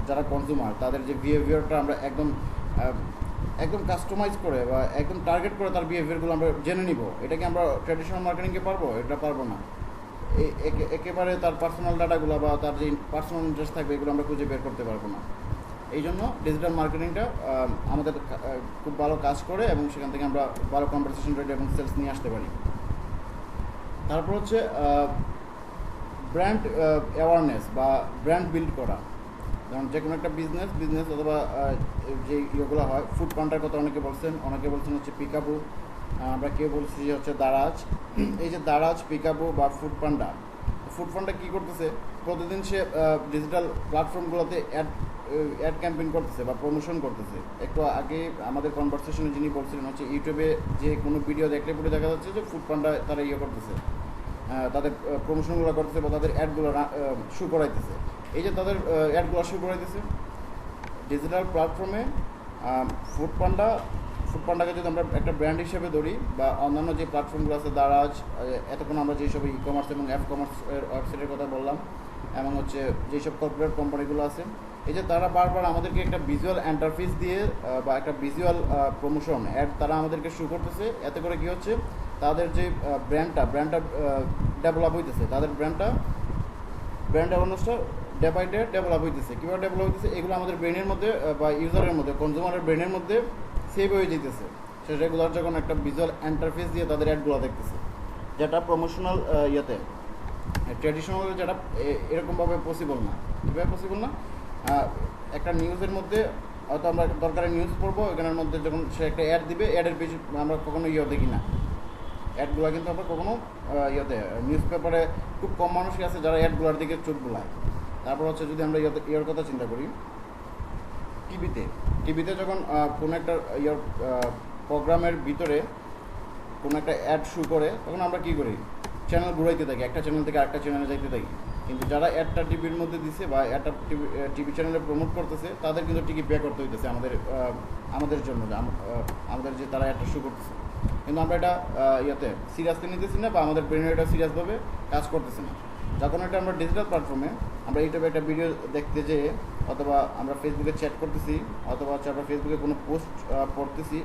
যারা কনজিউমার তাদের যে বিহেভিয়ারটা আমরা একদম কাস্টমাইজ করে বা একদম টার্গেট করে তার বিহেভিয়ারগুলো আমরা জেনে নিব, এটা কি আমরা ট্র্যাডিশনাল মার্কেটিংকে পারবো? এটা পারবো না। একেবারে তার পার্সোনাল ডাটাগুলো বা তার যে পার্সোনাল ইন্টারেস্ট থাকবে এগুলো আমরা খুঁজে বের করতে পারবো না। এই জন্য ডিজিটাল মার্কেটিংটা আমাদের খুব ভালো কাজ করে এবং সেখান থেকে আমরা ভালো কনভারসেশন রেট এবং সেলস নিয়ে আসতে পারি। তারপর হচ্ছে ব্র্যান্ড অ্যাওয়ারনেস বা ব্র্যান্ড বিল্ড করা। যেমন যে কোনো একটা বিজনেস অথবা যে ইয়েগুলো হয়, ফুড পান্ডার কথা অনেকে বলছেন হচ্ছে পিকাবু, আমরা কেউ বলছি যে হচ্ছে দারাজ। এই যে দারাজ, পিকাবু বা ফুড পান্ডা কী করতেছে, প্রতিদিন সে ডিজিটাল প্ল্যাটফর্মগুলোতে অ্যাড ক্যাম্পেইন করতেছে বা প্রমোশন করতেছে। একটু আগে আমাদের কনভারসেশনে যিনি বলছিলেন হচ্ছে ইউটিউবে যে কোনো ভিডিও দেখলে পরে দেখা যাচ্ছে যে ফুড পান্ডা তারা করতেছে, তাদের প্রমোশনগুলো করতেছে বা তাদের অ্যাডগুলো শো করাইতেছে। এই যে তাদের অ্যাডগুলো শো করাইতেছে ডিজিটাল প্ল্যাটফর্মে, ফুড পান্ডাকে যদি আমরা একটা ব্র্যান্ড হিসেবে ধরি, বা অন্যান্য যে প্ল্যাটফর্মগুলো আছে দারাজ, এতক্ষণ আমরা যেসব ই কমার্স এবং অ্যাপ কমার্সের ওয়েবসাইটের কথা বললাম, এবং হচ্ছে যেসব কর্পোরেট কোম্পানিগুলো আছে, এই যে তারা বারবার আমাদেরকে একটা ভিজুয়াল ইন্টারফেস দিয়ে বা একটা ভিজুয়াল প্রমোশন অ্যাড তারা আমাদেরকে শো করতেছে। এতে করে কী হচ্ছে, তাদের যে ব্র্যান্ডটা ডেভেলপ হইতেছে, তাদের ব্র্যান্ড অ্যাওয়ারনেসটা ডে বাই ডে ডেভেলপ হইতেছে। কীভাবে ডেভেলপ হইতেছে, এগুলো আমাদের ব্রেনের মধ্যে বা ইউজারের মধ্যে, কনজিউমারের ব্রেনের মধ্যে সেভ হয়ে যেতেছে। সে রেগুলার যখন একটা ভিজুয়াল ইন্টারফেস দিয়ে তাদের অ্যাডগুলো দেখতেছে, যেটা প্রমোশনাল ট্র্যাডিশনাল যেটা এরকমভাবে পসিবল না। কীভাবে পসিবল না, একটা নিউজের মধ্যে হয়তো আমরা দরকারি নিউজ পড়বো, এখানের মধ্যে যখন সে একটা অ্যাড দিবে, অ্যাডের বেশি আমরা কখনো দেখি না। অ্যাডগুলো কিন্তু আমরা কখনো নিউজ পেপারে খুব কম মানুষই আছে যারা অ্যাডগুলোর দিকে চোখ বোলায়। তারপর হচ্ছে যদি আমরা ইয়ের কথা চিন্তা করি, টিভিতে যখন কোনো একটা প্রোগ্রামের ভিতরে কোনো একটা অ্যাড শো করে, তখন আমরা কী করি, চ্যানেল ঘুরাইতে থাকি, একটা চ্যানেল থেকে আরেকটা চ্যানেলে যাইতে থাকি। কিন্তু যারা অ্যাডটা টিভির মধ্যে দিছে বা অ্যাডটা টিভি চ্যানেলে প্রমোট করতেছে, তাদের কিন্তু টিকিট পে করতে হইতেছে আমাদের জন্য, আমাদের যে তারা অ্যাডটা শো করতেছে। কিন্তু আমরা এটা সিরিয়াসলি নিতেছি না, বা আমাদের ব্রেনে এটা সিরিয়াসভাবে কাজ করতেছে না। যখন এটা আমরা ডিজিটাল প্ল্যাটফর্মে আমরা ইউটিউবে একটা ভিডিও দেখতে যেয়ে, অথবা আমরা ফেসবুকে চ্যাট করতেছি, অথবা হচ্ছে আমরা ফেসবুকে কোনো পোস্ট পড়তেছি,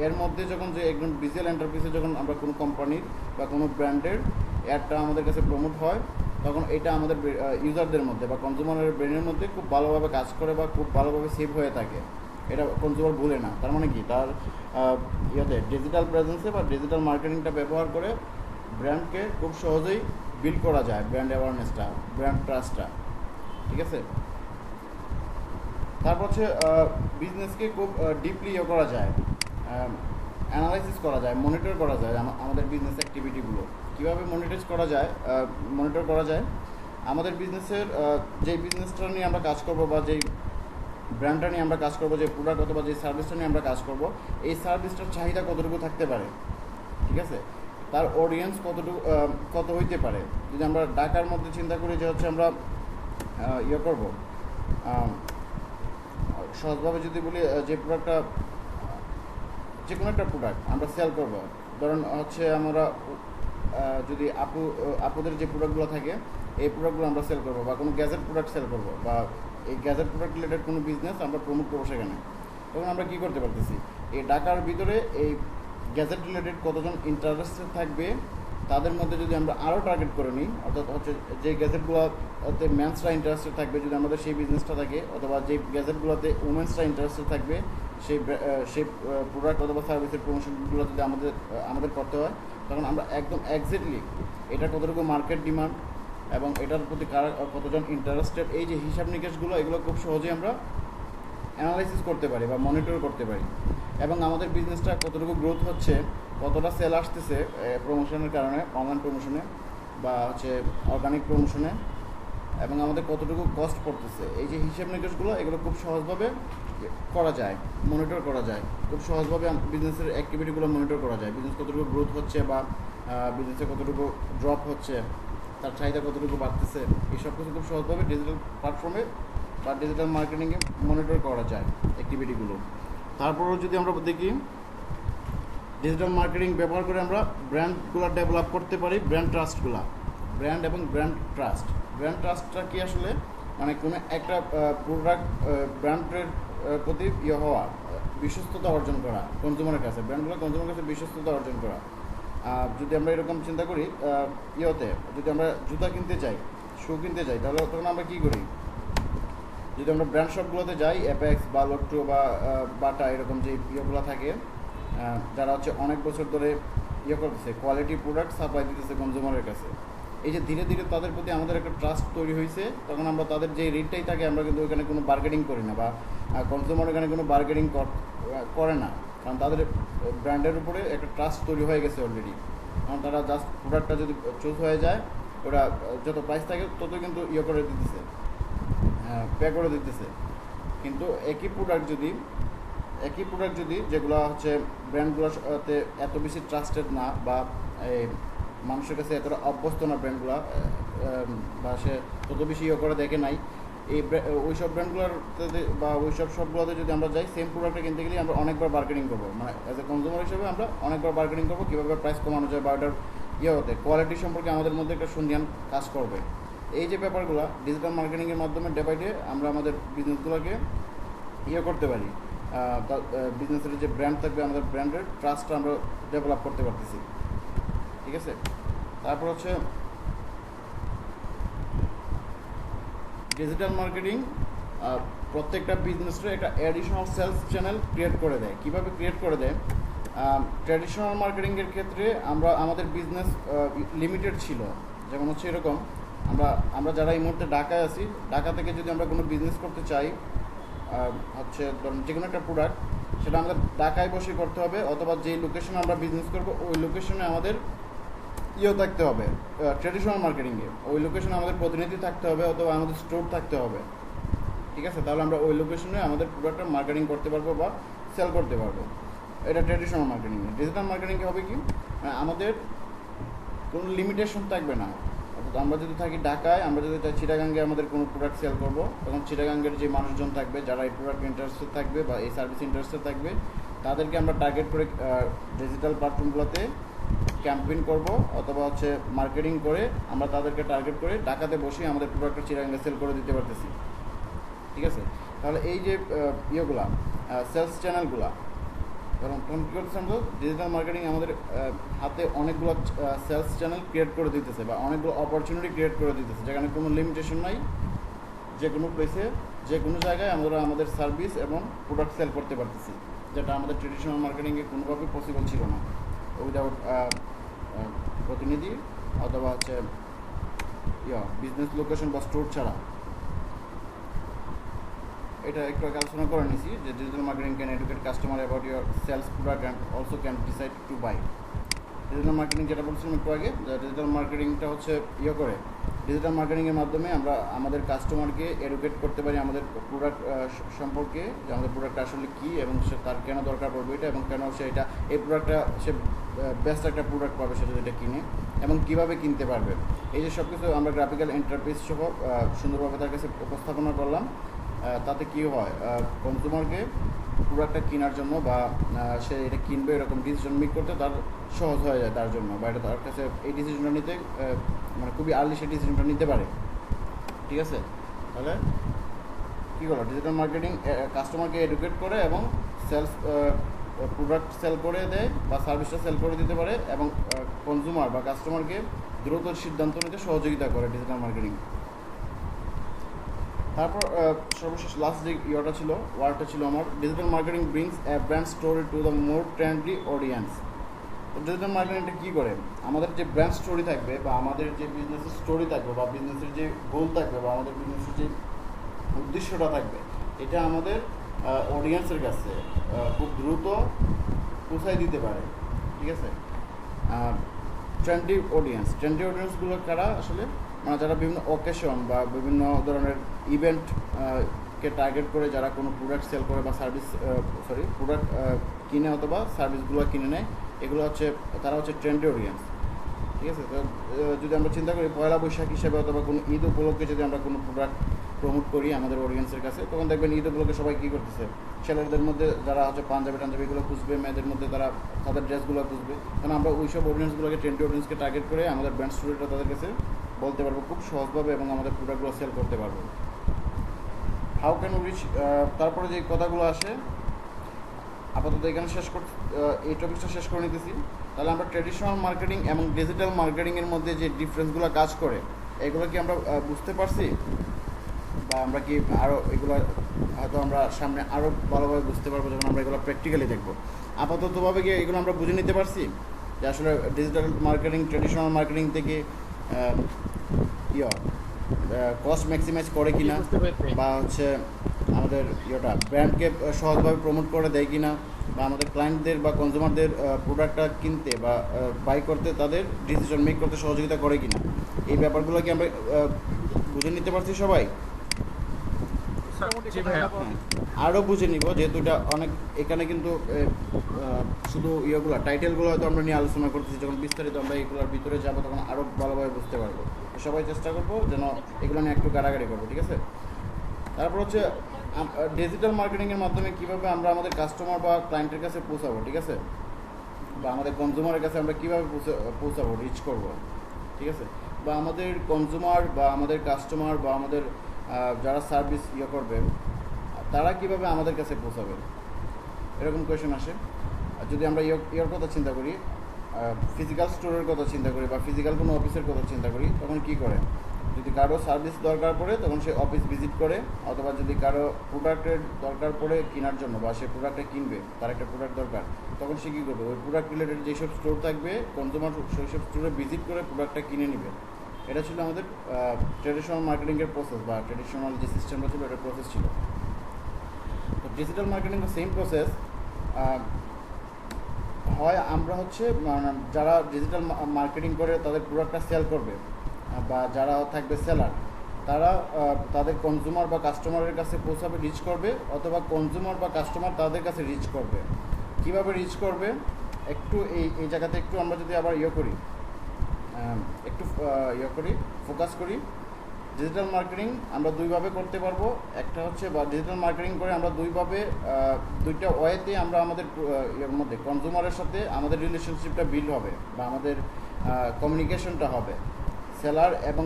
এর মধ্যে যখন যে একদম ভিজুয়াল ইন্টারফেসে যখন আমরা কোনো কোম্পানির বা কোনো ব্র্যান্ডের অ্যাডটা আমাদের কাছে প্রমোট হয়, তখন এটা আমাদের ইউজারদের মধ্যে বা কনজিউমারের ব্রেনের মধ্যে খুব ভালোভাবে কাজ করে বা খুব ভালোভাবে সেভ হয়ে থাকে। এটা কনজিউমার ভুলে না। তার মানে কি, তার ডিজিটাল প্রেজেন্সে বা ডিজিটাল মার্কেটিংটা ব্যবহার করে ব্র্যান্ডকে খুব সহজেই বিল্ড করা যায়, ব্র্যান্ড অ্যাওয়ারনেসটা, ব্র্যান্ড ট্রাস্টটা। ঠিক আছে, তারপর হচ্ছে বিজনেসকে খুব ডিপলি করা যায়, অ্যানালাইসিস করা যায়, মনিটর করা যায় আমাদের বিজনেস অ্যাক্টিভিটিগুলো। কীভাবে মনিটর করা যায়, আমাদের বিজনেসের যে বিজনেসটা নিয়ে আমরা কাজ করব বা যেই ব্র্যান্ডটা নিয়ে আমরা কাজ করব, যে প্রোডাক্ট অথবা যে সার্ভিসটা নিয়ে আমরা কাজ করব, এই সার্ভিসটার চাহিদা কতটুকু থাকতে পারে, ঠিক আছে, তার অডিয়েন্স কত হইতে পারে। যদি আমরা ঢাকার মধ্যে চিন্তা করি যে হচ্ছে আমরা করব, সহজভাবে যদি বলি, যে প্রোডাক্টটা, যে কোনো একটা প্রোডাক্ট আমরা সেল করব, ধরুন হচ্ছে আমরা যদি আপুদের যে প্রোডাক্টগুলো থাকে, এই প্রোডাক্টগুলো আমরা সেল করবো, বা কোনো গ্যাজেট প্রোডাক্ট সেল করবো, বা এই গ্যাজেট প্রোডাক্ট রিলেটেড কোনো বিজনেস আমরা প্রমোট করবো সেখানে, তখন আমরা কী করতে পারতেছি, এই ঢাকার ভিতরে এই গ্যাজেট রিলেটেড কতজন ইন্টারেস্টেড থাকবে, তাদের মধ্যে যদি আমরা আরও টার্গেট করে নিই, অর্থাৎ হচ্ছে যে গ্যাজেটগুলোতে মেন্সরা ইন্টারেস্টেড থাকবে যদি আমাদের সেই বিজনেসটা থাকে, অথবা যে গ্যাজেটগুলোতে উমেন্সরা ইন্টারেস্টেড থাকবে সেই প্রোডাক্ট অথবা সার্ভিসের প্রমোশনগুলো যদি আমাদের করতে হয়, তখন আমরা একদম এক্স্যাক্টলি এটা কতটুকু মার্কেট ডিমান্ড এবং এটার প্রতি কতজন ইন্টারেস্টেড, এই যে হিসাব নিকেশগুলো, এগুলো খুব সহজেই আমরা অ্যানালাইসিস করতে পারি বা মনিটর করতে পারি। এবং আমাদের বিজনেসটা কতটুকু গ্রোথ হচ্ছে, কতটা সেল আসতেছে প্রমোশনের কারণে, অনলাইন প্রমোশনে বা হচ্ছে অর্গানিক প্রমোশনে, এবং আমাদের কতটুকু কস্ট পড়তেছে, এই যে হিসাব নিকেশগুলো, এগুলো খুব সহজভাবে করা যায়, মনিটর করা যায়, খুব সহজভাবে বিজনেসের অ্যাক্টিভিটিগুলো মনিটর করা যায়। বিজনেস কতটুকু গ্রোথ হচ্ছে বা বিজনেসে কতটুকু ড্রপ হচ্ছে, তার চাহিদা কতটুকু বাড়তেছে, এই সব কিছু খুব সহজভাবে ডিজিটাল প্ল্যাটফর্মে বা ডিজিটাল মার্কেটিংয়ে মনিটর করা যায় অ্যাক্টিভিটিগুলো। তারপরেও যদি আমরা দেখি ডিজিটাল মার্কেটিং ব্যবহার করে আমরা ব্র্যান্ডগুলো ডেভেলপ করতে পারি, ব্র্যান্ড এবং ব্র্যান্ড ট্রাস্টটা কি আসলে মানে কোনো একটা প্রোডাক্ট ব্র্যান্ডের প্রতি হওয়া, বিশ্বস্ততা অর্জন করা কনজিউমারের কাছে, ব্র্যান্ডগুলো কনজিউমারের কাছে বিশ্বস্ততা অর্জন করা। যদি আমরা এরকম চিন্তা করি যদি আমরা জুতা কিনতে চাই, শু কিনতে চাই, তাহলে তখন আমরা কী করি? যদি আমরা ব্র্যান্ড শপগুলোতে যাই, অ্যাপেক্স বা লোট্টো বা বাটা এরকম যে ইয়েগুলো থাকে, যারা হচ্ছে অনেক বছর ধরে করতেছে, কোয়ালিটি প্রোডাক্ট সাপ্লাই দিতেছে কনজিউমারের কাছে, এই যে ধীরে ধীরে তাদের প্রতি আমাদের একটা ট্রাস্ট তৈরি হয়েছে, তখন আমরা তাদের যে রেটটাই থাকে আমরা কিন্তু ওইখানে কোনো বার্গেনিং করি না, বা কনজিউমার এখানে কোনো বার্গেনিং করে না, কারণ তাদের ব্র্যান্ডের উপরে একটা ট্রাস্ট তৈরি হয়ে গেছে অলরেডি। কারণ তারা জাস্ট প্রোডাক্টটা যদি চুজ হয়ে যায়, ওরা যত প্রাইস থাকে তত কিন্তু করে দিতেছে, পে করে দিতেছে। কিন্তু একই প্রোডাক্ট যদি যেগুলো হচ্ছে ব্র্যান্ডগুলোতে এত বেশি ট্রাস্টেড না, বা মানুষের কাছে এতটা অভ্যস্ত না ব্র্যান্ডগুলো, বা সে তত বেশি করে দেখে নাই, ওইসব ব্র্যান্ডগুলোতে বা ওইসব শপগুলোতে যদি আমরা যাই, সেম প্রোডাক্টটা কিনতে গেলে আমরা অনেকবার বার্গেনিং করবো, মানে অ্যাজ এ কনজিউমার হিসেবে আমরা অনেকবার বার্গেনিং করবো কীভাবে প্রাইস কমানো যায়, বা ওটার হতে কোয়ালিটি সম্পর্কে আমাদের মধ্যে একটা সন্ধান কাজ করবে। এই যে ব্যাপারগুলো ডিজিটাল মার্কেটিংয়ের মাধ্যমে ডে বাই ডে আমরা আমাদের বিজনেসগুলোকে করতে পারি, বিজনেসের যে ব্র্যান্ড থাকবে, আমাদের ব্র্যান্ডের ট্রাস্টটা আমরা ডেভেলপ করতে পারতেছি। ঠিক আছে, তারপর হচ্ছে ডিজিটাল মার্কেটিং প্রত্যেকটা বিজনেসের একটা অ্যাডিশনাল সেলস চ্যানেল ক্রিয়েট করে দেয়। কীভাবে ক্রিয়েট করে দেয়? ট্র্যাডিশনাল মার্কেটিংয়ের ক্ষেত্রে আমাদের বিজনেস লিমিটেড ছিল, যেমন হচ্ছে এরকম, আমরা যারা এই মুহূর্তে ঢাকায় আছি, ঢাকা থেকে যদি আমরা কোনো বিজনেস করতে চাই, হচ্ছে ধরুন যে কোনো একটা প্রোডাক্ট, সেটা আমাদের ঢাকায় বসে করতে হবে, অথবা যে লোকেশনে আমরা বিজনেস করবো ওই লোকেশনে আমাদের থাকতে হবে। ট্র্যাডিশনাল মার্কেটিংয়ে ওই লোকেশনে আমাদের প্রতিনিধি থাকতে হবে, অথবা আমাদের স্টোর থাকতে হবে। ঠিক আছে, তাহলে আমরা ওই লোকেশনে আমাদের প্রোডাক্টটা মার্কেটিং করতে পারবো বা সেল করতে পারবো। এটা ট্র্যাডিশনাল মার্কেটিংয়ে। ডিজিটাল মার্কেটিংয়ে হবে কি, আমাদের কোনো লিমিটেশন থাকবে না। অর্থাৎ আমরা যদি থাকি ঢাকায়, আমরা যদি চাই চিটাগাঙ্গে আমাদের কোনো প্রোডাক্ট সেল করবো, তখন চিটাগাঙ্গের যে মানুষজন থাকবে, যারা এই প্রোডাক্ট ইন্টারেস্টেড থাকবে বা এই সার্ভিস ইন্টারেস্টেড থাকবে, তাদেরকে আমরা টার্গেট করে ডিজিটাল প্ল্যাটফর্মগুলোতে ক্যাম্পেইন করব, অথবা হচ্ছে মার্কেটিং করে আমরা তাদেরকে টার্গেট করে ঢাকাতে বসে আমাদের প্রোডাক্টটা চিটাগাঙ্গে সেল করে দিতে পারতেছি। ঠিক আছে, তাহলে এই যে সেলস চ্যানেলগুলা, কারণ তখন কী করতেছে, আমরা ডিজিটাল মার্কেটিং আমাদের হাতে অনেকগুলো সেলস চ্যানেল ক্রিয়েট করে দিতেছে, বা অনেকগুলো অপরচুনিটি ক্রিয়েট করে দিতেছে, যেখানে কোনো লিমিটেশন নাই, যে কোনো প্লেসে যে কোনো জায়গায় আমরা আমাদের সার্ভিস এবং প্রোডাক্ট সেল করতে পারতেছি, যেটা আমাদের ট্রেডিশনাল মার্কেটিংয়ে কোনোভাবেই পসিবল ছিল না, উইদাউট প্রতিনিধি অথবা হচ্ছে বিজনেস লোকেশন বা স্টোর ছাড়া। এটা একটু আগে আলোচনা করে নিয়েছি যে digital marketing can educate customer about your sales product and also can decide to buy. Digital marketing যেটা বলছিলাম একটু আগে, ডিজিটাল মার্কেটিংটা হচ্ছে করে ডিজিটাল মার্কেটিংয়ের মাধ্যমে আমরা আমাদের কাস্টমারকে এডুকেট করতে পারি আমাদের প্রোডাক্ট সম্পর্কে, যে আমাদের প্রোডাক্টটা আসলে কী এবং সে তার কেন দরকার পড়বে এটা, এবং কেন সে এই প্রোডাক্টটা সে বেস্ট একটা প্রোডাক্ট পাবে সে যদি এটা কিনে, এবং কীভাবে কিনতে পারবে। এই যে সব কিছু আমরা গ্রাফিক্যাল ইন্টারফেস সহ সুন্দরভাবে তার কাছে উপস্থাপনা করলাম। তাতে কী হয়, কনজিউমারকে প্রোডাক্টটা কেনার জন্য বা সে এটা কিনবে এরকম ডিসিশন মেক করতে তার সহজ হয়ে যায় তার জন্য, বা এটা তার কাছে এই ডিসিশনটা নিতে মানে খুবই আর্লি সে ডিসিশনটা নিতে পারে। ঠিক আছে, তাহলে কী করলো, ডিজিটাল মার্কেটিং কাস্টমারকে এডুকেট করে এবং সেলস প্রোডাক্ট সেল করে দেয় বা সার্ভিসটা সেল করে দিতে পারে, এবং কনজিউমার বা কাস্টমারকে দ্রুত সিদ্ধান্ত নিতে সহযোগিতা করে ডিজিটাল মার্কেটিং। তারপর সর্বশেষ লাস্ট যে ওয়ার্ডটা ছিল আমার, digital marketing brings A brand story to the more trendy audience. তো ডিজিটাল মার্কেটিংটা কী করে, আমাদের যে ব্র্যান্ড স্টোরি থাকবে বা আমাদের যে বিজনেসের স্টোরি থাকবে বা বিজনেসের যে গোল থাকবে বা আমাদের বিজনেসের যে উদ্দেশ্যটা থাকবে, এটা আমাদের অডিয়েন্সের কাছে খুব দ্রুত পৌঁছায় দিতে পারে। ঠিক আছে, ট্রেন্ডি অডিয়েন্সগুলো কারা আসলে, মানে যারা বিভিন্ন অকেশন বা বিভিন্ন ধরনের ইভেন্টকে টার্গেট করে যারা কোনো প্রোডাক্ট সেল করে বা প্রোডাক্ট কিনে অথবা সার্ভিসগুলো কিনে নেয়, এগুলো হচ্ছে তারা হচ্ছে ট্রেন্ডি অডিয়েন্স। ঠিক আছে, তো যদি আমরা চিন্তা করি পয়লা বৈশাখ হিসেবে অথবা কোনো ঈদ উপলক্ষে যদি আমরা কোনো প্রোডাক্ট প্রমোট করি আমাদের অডিয়েন্সের কাছে, তখন দেখবেন ঈদ উপলক্ষে সবাই কী করতেছে, ছেলেদের মধ্যে যারা হচ্ছে পাঞ্জাবি টাঞ্জাবিগুলো খুঁজবে, মেয়েদের মধ্যে তারা তাদের ড্রেসগুলো খুঁজবে, কারণ আমরা ওই সব অডিয়েন্সগুলোকে ট্রেন্ডি অডিয়েন্সকে টার্গেট করে আমাদের ব্র্যান্ড স্টোরিটা তাদের কাছে বলতে পারবো খুব সহজভাবে এবং আমাদের প্রোডাক্টগুলো সেল করতে পারবো। হাউ ক্যান উই রিচ, তারপরে যে কথাগুলো আসে আপাতত এখানে এই টপিকটা শেষ করে নিতেছি। তাহলে আমরা ট্র্যাডিশনাল মার্কেটিং এবং ডিজিটাল মার্কেটিংয়ের মধ্যে যে ডিফারেন্সগুলো কাজ করে এগুলো কি আমরা বুঝতে পারছি, বা আমরা কি আরও এগুলো হয়তো আমরা সামনে আরও ভালোভাবে বুঝতে পারবো যখন আমরা এগুলো প্র্যাকটিক্যালি দেখবো। আপাততভাবে কি এগুলো আমরা বুঝে নিতে পারছি যে আসলে ডিজিটাল মার্কেটিং ট্র্যাডিশনাল মার্কেটিং থেকে কস্ট ম্যাক্সিমাইজ করে কিনা, বা হচ্ছে আমাদের ব্র্যান্ডকে সহজভাবে প্রমোট করে দেয় কিনা, বা আমাদের ক্লায়েন্টদের বা কনজিউমারদের প্রোডাক্টটা কিনতে বা বাই করতে তাদের ডিসিশন মেক করতে সহযোগিতা করে কিনা, এই ব্যাপারগুলো কি আমরা বুঝে নিতে পারছি সবাই? আরও বুঝে নিব, যেহেতু এটা অনেক এখানে কিন্তু শুধু ইয়েগুলো টাইটেলগুলো হয়তো আমরা নিয়ে আলোচনা করতেছি, যখন বিস্তারিত আমরা এগুলোর ভিতরে যাবো তখন আরও ভালোভাবে বুঝতে পারবো। সবাই চেষ্টা করবো যেন এগুলো নিয়ে একটু গাড়াগাড়ি করবো, ঠিক আছে? তারপর হচ্ছে ডিজিটাল মার্কেটিংয়ের মাধ্যমে কীভাবে আমরা আমাদের কাস্টমার বা ক্লায়েন্টের কাছে পৌঁছাবো, ঠিক আছে, বা আমাদের কনজিউমারের কাছে আমরা কীভাবে পৌঁছাবো, রিচ করবো, ঠিক আছে, বা আমাদের কনজিউমার বা আমাদের কাস্টমার বা আমাদের যারা সার্ভিস করবে তারা কীভাবে আমাদের কাছে পৌঁছাবে, এরকম কোয়েশন আসে। আর যদি আমরা ইয়ের কথা চিন্তা করি, ফিজিক্যাল স্টোরের কথা চিন্তা করি বা ফিজিক্যাল কোনো অফিসের কথা চিন্তা করি, তখন কী করে, যদি কারো সার্ভিস দরকার পড়ে তখন সে অফিস ভিজিট করে, অথবা যদি কারো প্রোডাক্টের দরকার পড়ে কেনার জন্য বা সে প্রোডাক্টটা কিনবে, তার একটা প্রোডাক্ট দরকার, তখন সে কী করবে, ওই প্রোডাক্ট রিলেটেড যেসব স্টোর থাকবে কনজিউমার সেই সব স্টোরে ভিজিট করে প্রোডাক্টটা কিনে নেবে। এটা ছিল আমাদের ট্র্যাডিশনাল মার্কেটিংয়ের প্রসেস বা ট্র্যাডিশনাল যে সিস্টেমটা ছিল এটা প্রসেস ছিল। তো ডিজিটাল মার্কেটিংয়ের সেম প্রসেস হয়, আমরা হচ্ছে যারা ডিজিটাল মার্কেটিং করে তাদের প্রোডাক্টটা সেল করবে বা যারা থাকবে সেলার, তারা তাদের কনজিউমার বা কাস্টমারের কাছে পৌঁছাবে, রিচ করবে, অথবা কনজিউমার বা কাস্টমার তাদের কাছে রিচ করবে। কিভাবে রিচ করবে একটু এই জায়গাতে একটু আমরা যদি আবার ফোকাস করি। ডিজিটাল মার্কেটিং আমরা দুইভাবে করতে পারবো। একটা হচ্ছে বা ডিজিটাল মার্কেটিং করে আমরা দুইটা ওয়েতে আমরা আমাদের এর মধ্যে কনজিউমারের সাথে আমাদের রিলেশনশিপটা বিল্ড হবে বা আমাদের কমিউনিকেশনটা হবে। সেলার এবং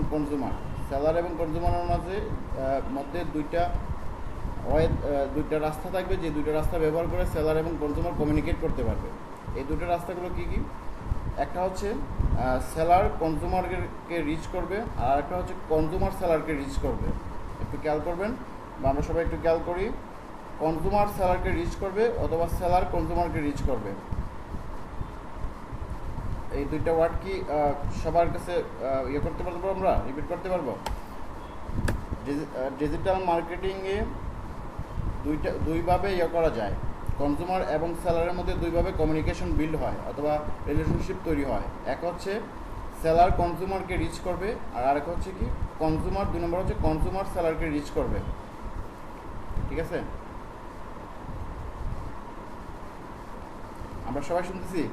কনজিউমারের মধ্যে দুইটা রাস্তা থাকবে, যে দুইটা রাস্তা ব্যবহার করে সেলার এবং কনজিউমার কমিউনিকেট করতে পারবে। এই দুটো রাস্তাগুলো কী কী? একটা হচ্ছে সেলার কনজিউমারকে রিচ করবে, আর একটা হচ্ছে কনজিউমার সেলারকে রিচ করবে। একটু খেয়াল করবেন বা আমরা সবাই একটু খেয়াল করি, কনজিউমার সেলারকে রিচ করবে অথবা সেলার কনজিউমারকে রিচ করবে। এই দুইটা ওয়ার্ড কি সবার কাছে করতে পারবো, আমরা রিপিট করতে পারবো? ডিজিটাল মার্কেটিংয়ে দুইভাবে করা যায়, কনজিউমার এবং সেলারের মধ্যে দুইভাবে কমিউনিকেশন বিল্ড হয় অথবা রিলেশনশিপ তৈরি হয়। এক হচ্ছে সেলার কনজিউমারকে রিচ করবে, আর আরেক হচ্ছে কি কনজিউমার, 2 নম্বর হচ্ছে কনজিউমার সেলারকে রিচ করবে। ঠিক আছে, আমরা সবাই শুনতেছি?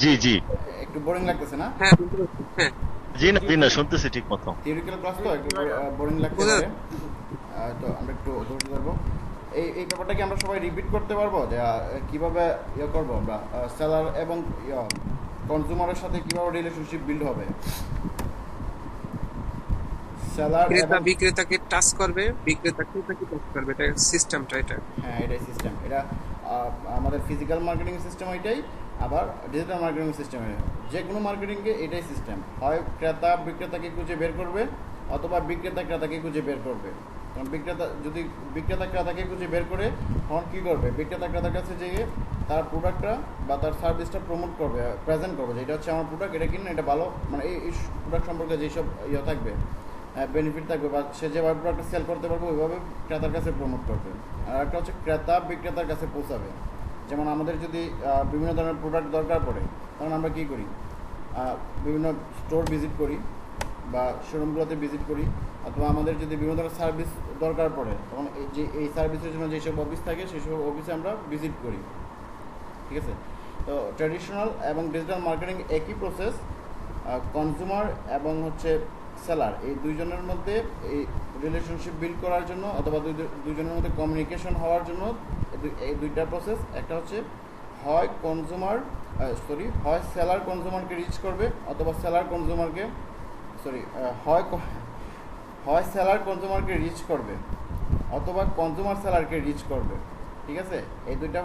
জি জি, একটু বোরিং লাগতেছে না? জি না শুনতেছি ঠিক মতো। থিওরিক্যাল ক্লাস তো একটু বোরিং লাগতে পারে, তো আমরা একটু ধৈর্য ধরবো। এই ব্যাপারটা কি আমরা সবাই রিপিট করতে পারবো যে কিভাবে করবো আমরা সেলার এবং কনজিউমারের সাথে কিভাবে রিলেশনশিপ বিল্ড হবে? সেলার বিক্রেতাকে টাচ করবে, বিক্রেতা ক্রেতাকে টাচ করবে, এটা সিস্টেমটা। হ্যাঁ, এটাই সিস্টেম। এটা আমাদের ফিজিক্যাল মার্কেটিং সিস্টেম এটাই, আবার ডিজিটাল মার্কেটিং সিস্টেম যে কোনো মার্কেটিংয়ে এটাই সিস্টেম। হয় ক্রেতা বিক্রেতাকে খুঁজে বের করবে অথবা বিক্রেতা ক্রেতাকে খুঁজে বের করবে। কারণ বিক্রেতা ক্রেতাকে খুঁজে বের করে তখন কী করবে, বিক্রেতা ক্রেতার কাছে যেয়ে তার প্রোডাক্টটা বা তার সার্ভিসটা প্রমোট করবে, প্রেজেন্ট করবে যে এটা হচ্ছে আমার প্রোডাক্ট, এটা কিনুন, এটা ভালো, মানে এই প্রোডাক্ট সম্পর্কে যেসব থাকবে, বেনিফিট থাকবে বা সে যেভাবে প্রোডাক্টটা সেল করতে পারবে ওইভাবে ক্রেতার কাছে প্রমোট করবে। আর একটা হচ্ছে ক্রেতা বিক্রেতার কাছে পৌঁছাবে। যেমন আমাদের যদি বিভিন্ন ধরনের প্রোডাক্ট দরকার পড়ে তখন আমরা কী করি, বিভিন্ন স্টোর ভিজিট করি বা শোরুমগুলোতে ভিজিট করি, অথবা আমাদের যদি বিভিন্ন ধরনের সার্ভিস দরকার পড়ে তখন এই সার্ভিসের জন্য যেসব অফিস থাকে সেই সব অফিসে আমরা ভিজিট করি। ঠিক আছে, তো ট্র্যাডিশনাল এবং ডিজিটাল মার্কেটিং একই প্রসেস। কনজিউমার এবং হচ্ছে সেলার, এই দুইজনের মধ্যে এই রিলেশনশিপ বিল্ড করার জন্য অথবা দুইজনের মধ্যে কমিউনিকেশন হওয়ার জন্য এই দুইটা প্রসেস। একটা হচ্ছে হয় সেলার কনজিউমারকে রিচ করবে অথবা সেলার কনজিউমারকে হয় সেলার কনজিউমারকে রিচ করবে অথবা কনজিউমার সেলারকে রিচ করবে। ঠিক আছে, এই দুইটা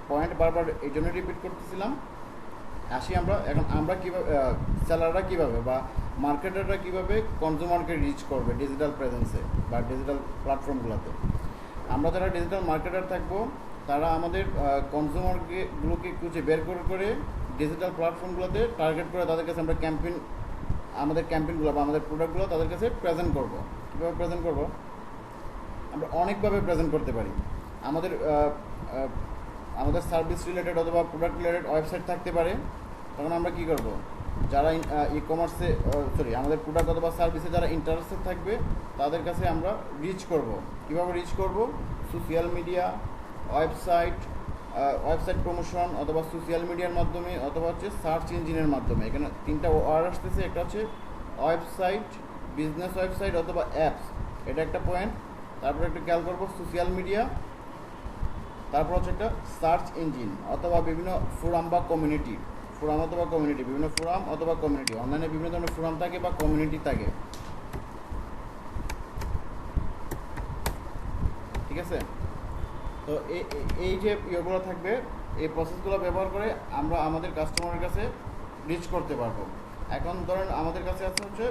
পয়েন্ট বারবার এই জন্য রিপিট করতেছিলাম। আসি আমরা কীভাবে সেলাররা কীভাবে বা মার্কেটাররা কীভাবে কনজিউমারকে রিচ করবে ডিজিটাল প্রেজেন্সে বা ডিজিটাল প্ল্যাটফর্মগুলোতে। আমরা যারা ডিজিটাল মার্কেটার থাকবো তারা আমাদের কনজিউমারগুলোকে খুঁজে বের করে ডিজিটাল প্ল্যাটফর্মগুলোতে টার্গেট করে তাদের কাছে আমরা আমাদের ক্যাম্পেইনগুলো বা আমাদের প্রোডাক্টগুলো তাদের কাছে প্রেজেন্ট করব। কীভাবে প্রেজেন্ট করব? আমরা অনেকভাবে প্রেজেন্ট করতে পারি। আমাদের সার্ভিস রিলেটেড অথবা প্রোডাক্ট রিলেটেড ওয়েবসাইট থাকতে পারে। তখন আমরা কী করব, যারা ই-কমার্সে আমাদের প্রোডাক্ট অথবা সার্ভিসে যারা ইন্টারেস্টেড থাকবে তাদের কাছে আমরা রিচ করব। কীভাবে রিচ করব? সোশ্যাল মিডিয়া, ওয়েবসাইট প্রমোশন অথবা সোশ্যাল মিডিয়ার মাধ্যমে অথবা হচ্ছে সার্চ ইঞ্জিনের মাধ্যমে। এখানে তিনটা ওয়ার্ড আসতেছে, একটা হচ্ছে ওয়েবসাইট, বিজনেস ওয়েবসাইট অথবা অ্যাপস, এটা একটা পয়েন্ট। তারপর একটা খেয়াল করবো সোশ্যাল মিডিয়া, তারপর হচ্ছে একটা সার্চ ইঞ্জিন অথবা বিভিন্ন ফোরাম অথবা কমিউনিটি, বিভিন্ন ফোরাম অথবা কমিউনিটি। অনলাইনে বিভিন্ন ধরনের ফোরাম থাকে বা কমিউনিটি থাকে। ঠিক আছে, তো এই যে ইয়েগুলো থাকবে, এই প্রসেসগুলো ব্যবহার করে আমরা আমাদের কাস্টমারের কাছে রিচ করতে পারবো। এখন ধরেন আমাদের কাছে আছে হচ্ছে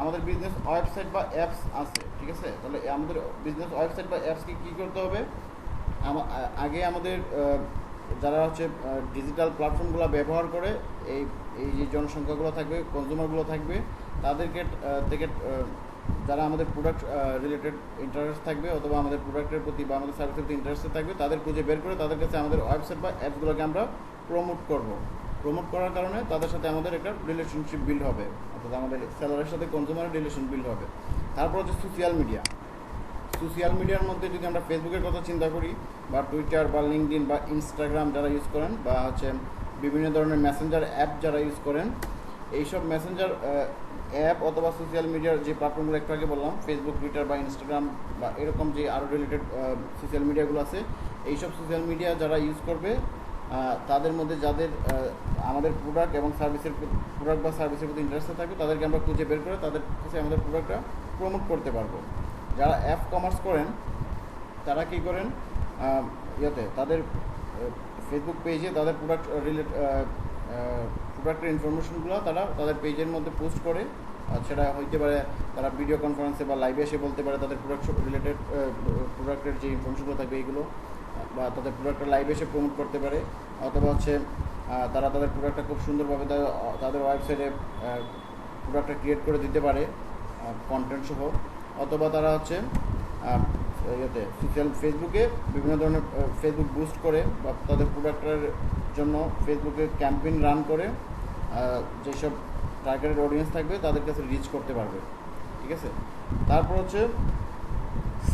আমাদের বিজনেস ওয়েবসাইট বা অ্যাপস আছে। ঠিক আছে, তাহলে আমাদের বিজনেস ওয়েবসাইট বা অ্যাপসকে কী করতে হবে? আগে আমাদের যারা হচ্ছে ডিজিটাল প্ল্যাটফর্মগুলো ব্যবহার করে এই যে জনসংখ্যাগুলো থাকবে, কনজিউমারগুলো থাকবে, তাদেরকে থেকে যারা আমাদের প্রোডাক্ট রিলেটেড ইন্টারেস্ট থাকবে অথবা আমাদের প্রোডাক্টের প্রতি বা আমাদের সার্ভিসের প্রতি ইন্টারেস্টেড থাকবে, তাদের খুঁজে বের করে তাদের কাছে আমাদের ওয়েবসাইট বা অ্যাপসগুলোকে আমরা প্রমোট করব। প্রমোট করার কারণে তাদের সাথে আমাদের একটা রিলেশনশিপ বিল্ড হবে, অর্থাৎ আমাদের সেলারের সাথে কনজিউমারের রিলেশন বিল্ড হবে। তারপর হচ্ছে সোশ্যাল মিডিয়ার মধ্যে যদি আমরা ফেসবুকের কথা চিন্তা করি বা টুইটার বা লিঙ্কডইন বা ইনস্টাগ্রাম যারা ইউজ করেন বা হচ্ছে বিভিন্ন ধরনের মেসেঞ্জার অ্যাপ যারা ইউজ করেন, এইসব মেসেঞ্জার অ্যাপ অথবা সোশ্যাল মিডিয়ার যে প্ল্যাটফর্মগুলো একটু আগে বললাম, ফেসবুক, টুইটার বা ইনস্টাগ্রাম বা এরকম যে আরও রিলেটেড সোশ্যাল মিডিয়াগুলো আছে, এইসব সোশ্যাল মিডিয়া যারা ইউজ করবে তাদের মধ্যে যাদের আমাদের প্রোডাক্ট বা সার্ভিসের প্রতি ইন্টারেস্টেড থাকবে তাদেরকে আমরা খুঁজে বের করে তাদের কাছে আমাদের প্রোডাক্টটা প্রমোট করতে পারবো। যারা অ্যাপ কমার্স করেন তারা কী করেন, তাদের ফেসবুক পেজে তাদের প্রোডাক্টের ইনফরমেশনগুলো তারা তাদের পেজের মধ্যে পোস্ট করে। সেটা হইতে পারে তারা ভিডিও কনফারেন্সে বা লাইভে এসে বলতে পারে তাদের প্রোডাক্টের যে ইনফরমেশনগুলো থাকবে এইগুলো, বা তাদের প্রোডাক্টটা লাইভে এসে প্রমোট করতে পারে। অথবা হচ্ছে তারা তাদের প্রোডাক্টটা খুব সুন্দরভাবে তাদের ওয়েবসাইটে প্রোডাক্টটা ক্রিয়েট করে দিতে পারে কন্টেন্ট সহ। অথবা তারা হচ্ছে ফেসবুকে বিভিন্ন ধরনের ফেসবুক বুস্ট করে বা তাদের প্রোডাক্টের জন্য ফেসবুকে ক্যাম্পেইন রান করে যেসব টার্গেটেড অডিয়েন্স থাকবে তাদের কাছে রিচ করতে পারবে। ঠিক আছে, তারপর হচ্ছে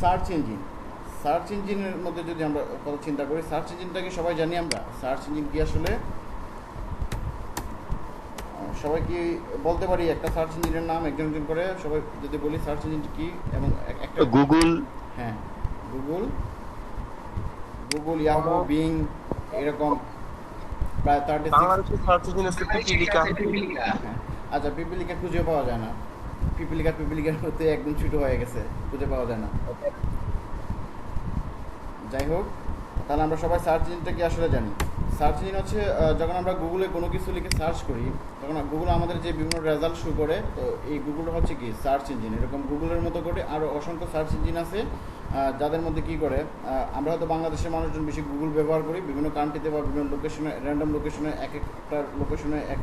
সার্চ ইঞ্জিনের মধ্যে যদি আমরা কথা চিন্তা করি, সার্চ ইঞ্জিনটাকে সবাই জানি আমরা। সার্চ ইঞ্জিন কি আসলে সবাই কি বলতে পারি? একটা সার্চ ইঞ্জিনের নাম একজন করে সবাই যদি বলি সার্চ ইঞ্জিন কি, এবং একটা গুগল, হ্যাঁ গুগল, ইয়াহু, বিং, এরকম প্রায় 36 সার্চ ইঞ্জিন আছে পিপিলিকা। আচ্ছা, পিপিলিকা খুঁজে পাওয়া যায় না। পিপিলিকার মধ্যে একদম ছোট হয়ে গেছে, খুঁজে পাওয়া যায় না। যাই হোক, তাহলে আমরা সবাই সার্চ ইঞ্জিনটা কি আসলে জানি। সার্চ ইঞ্জিন হচ্ছে যখন আমরা গুগলে কোনো কিছু লিখে সার্চ করি তখন গুগল আমাদের যে বিভিন্ন রেজাল্ট শো করে, তো এই গুগল হচ্ছে কি সার্চ ইঞ্জিন। এরকম গুগলের মতো করে আরও অসংখ্য সার্চ ইঞ্জিন আছে যাদের মধ্যে কী করে, আমরা হয়তো বাংলাদেশের মানুষজন বেশি গুগল ব্যবহার করি, বিভিন্ন কান্ট্রিতে বা বিভিন্ন লোকেশনে, র্যান্ডম লোকেশনে এক একটা লোকেশনে এক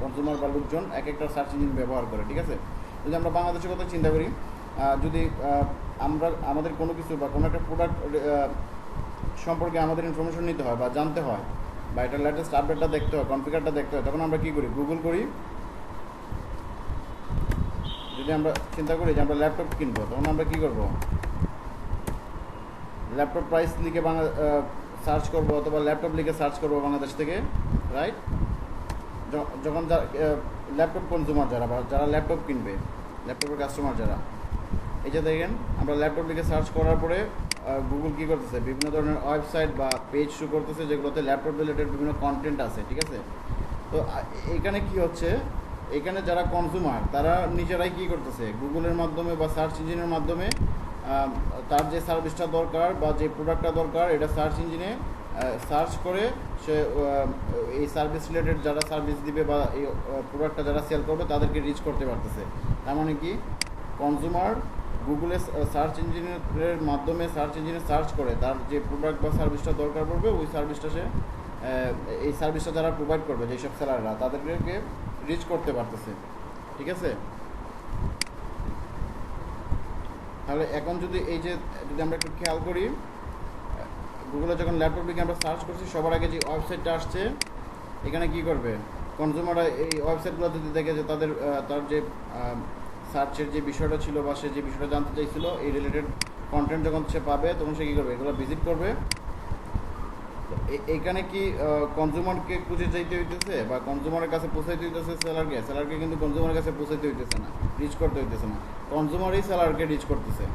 কনজিউমার বা লোকজন এক একটা সার্চ ইঞ্জিন ব্যবহার করে। ঠিক আছে, যদি আমরা বাংলাদেশের কথা চিন্তা করি, যদি আমাদের কোনো কিছু বা কোনো একটা প্রোডাক্ট সম্পর্কে আমাদের ইনফরমেশন নিতে হয় বা জানতে হয় বা এটার লেটেস্ট আপডেটটা দেখতে হয়, কনফিগারটা দেখতে হয়, তখন আমরা কী করি? গুগল করি। যদি আমরা চিন্তা করি যে আমরা ল্যাপটপ কিনবো, তখন আমরা কী করবো? ল্যাপটপ প্রাইস লিখে সার্চ করবো অথবা ল্যাপটপ লিখে সার্চ করবো বাংলাদেশ থেকে, রাইট? যখন ল্যাপটপ কনজিউমার যারা বা যারা ল্যাপটপ কিনবে, ল্যাপটপের কাস্টমার যারা, এই যে দেখেন আমরা ল্যাপটপ লিখে সার্চ করার পরে গুগল কী করতেছে, বিভিন্ন ধরনের ওয়েবসাইট বা পেজ শো করতেছে যেগুলোতে ল্যাপটপ রিলেটেড বিভিন্ন কন্টেন্ট আছে, ঠিক আছে। তো এখানে কি হচ্ছে, এখানে যারা কনজিউমার তারা নিজেরাই কী করতেছে, গুগলের মাধ্যমে বা সার্চ ইঞ্জিনের মাধ্যমে তার যে সার্ভিসটা দরকার বা যে প্রোডাক্টটা দরকার এটা সার্চ ইঞ্জিনে সার্চ করে সে এই সার্ভিস রিলেটেড যারা সার্ভিস দিবে বা এই প্রোডাক্টটা যারা সেল করবে তাদেরকে রিচ করতে পারতেছে। তার মানে কি কনজিউমার গুগলে সার্চ ইঞ্জিনের মাধ্যমে সার্চ ইঞ্জিনে সার্চ করে তার যে প্রোডাক্ট বা সার্ভিসটা দরকার পড়বে ওই সার্ভিসটা সে এই সার্ভিসটা যারা প্রোভাইড করবে যেসব সেলাররা তাদেরকে রিচ করতে পারতেছে, ঠিক আছে। তাহলে এখন যদি আমরা একটু খেয়াল করি, গুগলে যখন ল্যাপটপ লিখে আমরা সার্চ করছি সবার আগে যে ওয়েবসাইটটা আসছে, এখানে কি করবে কনজিউমাররা এই ওয়েবসাইটগুলো যদি দেখে যে তার যে সার্চের যে বিষয়টা ছিল বা সে যে বিষয়টা জানতে চাইছিল এই রিলেটেড কন্টেন্ট যখন সে পাবে তখন সে কী করবে, এগুলো ভিজিট করবে। এখানে কি কনজিউমারকে খুঁজে চাইতে হইতেছে বা কনজিউমারের কাছে পৌঁছাইতে হইতেছে সেলারকে কিন্তু কনজিউমারের কাছে পৌঁছাইতে হইতেছে না, রিচ করতে হইতেছে না, কনজিউমারই সেলারকে রিচ করতেছে,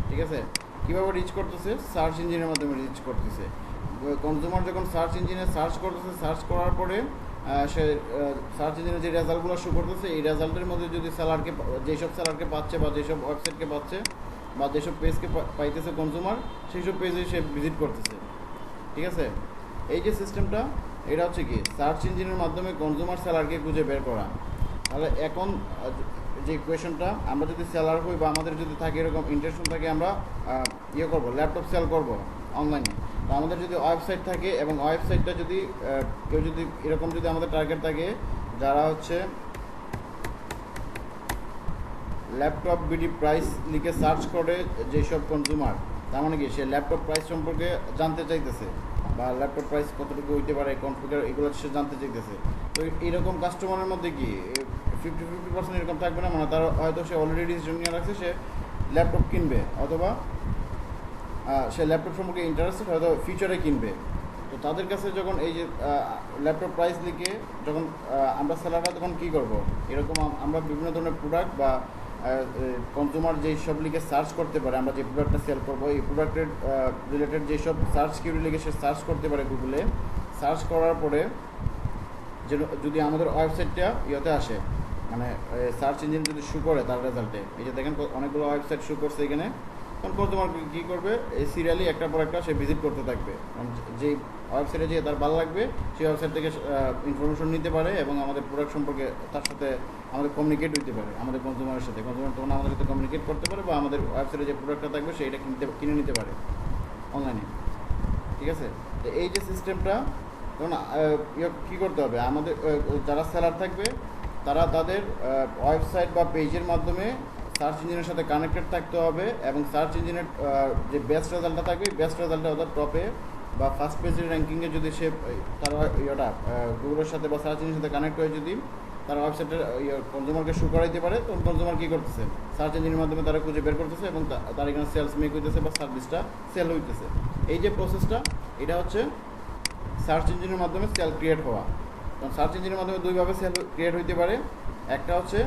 ঠিক আছে। কীভাবে রিচ করতেছে, সার্চ ইঞ্জিনের মাধ্যমে রিচ করতেছে। কনজিউমার যখন সার্চ ইঞ্জিনে সার্চ করতেছে, সার্চ করার পরে সে সার্চ ইঞ্জিনে যে রেজাল্টগুলো শো করতেছে এই রেজাল্টের মধ্যে যদি যেসব সেলারকে পাচ্ছে বা যেসব ওয়েবসাইটকে পাচ্ছে বা যেসব পেজকে পাইতেছে কনজিউমার সেই সব পেজে সে ভিজিট করতেছে, ঠিক আছে। এই যে সিস্টেমটা এটা হচ্ছে কি সার্চ ইঞ্জিনের মাধ্যমে কনজিউমার সেলারকে খুঁজে বের করা। তাহলে এখন যে কোয়েশনটা, আমরা যদি সেলার হই বা আমাদের যদি থাকে এরকম ইন্টারেশন থাকে আমরা করব ল্যাপটপ সেল করব অনলাইনে, তো আমাদের যদি ওয়েবসাইট থাকে এবং ওয়েবসাইটটা যদি কেউ যদি এরকম যদি আমাদের টার্গেট থাকে যারা হচ্ছে ল্যাপটপ বিডি প্রাইস লিখে সার্চ করে যেসব কনজিউমার, তার মানে কি সে ল্যাপটপ প্রাইস সম্পর্কে জানতে চাইতেছে বা ল্যাপটপ প্রাইস কতটুকু হইতে পারে, কনফিগার, এগুলো সে জানতে চাইতেছে। তো এইরকম কাস্টমারের মধ্যে কি 50% এরকম থাকবে না, মানে তার হয়তো সে অলরেডি ডিসিশন নিয়ে রাখছে সে ল্যাপটপ কিনবে অথবা সে ল্যাপটপ সম্পর্কে ইন্টারেস্টেড, হয়তো ফিউচারে কিনবে। তো তাদের কাছে যখন এই যে ল্যাপটপ প্রাইস লিখে যখন আমরা সেলাররা তখন কী করব, এরকম আমরা বিভিন্ন ধরনের প্রোডাক্ট বা কনজিউমার যেই সব লিখে সার্চ করতে পারে, আমরা যে প্রোডাক্টটা সেল করবো এই প্রোডাক্টের রিলেটেড যেসব সার্চ কিউরি লিখে সে সার্চ করতে পারে গুগলে, সার্চ করার পরে যদি আমাদের ওয়েবসাইটটা ইয়েতে আসে, মানে সার্চ ইঞ্জিন যদি শো করে তার রেজাল্টে, এই যে দেখেন অনেকগুলো ওয়েবসাইট শো করছে এখানে, তখন কনজিউমার কী করবে, এই সিরিয়ালি একটার পর একটা সে ভিজিট করতে থাকবে, যেই ওয়েবসাইটে যেয়ে তার ভালো লাগবে সেই ওয়েবসাইট থেকে ইনফরমেশন নিতে পারে এবং আমাদের প্রোডাক্ট সম্পর্কে তার সাথে আমাদের কমিউনিকেট হইতে পারে, আমাদের কনজিউমারের সাথে। কনজিউমার তখন আমাদের সাথে কমিউনিকেট করতে পারে বা আমাদের ওয়েবসাইটে যে প্রোডাক্টটা থাকবে সেইটা কিনে নিতে পারে অনলাইনে, ঠিক আছে। তো এই যে সিস্টেমটা তখন কী করতে হবে, আমাদের যারা সেলার থাকবে তারা তাদের ওয়েবসাইট বা পেজের মাধ্যমে সার্চ ইঞ্জিনের সাথে কানেক্টেড থাকতে হবে এবং সার্চ ইঞ্জিনের যে বেস্ট রেজাল্টটা থাকবে বেস্ট রেজাল্টটা ওদের টপে বা ফার্স্ট পেজের র্যাঙ্কিংয়ে যদি সে তার গুগলের সাথে বা সার্চ ইঞ্জিনের সাথে কানেক্ট হয়ে যদি তার ওয়েবসাইটের কনজিউমারকে শো করাইতে পারে, তখন কনজিউমার কী করতেছে, সার্চ ইঞ্জিনের মাধ্যমে তারা খুঁজে বের করতেছে এবং তার এখানে সেলস মেক হইতেছে বা সার্ভিসটা সেল হইতেছে। এই যে প্রসেসটা এটা হচ্ছে সার্চ ইঞ্জিনের মাধ্যমে সেল ক্রিয়েট হওয়া। কারণ সার্চ ইঞ্জিনের মাধ্যমে দুইভাবে সেল ক্রিয়েট হইতে পারে, একটা হচ্ছে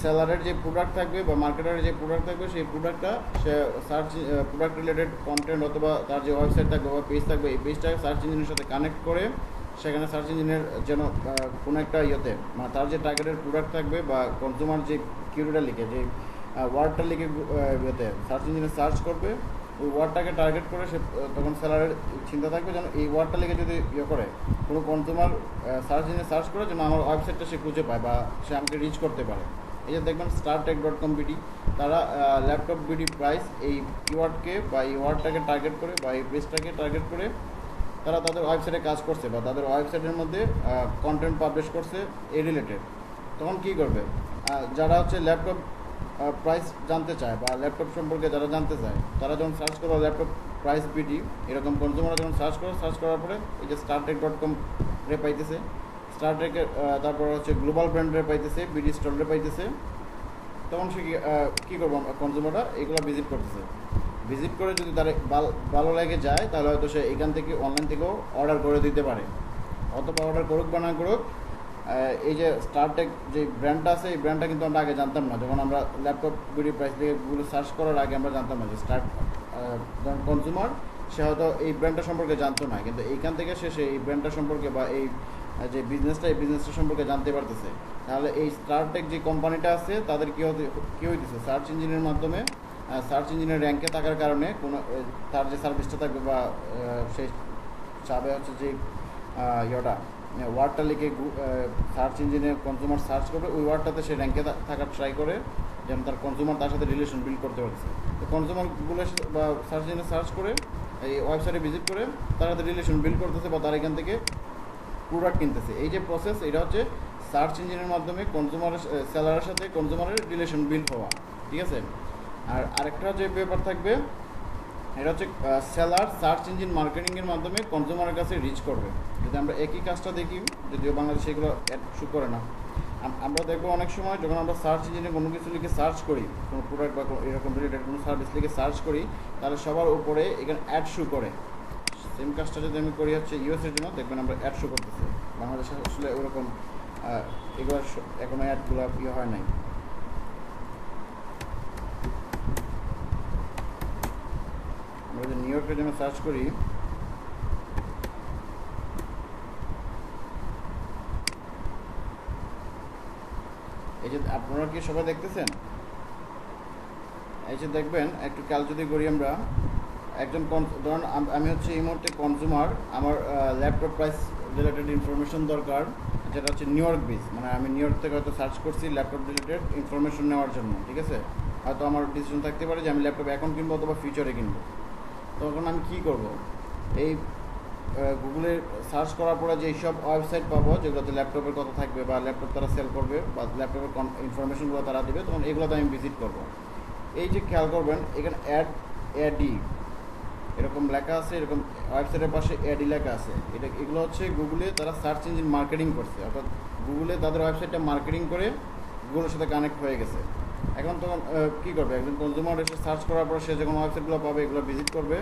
সেলারের যে প্রোডাক্ট থাকবে বা মার্কেটারের যে প্রোডাক্ট থাকবে সেই প্রোডাক্টটা সে সার্চ প্রোডাক্ট রিলেটেড কন্টেন্ট অথবা তার যে ওয়েবসাইট থাকবে বা পেজ থাকবে এই পেজটাকে সার্চ ইঞ্জিনের সাথে কানেক্ট করে সেখানে সার্চ ইঞ্জিনের যেন কোনো একটা ইয়েতে মানে তার যে টার্গেটের প্রোডাক্ট থাকবে বা কনজিউমার যে কিউরিটা লিখে যে ওয়ার্ডটা লিখে ইয়েতে সার্চ ইঞ্জিনে সার্চ করবে ওই ওয়ার্ডটাকে টার্গেট করে সে তখন সেলারের চিন্তা থাকবে যেন এই ওয়ার্ডটা লিখে যদি করে কোনো কনজিউমার সার্চ ইঞ্জিনে সার্চ করে যেন আমার ওয়েবসাইটটা সে খুঁজে পায় বা সে আমাকে রিচ করতে পারে। এই যে দেখবেন startech.com বিডি তারা ল্যাপটপ বিডি প্রাইস এই কিওয়ার্ডকে বা এই ওয়ার্ডটাকে টার্গেট করে বা এই পেজটাকে টার্গেট করে তারা তাদের ওয়েবসাইটে কাজ করছে বা তাদের ওয়েবসাইটের মধ্যে কন্টেন্ট পাবলিশ করছে এই রিলেটেড। তখন কী করবে, যারা হচ্ছে ল্যাপটপ প্রাইস জানতে চায় বা ল্যাপটপ সম্পর্কে যারা জানতে চায় তারা যখন সার্চ করো ল্যাপটপ প্রাইস বিডি এরকম কনজিউমার যখন সার্চ করার পরে এই যে startech.com রে পাইতেছে, স্টারটেকের তারপর হচ্ছে গ্লোবাল ব্র্যান্ডের পাইতেছে, বিডি স্টলের পাইতেছে, তখন সে কী করবো কনজিউমাররা এগুলো ভিজিট করতেছে। ভিজিট করে যদি তার ভালো লেগে যায় তাহলে হয়তো সে এখান থেকে অনলাইন থেকেও অর্ডার করে দিতে পারে। অথবা অর্ডার করুক বা না করুক, এই যে স্টারটেক যে ব্র্যান্ডটা আছে, এই ব্র্যান্ডটা কিন্তু আমরা আগে জানতাম না। যখন আমরা ল্যাপটপ বিডি প্রাইস থেকে গুগলে সার্চ করার আগে আমরা জানতাম না যে যখন কনজিউমার সে হয়তো এই ব্র্যান্ডটা সম্পর্কে জানতো না, কিন্তু এইখান থেকে সে এই ব্র্যান্ডটা সম্পর্কে বা এই যে এই বিজনেসটা সম্পর্কে জানতে পারতেছে। তাহলে এই স্টারটেক যে কোম্পানিটা আছে তাদের কী হইতেছে, সার্চ ইঞ্জিনের মাধ্যমে সার্চ ইঞ্জিনের র্যাঙ্কে থাকার কারণে কোনো তার যে সার্ভিসটা থাকবে বা সে চাবে হচ্ছে যে ইয়েটা ওয়ার্ডটা লিখে সার্চ ইঞ্জিনে কনজিউমার সার্চ করবে, ওই ওয়ার্ডটাতে সে র্যাঙ্কে থাকার ট্রাই করে, যেন তার কনজিউমার তার সাথে রিলেশন বিল্ড করতে পারছে। তো কনজিউমারগুলো বা সার্চ ইঞ্জিনে সার্চ করে এই ওয়েবসাইটে ভিজিট করে তার সাথে রিলেশন বিল্ড করতেছে বা তার এখান থেকে প্রোডাক্ট কিনতেছে। এই যে প্রসেস, এটা হচ্ছে সার্চ ইঞ্জিনের মাধ্যমে কনজিউমারের সেলারের সাথে কনজিউমারের রিলেশন বিল্ড হওয়া, ঠিক আছে। আর আরেকটা যে ব্যাপার থাকবে, এটা হচ্ছে সেলার সার্চ ইঞ্জিন মার্কেটিংয়ের মাধ্যমে কনজিউমারের কাছে রিচ করবে। যদি আমরা একই কাজটা দেখি, যদিও বাংলাদেশে এগুলো অ্যাড শু করে না, আমরা দেখবো অনেক সময় যখন আমরা সার্চ ইঞ্জিনে কোনো কিছু লিখে সার্চ করি, কোনো প্রোডাক্ট বা এরকম রিলেটেড কোনো সার্ভিস লিখে সার্চ করি, তাহলে সবার উপরে এখানে অ্যাড শু করে। সেম কাজটা যদি আমি করি হচ্ছে ইউএসের জন্য, দেখবেন আমরা অ্যাড শো করতেছি। বাংলাদেশে আসলে ওরকম এগুলো এখনো অ্যাডগুলো হয় নাই। আমরা যদি নিউ ইয়র্কের জন্য সার্চ করি, এই যে আপনারা কি সবাই দেখতেছেন, এই যে দেখবেন একটু খেয়াল যদি করি আমরা, একজন ধরুন আমি হচ্ছে এই মুহূর্তে কনজিউমার, আমার ল্যাপটপ প্রাইস রিলেটেড ইনফরমেশন দরকার, যেটা হচ্ছে নিউ ইয়র্ক বেস, মানে আমি নিউ ইয়র্ক থেকে হয়তো সার্চ করছি ল্যাপটপ রিলেটেড ইনফরমেশন নেওয়ার জন্য, ঠিক আছে। হয়তো আমার ডিসিশন থাকতে পারে যে আমি ল্যাপটপ এখন কিনবো অথবা ফিউচারে কিনবো। তখন আমি কী করব, এই গুগলে সার্চ করার পরে যে এইসব ওয়েবসাইট পাবো যেগুলোতে ল্যাপটপের কথা থাকবে বা ল্যাপটপ তারা সেল করবে বা ল্যাপটপের ইনফরমেশনগুলো তারা দেবে, তখন এগুলোতে আমি ভিজিট করব। এই যে খেয়াল করবেন এখানে অ্যাডি এরকম লেখা আছে, এরকম ওয়েবসাইটের পাশে অ্যাডি লেখা আছে। এগুলো হচ্ছে গুগলে তারা সার্চ ইঞ্জিন মার্কেটিং করছে, অর্থাৎ গুগলে তাদের ওয়েবসাইটটা মার্কেটিং করে গুগলের সাথে কানেক্ট হয়ে গেছে। এখন তখন কী করবে, একজন কনজিউমার এসে সার্চ করার পর সে যখন ওয়েবসাইটগুলো পাবে এগুলো ভিজিট করবে।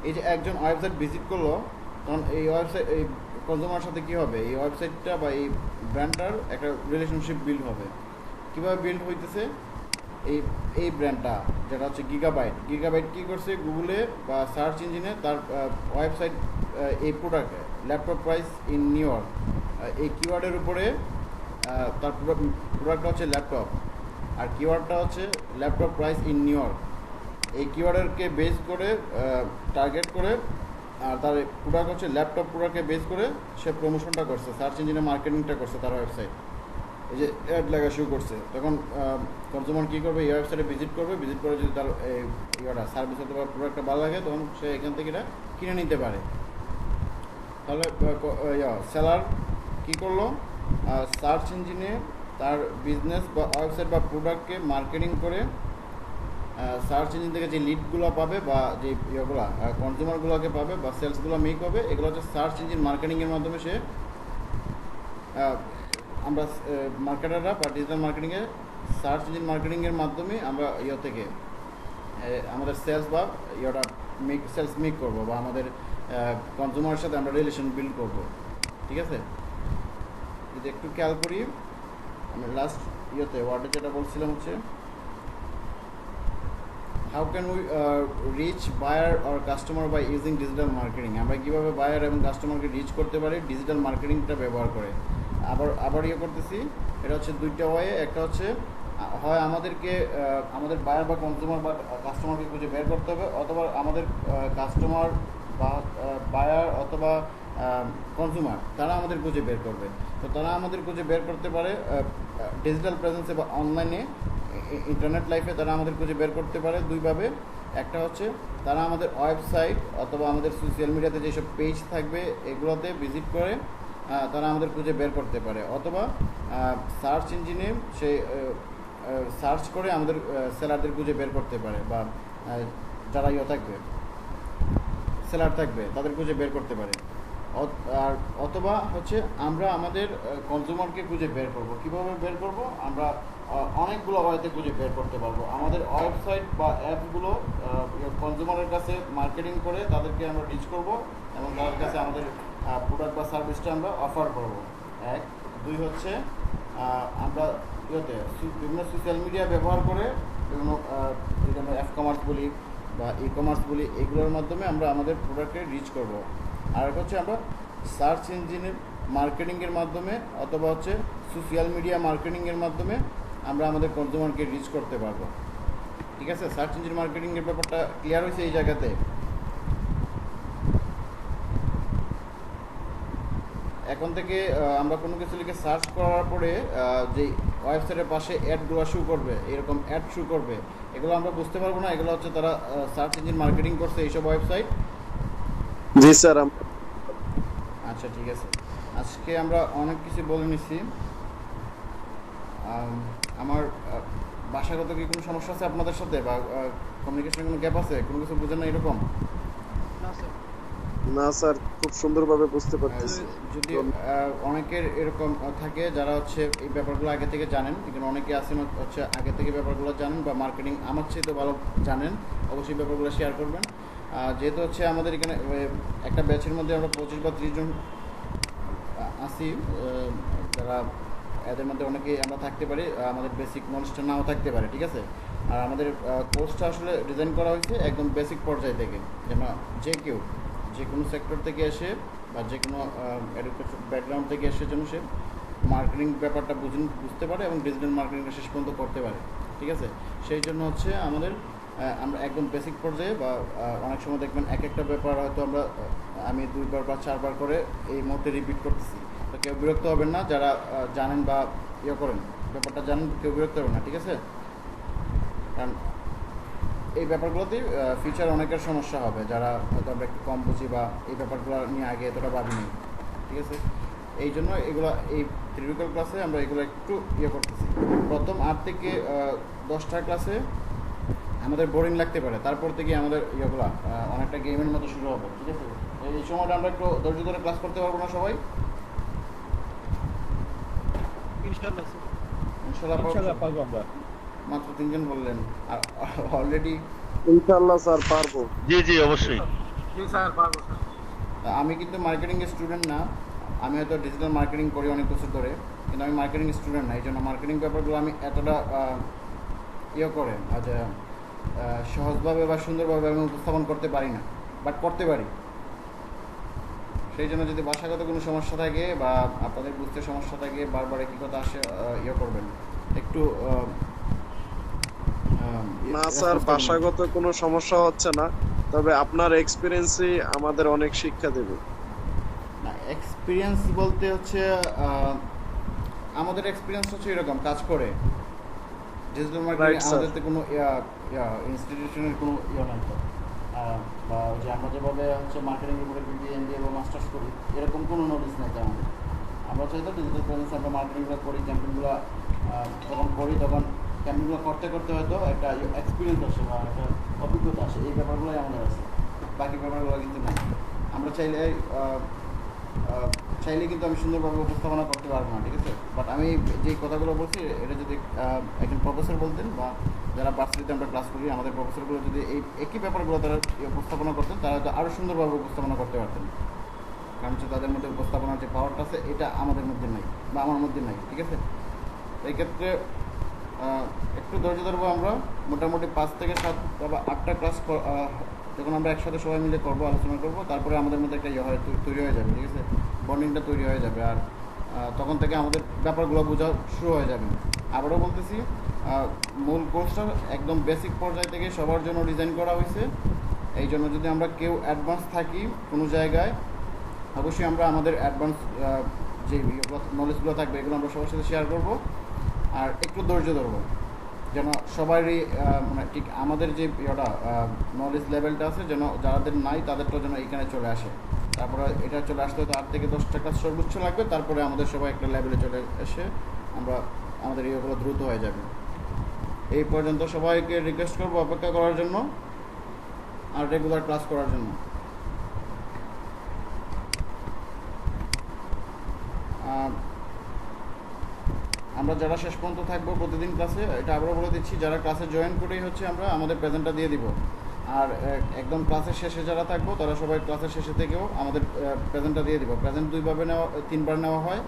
এই যে একজন ওয়েবসাইট ভিজিট করলো, তখন এই কনজিউমার সাথে কী হবে, এই ওয়েবসাইটটা বা এই ব্র্যান্ডটার একটা রিলেশনশিপ বিল্ড হবে। কীভাবে বিল্ড হইতেছে, এই ব্র্যান্ডটা যেটা হচ্ছে গিগাবাইট কী করছে, গুগলে বা সার্চ ইঞ্জিনে তার ওয়েবসাইট এই product laptop price in new York এই কিওয়ার্ডের উপরে তার প্রোডাক্টটা হচ্ছে ল্যাপটপ, আর কিওয়ার্ডটা হচ্ছে laptop price in new York. এই কিওয়ার্ডকে বেস করে টার্গেট করে আর তার প্রোডাক্ট হচ্ছে ল্যাপটপ প্রোডাক্টকে বেস করে সে প্রমোশনটা করছে, সার্চ ইঞ্জিনে মার্কেটিংটা করছে তার ওয়েবসাইট। এই যে অ্যাড লেখা শুরু করছে, তখন কনজিউমার কী করবে, এই ওয়েবসাইটে ভিজিট করবে, ভিজিট করে যদি তার সার্ভিস অথবা প্রোডাক্টটা ভালো লাগে তখন সে এখান থেকে এটা কিনে নিতে পারে। তাহলে সেলার কী করলো, সার্চ ইঞ্জিনে তার বিজনেস বা ওয়েবসাইট বা প্রোডাক্টকে মার্কেটিং করে সার্চ ইঞ্জিন থেকে যে লিডগুলো পাবে বা যে ইয়েগুলো কনজিউমারগুলোকে পাবে বা সেলসগুলো মেক হবে, এগুলো হচ্ছে সার্চ ইঞ্জিন মার্কেটিংয়ের মাধ্যমে সে আমরা মার্কেটাররা বা ডিজিটাল মার্কেটিংয়ে সার্চ ইঞ্জিন মার্কেটিংয়ের মাধ্যমে আমরা থেকে আমাদের সেলস বা সেলস মেক করবো বা আমাদের কনজিউমারের সাথে আমরা রিলেশন বিল্ড করবো, ঠিক আছে। যদি একটু খেয়াল করি, আমি লাস্ট ওয়ার্ডে যেটা বলছিলাম হচ্ছে how can we reach buyer or customer by using digital marketing. আমরা কীভাবে বায়ার এবং কাস্টমারকে রিচ করতে পারি ডিজিটাল মার্কেটিংটা ব্যবহার করে। আবার করতেছি, এটা হচ্ছে দুইটা ওয়ে। একটা হচ্ছে হয় আমাদেরকে আমাদের বায়ার বা কনজিউমার বা কাস্টমারকে খুঁজে বের করতে হবে, অথবা আমাদের কাস্টমার বা বায়ার অথবা কনজিউমার তারা আমাদের খুঁজে বের করবে। তো তারা আমাদের খুঁজে বের করতে পারে ডিজিটাল প্রেজেন্সে বা অনলাইনে ইন্টারনেট লাইফে তারা আমাদের খুঁজে বের করতে পারে দুইভাবে। একটা হচ্ছে তারা আমাদের ওয়েবসাইট অথবা আমাদের সোশ্যাল মিডিয়াতে যেসব পেজ থাকবে এগুলোতে ভিজিট করে তারা আমাদের খুঁজে বের করতে পারে, অথবা সার্চ ইঞ্জিনে সে সার্চ করে আমাদের সেলারদের খুঁজে বের করতে পারে বা যারা থাকবে সেলার থাকবে তাদের খুঁজে বের করতে পারে। আর অথবা হচ্ছে আমরা আমাদের কনজিউমারকে খুঁজে বের করব। কীভাবে বের করব, আমরা অনেকগুলো ওয়েতে খুঁজে বের করতে পারবো। আমাদের ওয়েবসাইট বা অ্যাপগুলো কনজিউমারের কাছে মার্কেটিং করে তাদেরকে আমরা রিচ করব এবং তাদের কাছে আমাদের প্রোডাক্ট বা সার্ভিসটা আমরা অফার করব। এক, দুই হচ্ছে আমরা বিভিন্ন সোশ্যাল মিডিয়া ব্যবহার করে বিভিন্ন যেটা আমরা অ্যাপ কমার্স বলি বা ই কমার্স বলি, এগুলোর মাধ্যমে আমরা আমাদের প্রোডাক্টকে রিচ করব। আর একটা হচ্ছে আমরা সার্চ ইঞ্জিনের মার্কেটিংয়ের মাধ্যমে অথবা হচ্ছে সোশ্যাল মিডিয়া মার্কেটিংয়ের মাধ্যমে আমরা আমাদের কনজিউমারকে রিচ করতে পারবো। ঠিক আছে, সার্চ ইঞ্জিন মার্কেটিংয়ের ব্যাপারটা ক্লিয়ার হয়েছে এই জায়গাতে? এখন থেকে আমরা কোনো কিছু লিখে সার্চ করার পরে যে ওয়েবসাইটের পাশে অ্যাডগুলো শো করবে, এরকম অ্যাড শো করবে, এগুলো আমরা বুঝতে পারবো না। এগুলো হচ্ছে তারা সার্চ ইঞ্জিন মার্কেটিং করছে এইসব ওয়েবসাইট। জি স্যার। আচ্ছা ঠিক আছে, আজকে আমরা অনেক কিছু বলে নিছি। আমার ভাষাগত কি কোনো সমস্যা আছে আপনাদের সাথে, বা কমিউনিকেশনে কোনো গ্যাপ আছে, কোনো কিছু বুঝেন না এরকম? না স্যার, খুব সুন্দরভাবে বুঝতে পারতেছি। যদি অনেকের এরকম থাকে যারা হচ্ছে এই ব্যাপারগুলো আগে থেকে জানেন, কিন্তু অনেকে আছেন হচ্ছে আগে থেকে ব্যাপারগুলো জানেন বা মার্কেটিং আমার চেয়ে তো ভালো জানেন, অবশ্যই ব্যাপারগুলো শেয়ার করবেন। যেহেতু হচ্ছে আমাদের এখানে একটা ব্যাচের মধ্যে আমরা 25 বা 30 জন আছি, যারা এদের মধ্যে অনেকেই আমরা থাকতে পারি, আমাদের বেসিক নলেজটা নাও থাকতে পারে। ঠিক আছে, আর আমাদের কোর্সটা আসলে ডিজাইন করা হয়েছে একদম বেসিক পর্যায় থেকে, যেন যে কেউ যে কোনো সেক্টর থেকে এসে বা যে কোনো এডুকেশন ব্যাকগ্রাউন্ড থেকে এসে যেন সে মার্কেটিং ব্যাপারটা বুঝতে পারে এবং ডিজিটাল মার্কেটিংটা শেষ পর্যন্ত করতে পারে। ঠিক আছে, সেই জন্য হচ্ছে আমরা একদম বেসিক পর্যায়ে বা অনেক সময় দেখবেন এক একটা ব্যাপার হয়তো আমি 2বার বা 4বার করে এই মুহূর্তে রিপিট করতেছি। তো কেউ বিরক্ত হবেন না, যারা জানেন বা করেন ব্যাপারটা জানেন, কেউ বিরক্ত হবেন না। ঠিক আছে, কারণ এই ব্যাপারগুলোতেই ফিউচার অনেকের সমস্যা হবে, যারা হয়তো আমরা একটু কম বুঝি বা এই ব্যাপারগুলো নিয়ে আগে এতটা ভাবিনি। ঠিক আছে, এই জন্য এগুলো এই থিওরিক্যাল ক্লাসে আমরা এগুলো একটু করতেছি। প্রথম 8 থেকে 10টা ক্লাসে আমাদের বোরিং লাগতে পারে, তারপর থেকে আমাদের অনেকটা গেমের মতো শুরু হবে। ঠিক আছে, এই সময়টা আমরা একটু ধৈর্য ধরে ক্লাস করতে পারবো না সবাই? ইনশাআল্লাহ পারবো আমরা। মাত্র 3 জন বললেন, আর অলরেডি ইনশাআল্লাহ স্যার পারবো। জি জি অবশ্যই। জি স্যার পারবো স্যার। আমি কিন্তু মার্কেটিং এর স্টুডেন্ট না, আমি হয়তো ডিজিটাল মার্কেটিং করি অনেক বছর ধরে, কিন্তু আমি মার্কেটিং স্টুডেন্ট না। এই জন্য মার্কেটিং ব্যাপারগুলো আমি এতটা করে সহজভাবে বা সুন্দরভাবে আমি উপস্থাপন করতে পারি না, বাট করতে পারি। সেই জন্য যদি ভাষাগত কোনো সমস্যা থাকে বা আপনাদের বুঝতে সমস্যা থাকে, বারবার একই কথা আসে, করবেন একটু। না স্যার, ভাষাগত কোনো সমস্যা হচ্ছে না, তবে আপনার এক্সপেরিয়েন্সই আমাদের অনেক শিক্ষা দেবে। না, এক্সপিরিয়েন্স বলতে হচ্ছে আমাদের এক্সপিরিয়েন্স হচ্ছে এরকম কাজ করে ডিজিটাল মার্কেটিং। আমাদের তো কোনো ইনস্টিটিউশনের কোনো নাই তো, বা যে আমরা যেভাবে হচ্ছে মার্কেটিং উপরে MBA বা মাস্টার্স করি, এরকম কোনো নলেজ নেই আমাদের। আমরা চাইতো ডিজিটাল প্রেজেন্স আমরা মার্কেটিংগুলো করি, ক্যাম্পেইনগুলো যখন করি তখন ক্যাম্পেইনগুলো করতে করতে হয়তো একটা এক্সপিরিয়েন্স আসে বা একটা অভিজ্ঞতা আসে, এই ব্যাপারগুলোই আমাদের আছে, বাকি ব্যাপারগুলো কিন্তু নাই। আমরা চাইলে কিন্তু আমি সুন্দরভাবে উপস্থাপনা করতে পারবো না। ঠিক আছে, বাট আমি যে কথাগুলো বলছি এটা যদি একজন প্রফেসর বলতেন বা যারা ভার্সিটিতে আমরা ক্লাস করি আমাদের প্রফেসরগুলো যদি এই একই ব্যাপারগুলো তারা উপস্থাপনা করতেন, তারা হয়তো আরও সুন্দরভাবে উপস্থাপনা করতে পারতেন। কারণ হচ্ছে তাদের মধ্যে উপস্থাপনার যে পাওয়ারটা আছে এটা আমাদের মধ্যে নাই বা আমার মধ্যে নাই। ঠিক আছে, এই ক্ষেত্রে একটু ধৈর্য ধরবো আমরা। মোটামুটি 5 থেকে 7 বা 8টা ক্লাস যখন আমরা একসাথে সবাই মিলে করবো, আলোচনা করবো, তারপরে আমাদের মধ্যে একটা তৈরি হয়ে যাবে। ঠিক আছে, বন্ডিংটা তৈরি হয়ে যাবে, আর তখন থেকে আমাদের ব্যাপারগুলো বোঝা শুরু হয়ে যাবে। আবারও বলতেছি, মূল কোর্সটা একদম বেসিক পর্যায় থেকে সবার জন্য ডিজাইন করা হয়েছে। এই জন্য যদি আমরা কেউ অ্যাডভান্স থাকি কোনো জায়গায়, অবশ্যই আমরা আমাদের অ্যাডভান্স যে নলেজগুলো থাকবে এগুলো আমরা সবার সাথে শেয়ার করবো। আর একটু ধৈর্য ধরবো যেন সবারই মানে ঠিক আমাদের যে নলেজ লেভেলটা আছে যেন যাদের নাই তাদেরটা যেন এখানে চলে আসে। তারপরে এটা চলে আসতে হয়তো 8 থেকে 10টা ক্লাস সর্বোচ্চ লাগবে, তারপরে আমাদের সবাই একটা লেভেলে চলে এসে আমাদের ইয়েগুলো দ্রুত হয়ে যাবে। এই পর্যন্ত সবাইকে রিকোয়েস্ট করবো অপেক্ষা করার জন্য আর রেগুলার ক্লাস করার জন্য। আমরা যারা শেষ পর্যন্ত থাকবো প্রতিদিন ক্লাসে, এটা আবারও বলে দিচ্ছি, যারা ক্লাসে জয়েন করেই হচ্ছে আমরা আমাদের প্রেজেন্টটা দিয়ে দিব। আর একদম ক্লাসের শেষে যারা থাকবো তারা সবাই ক্লাসের শেষে থেকেও আমাদের প্রেজেন্টটা দিয়ে দিব। প্রেজেন্ট তিনবার নেওয়া হয়।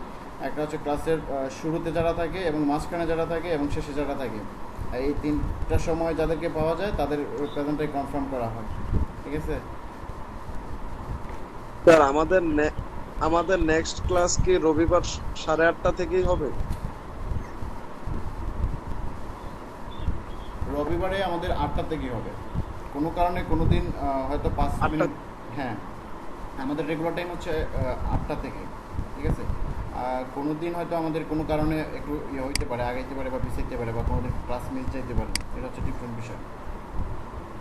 একটা হচ্ছে ক্লাসের শুরুতে যারা থাকে এবং মাঝখানে যারা থাকে এবং শেষে যারা থাকে, এই তিনটা সময় যাদেরকে পাওয়া যায় তাদের প্রেজেন্টটাই কনফার্ম করা হয়। ঠিক আছে স্যার, আমাদের নেক্সট ক্লাস কি রবিবার 8:30 থেকেই হবে? রবিবারে আমাদের 8টা থেকেই হবে। কোনো কারণে কোনো দিন হয়তো 5 মিনিট, হ্যাঁ আমাদের রেগুলার টাইম হচ্ছে 8টা থেকে। ঠিক আছে, কোনো দিন হয়তো আমাদের কোনো কারণে একটু হইতে পারে, আগাইতে পারে বা পিছাইতে পারে, বা কোনো দিন ক্লাস মিস যাইতে পারে, এটা হচ্ছে ডিফারেন্ট বিষয়।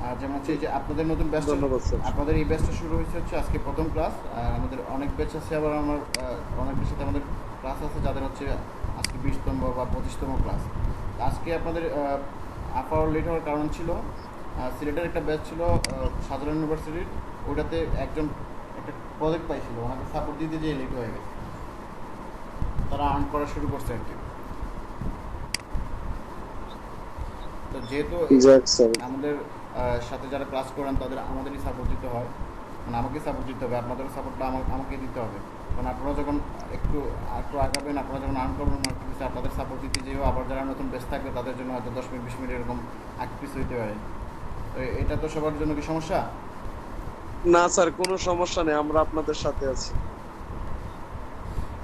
আর যেমন হচ্ছে এই যে আপনাদের নতুন ব্যাচ, আপনাদের এই ব্যাচটা শুরু হয়েছে হচ্ছে আজকে প্রথম ক্লাস। আমাদের অনেক ব্যাচ আছে, আবার আমার অনেক সাথে আমাদের ক্লাস আছে যাদের হচ্ছে আজকে 20তম বা 25তম ক্লাস। আজকে আপনাদের আপার লেট হওয়ার কারণ ছিল সিলেটের একটা ব্যাচ ছিল সাধারণ ইউনিভার্সিটির, ওইটাতে একজন একটা প্রজেক্ট পাইছিল, ওনাকে সাপোর্ট দিতে যেয়ে লেট হয়ে গেছে, তারা আর্ন করা শুরু করছে আর কি। তো যেহেতু আমাদের সাথে যারা ক্লাস করেন তাদের আমাদেরই সাপোর্ট দিতে হয়, মানে আমাকে সাপোর্ট দিতে হবে, আপনাদের সাপোর্টটা আমাকে দিতে হবে। কারণ আপনারা যখন একটু আগাবেন, আপনারা যখন আর্ন করবেন আপনাদের সাপোর্ট দিতে যেও, আবার যারা নতুন বেস থাকবে তাদের জন্য হয়তো 10 মিনিট 20 মিনিট এরকম আগ পিছ হইতে পারে। তো এটা তো সবার জন্য কি সমস্যা? না স্যার, কোনো সমস্যা নেই, আমরা আপনাদের সাথে আছি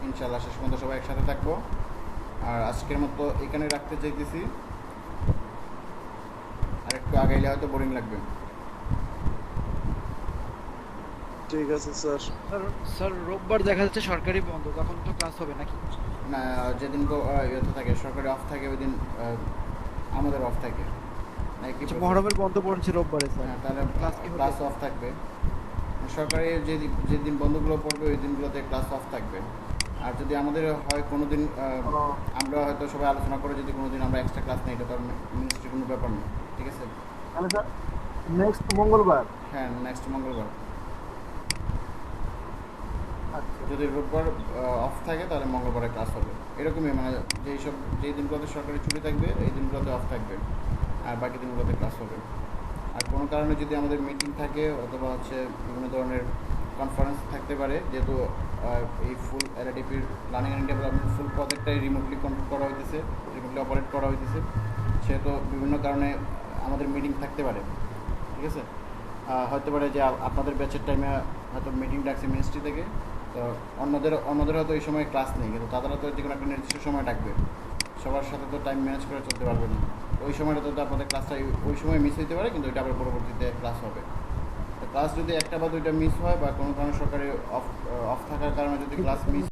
ইনশাআল্লাহ। শেষ পর্যন্ত সবাই একসাথে থাকবো। আর আজকের মতো এখানে রাখতে চাইতেছি, আর একটু আগাইলে হয়তো বোরিং লাগবে। ঠিক আছে স্যার। স্যার রোববার দেখা যাচ্ছে সরকারি বন্ধ, তখন তো ক্লাস হবে নাকি? না, যেদিন ইয়েতে থাকে সরকারি অফ থাকে ওই দিন আমাদের অফ থাকে। মহরমের বন্ধ পড়ছে রোববারে স্যার। হ্যাঁ, তাহলে ক্লাস অফ থাকবে। সরকারি যেদিন বন্ধগুলো পড়বে ওই দিনগুলোতে ক্লাস অফ থাকবে। আর যদি আমাদের হয় কোনো দিন আমরা হয়তো সবাই আলোচনা করে যদি কোনো দিন আমরা এক্সট্রা ক্লাস নেই, এটা তো মিনিস্ট্রির কোনো ব্যাপার নেই। ঠিক আছে, তাহলে স্যার নেক্সট মঙ্গলবার? হ্যাঁ, নেক্সট মঙ্গলবার। যদি রোববার অফ থাকে তাহলে মঙ্গলবারে ক্লাস হবে। এরকমই, মানে যেই দিনগুলোতে সরকারি ছুটি থাকবে এই দিনগুলোতে অফ থাকবে, আর বাকি দিনগুলোতে ক্লাস হবে। আর কোনো কারণে যদি আমাদের মিটিং থাকে অথবা হচ্ছে বিভিন্ন ধরনের কনফারেন্স থাকতে পারে, যেহেতু এই ফুল এলআইডিপির প্ল্যানিং অ্যান্ড ডেভেলপমেন্ট ফুল প্রজেক্টটাই রিমোটলি কন্ট্রোল করা হইতেছে, রিমোটলি অপারেট করা হইতেছে, সেহেতু বিভিন্ন কারণে আমাদের মিটিং থাকতে পারে। ঠিক আছে, হতে পারে যে আপনাদের ব্যাচের টাইমে হয়তো মিটিং ডাকছে মিনিস্ট্রি থেকে, তো অন্যদের হয়তো এই সময় ক্লাস নেই, কিন্তু তারা তো যে কোনো একটা নির্দিষ্ট সময় ডাকবে, সবার সাথে তো টাইম ম্যানেজ করে চলতে পারবে না। ওই সময়টা তো আপনাদের ক্লাসটা ওই সময় মিস হইতে পারে, কিন্তু ওইটা আবার পরবর্তীতে ক্লাস হবে। তো ক্লাস যদি একটা বা দুইটা মিস হয় বা কোনো কারণে সরকারি অফ থাকার কারণে যদি ক্লাস মিস